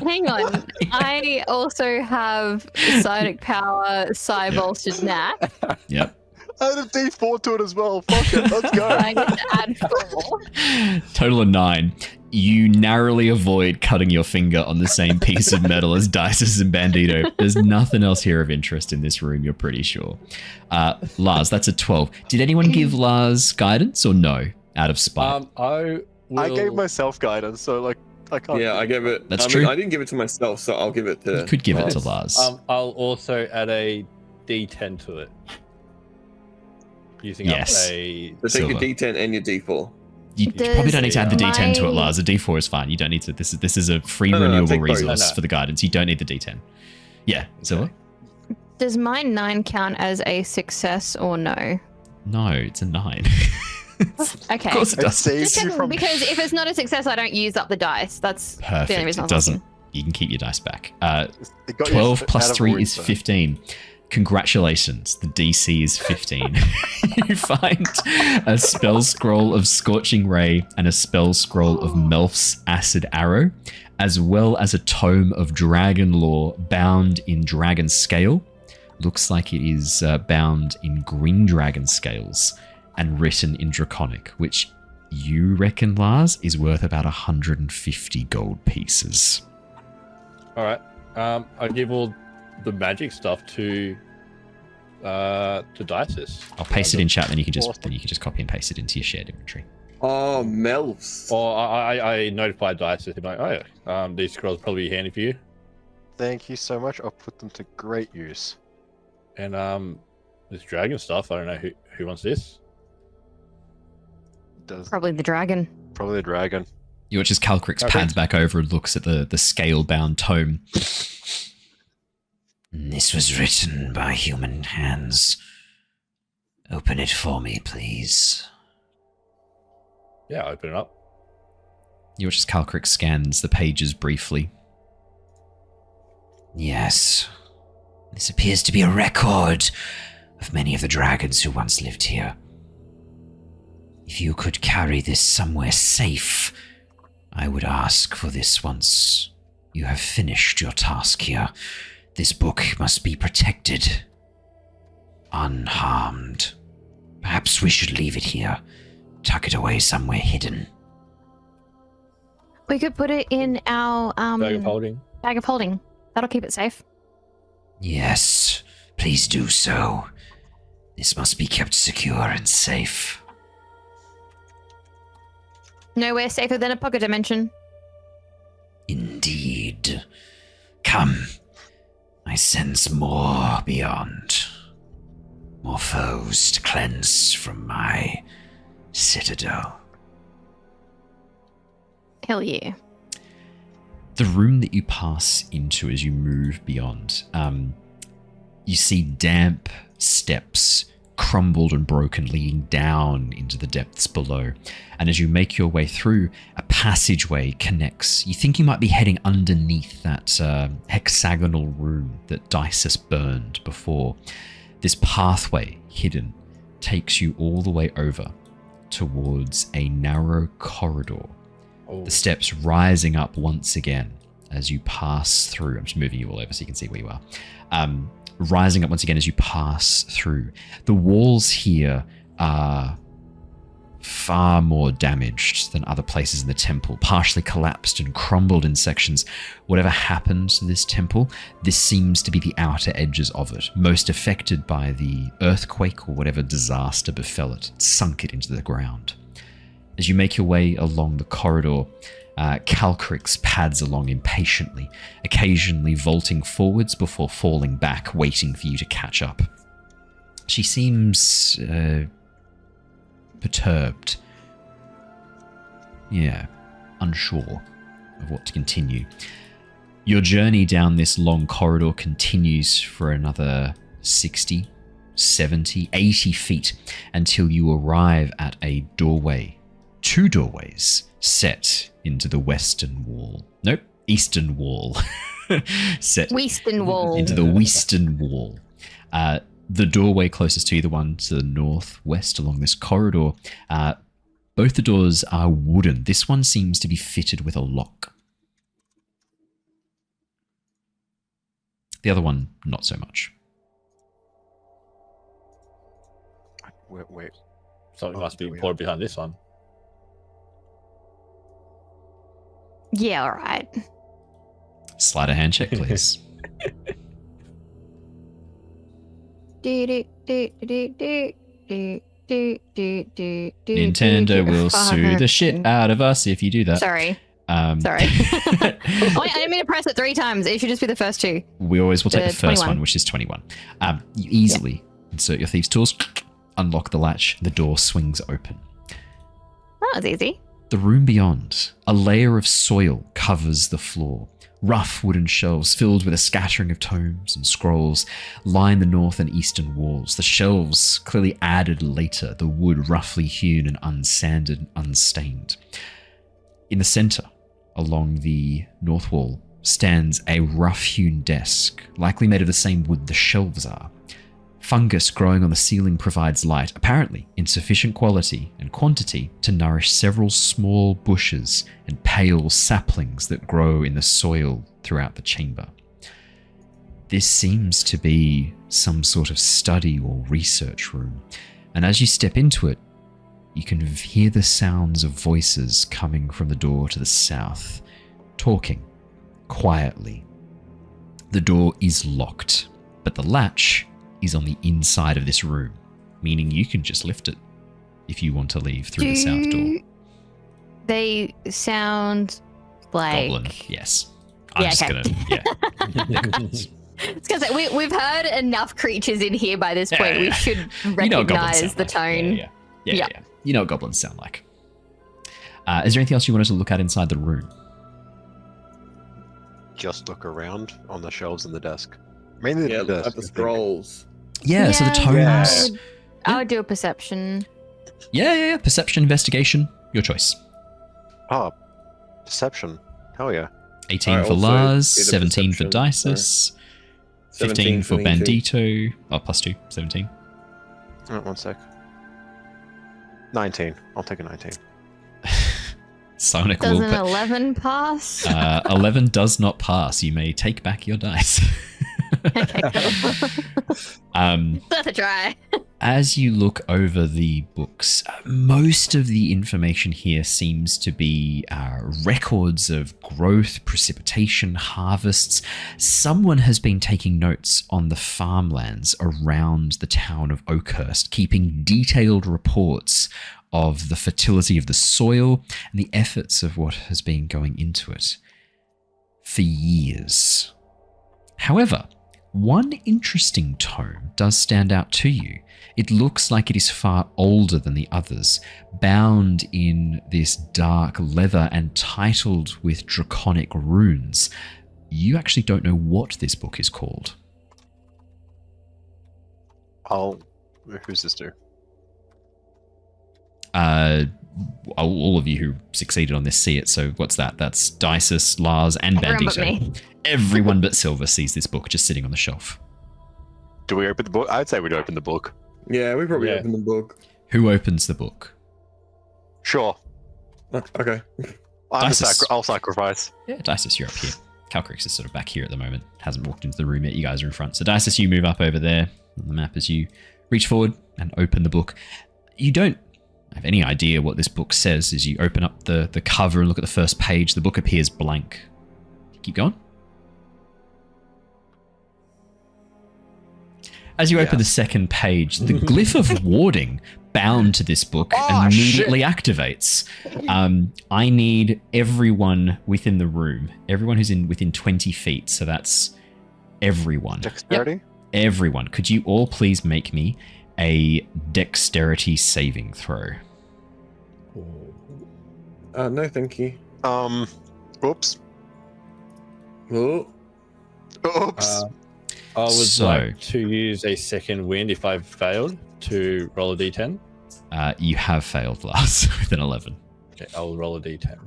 Hang on. I also have Psionic Power, Psi Bolstered Knack. Yep. Add a D4 to it as well. Fuck it, let's go. I get to add 4. Total of 9. You narrowly avoid cutting your finger on the same piece of metal as Dysis and Bandito. There's nothing else here of interest in this room, you're pretty sure. Lars, that's a 12. Did anyone give Lars guidance or no? Out of spite. I gave myself guidance, so like I can't. Yeah, I gave it. That's I true. mean, I didn't give it to myself, so I'll give it to. You could give it to Lars. Lars. I'll also add a D10 to it. Using Yes. up a. So take your Silver. D10 and your D4. You Does probably don't need to add the D10 to it, my- Lars. The D4 is fine. You don't need to. This is a free No, renewable take both. resource No. for the guidance. You don't need the D10. Yeah, Silver? Does my 9 count as a success or no? No, it's a 9. Okay. Of course it It does. saves Just you checking, from. because if it's not a success, I don't use up the dice. That's the only Perfect. reason I It was doesn't. asking. You can keep your dice back. It got you 12 out plus of 3 void is zone. 15. Congratulations. The DC is 15. You find a spell scroll of Scorching Ray and a spell scroll of Melf's Acid Arrow, as well as a tome of Dragon Lore bound in dragon scale. Looks like it is bound in green dragon scales and written in Draconic, which you reckon, Lars, is worth about 150 gold pieces. All right. I give all the magic stuff to Dysis. I'll paste it in chat, then you can just copy and paste it into your shared inventory. Oh, Melfs. Or I notified Dysis. I'm like, oh, these scrolls will probably be handy for you. Thank you so much. I'll put them to great use. And this dragon stuff. I don't know who wants this. Does Probably the dragon. probably the dragon. You watch as Calcrix Okay. pads back over and looks at the scale-bound tome. This was written by human hands. Open it for me, please. Yeah, open it up. You watch as Calcrix scans the pages briefly. Yes. This appears to be a record of many of the dragons who once lived here. If you could carry this somewhere safe, I would ask for this once you have finished your task here. This book must be protected, unharmed. Perhaps we should leave it here, tuck it away somewhere hidden. We could put it in our Bag of holding. bag of holding. That'll keep it safe. Yes, please do so. This must be kept secure and safe. Nowhere safer than a pocket dimension. Indeed. Come. I sense more beyond. More foes to cleanse from my citadel. Hell yeah. The room that you pass into as you move beyond, you see damp steps, crumbled and broken, leading down into the depths below. And as you make your way through, a passageway connects. You think you might be heading underneath that hexagonal room that Dysis burned before. This pathway, hidden, takes you all the way over towards a narrow corridor. Oh. The steps rising up once again as you pass through. I'm just moving you all over so you can see where you are. Rising up once again as you pass through. The walls here are far more damaged than other places in the temple, partially collapsed and crumbled in sections. Whatever happened to this temple, this seems to be the outer edges of it, most affected by the earthquake or whatever disaster befell it, sunk it into the ground. As you make your way along the corridor, Calcrix pads along impatiently, occasionally vaulting forwards before falling back, waiting for you to catch up. She seems perturbed. Yeah, unsure of what to continue. Your journey down this long corridor continues for another 60, 70, 80 feet until you arrive at a doorway. 2 doorways set into the western wall. Nope, eastern wall. Set Western wall. into the western wall. The doorway closest to you, the one to the northwest along this corridor, both the doors are wooden. This one seems to be fitted with a lock. The other one, not so much. Wait. Something must be there we important behind this one. Yeah, all right. Slide a hand check, please. Nintendo will sue the shit out of us if you do that. Sorry. Sorry. I didn't mean to press it 3 times. It should just be the first 2. We always will take the first 21. one, which is 21. You easily insert your thieves' tools, unlock the latch, the door swings open. That was easy. The room beyond, a layer of soil covers the floor. Rough wooden shelves filled with a scattering of tomes and scrolls line the north and eastern walls. The shelves clearly added later, the wood roughly hewn and unsanded and unstained. In the center, along the north wall, stands a rough-hewn desk, likely made of the same wood the shelves are. Fungus growing on the ceiling provides light, apparently in sufficient quality and quantity to nourish several small bushes and pale saplings that grow in the soil throughout the chamber. This seems to be some sort of study or research room, and as you step into it, you can hear the sounds of voices coming from the door to the south, talking quietly. The door is locked, but the latch is on the inside of this room, meaning you can just lift it if you want to leave through the south door. They sound like Goblin, yes. I'm just okay. gonna, yeah. It's because we've heard enough creatures in here by this point. We should You know what goblins recognize sound the like. tone. Yeah. You know what goblins sound like. Is there anything else you wanted to look at inside the room? Just look around on the shelves and the desk. Mainly the desk. At the scrolls. Yeah, so the tomes. I would do a perception. Yeah. Perception, investigation, your choice. Oh, perception. Hell yeah. 18 I for also Lars, did a 17 for perception, Dysis, 15 for me too. Bandito. Oh, plus 2, 17. One sec. 19. I'll take a 19. Sonic Does will an 11 pass? 11 does not pass. You may take back your dice. Okay, cool. Worth a try. As you look over the books, most of the information here seems to be records of growth, precipitation, harvests. Someone has been taking notes on the farmlands around the town of Oakhurst, keeping detailed reports of the fertility of the soil and the efforts of what has been going into it for years. However, one interesting tome does stand out to you. It looks like it is far older than the others, bound in this dark leather and titled with draconic runes. You actually don't know what this book is called. Who's this to? All of you who succeeded on this see it. So what's that? That's Dysis, Lars, and Everyone but Bandito. me. Everyone but Sylver sees this book just sitting on the shelf. Do we open the book? I'd say we'd open the book. Yeah, we probably Yeah. opened the book. Who opens the book? Sure. Okay. I'll sacrifice. Yeah, Dysis, you're up here. Calcrix is sort of back here at the moment. Hasn't walked into the room yet. You guys are in front. So Dysis, you move up over there on the map as you reach forward and open the book. You don't have any idea what this book says as you open up the cover and look at the first page. The book appears blank. Keep going. As you open the second page, the glyph of warding bound to this book immediately activates. I need everyone within the room, everyone who's within 20 feet, so that's everyone. Dexterity? Yep, everyone. Could you all please make me a dexterity saving throw? No, thank you. Oops. Oh, Oops. I would So- like to use a second wind if I've failed to roll a d10. You have failed, Lars, with an 11. Okay, I'll roll a d10.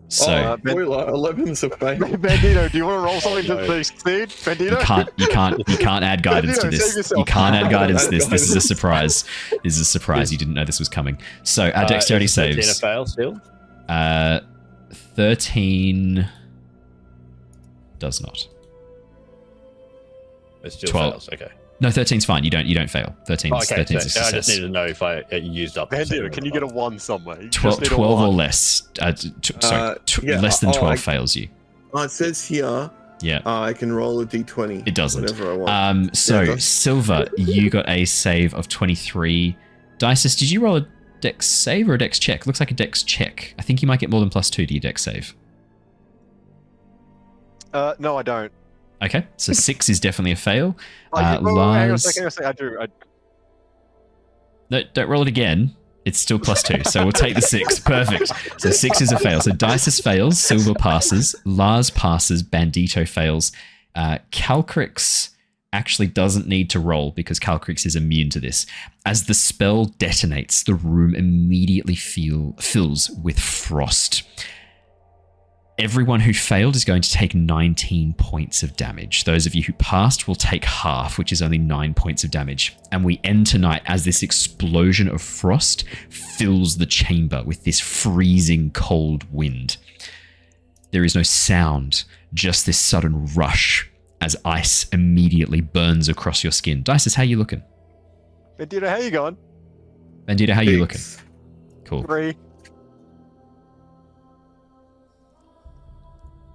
So spoiler, 11's a fail. Bandito, do you want to roll something to succeed? Bandito? you can't add guidance to Bandito, save this. yourself. You can't add guidance to Add this. This is a guidance. surprise. This is a surprise. You didn't know this was coming. So dexterity is 13 saves. a fail still? 13 does not. It still 12. fails. Okay. No, 13's fine. You don't fail. 13's, Okay, 13's a so I success. just need to know if I used up. Bandito, can you get a 1 somewhere? You 12, just need a 12 or 1. less. Yeah, less than 12 fails you. Oh, it says here Yeah. I can roll a d20. It doesn't. Whenever I want. So, Yeah, it does. Sylver, you got a save of 23. Dysis, did you roll a dex save or a dex check? Looks like a dex check. I think you might get more than +2 to your dex save. No, I don't. Okay, so 6 is definitely a fail. Hang on a Lars, second. I do. no, don't roll it again. It's still +2, so we'll take the 6. Perfect. So 6 is a fail. So Dysis fails, Sylver passes, Lars passes, Bandito fails. Calcrix actually doesn't need to roll because Calcrix is immune to this. As the spell detonates, the room immediately fills with frost. Everyone who failed is going to take 19 points of damage. Those of you who passed will take half, which is only 9 points of damage. And we end tonight as this explosion of frost fills the chamber with this freezing cold wind. There is no sound, just this sudden rush as ice immediately burns across your skin. Dysis, how you looking? Bandito, how you going? Bandito, how you looking? Thanks. Cool. Bree.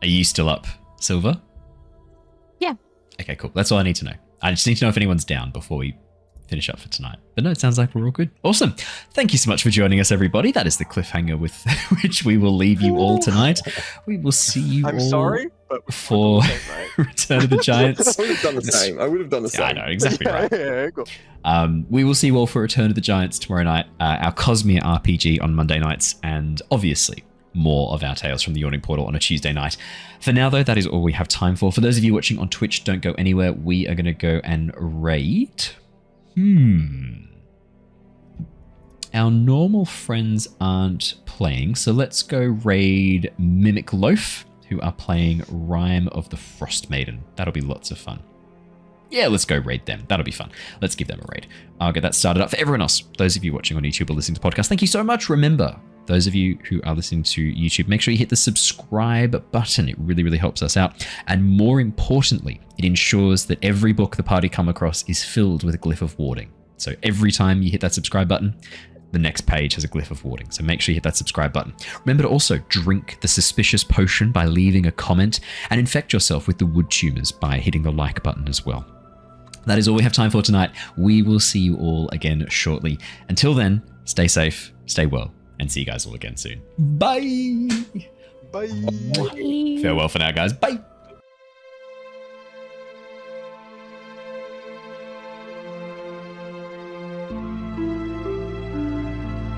Are you still up, Sylver? Yeah. Okay, cool. That's all I need to know. I just need to know if anyone's down before we finish up for tonight. But no, it sounds like we're all good. Awesome. Thank you so much for joining us, everybody. That is the cliffhanger with which we will leave you all tonight. We will see you I'm all sorry, but for Return of the Giants. I would have done the same. I would have done the same. Yeah, I know, exactly right. Yeah, cool. We will see you all for Return of the Giants tomorrow night, our Cosmere RPG on Monday nights, and obviously more of our Tales from the Yawning Portal on a Tuesday night. For now, though, that is all we have time for. For those of you watching on Twitch, don't go anywhere. We are going to go and raid. Our normal friends aren't playing, so let's go raid Mimic Loaf, who are playing Rime of the Frost Maiden. That'll be lots of fun. Yeah, let's go raid them. That'll be fun. Let's give them a raid. I'll get that started up. For everyone else, those of you watching on YouTube or listening to the podcast, thank you so much. Remember, those of you who are listening to YouTube, make sure you hit the subscribe button. It really, really helps us out. And more importantly, it ensures that every book the party come across is filled with a glyph of warding. So every time you hit that subscribe button, the next page has a glyph of warding. So make sure you hit that subscribe button. Remember to also drink the suspicious potion by leaving a comment and infect yourself with the wood tumors by hitting the like button as well. That is all we have time for tonight. We will see you all again shortly. Until then, stay safe, stay well, and see you guys all again soon. Bye. Bye. Farewell for now, guys. Bye.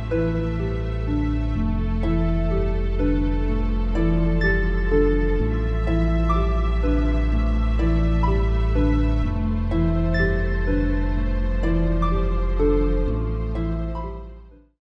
Bye.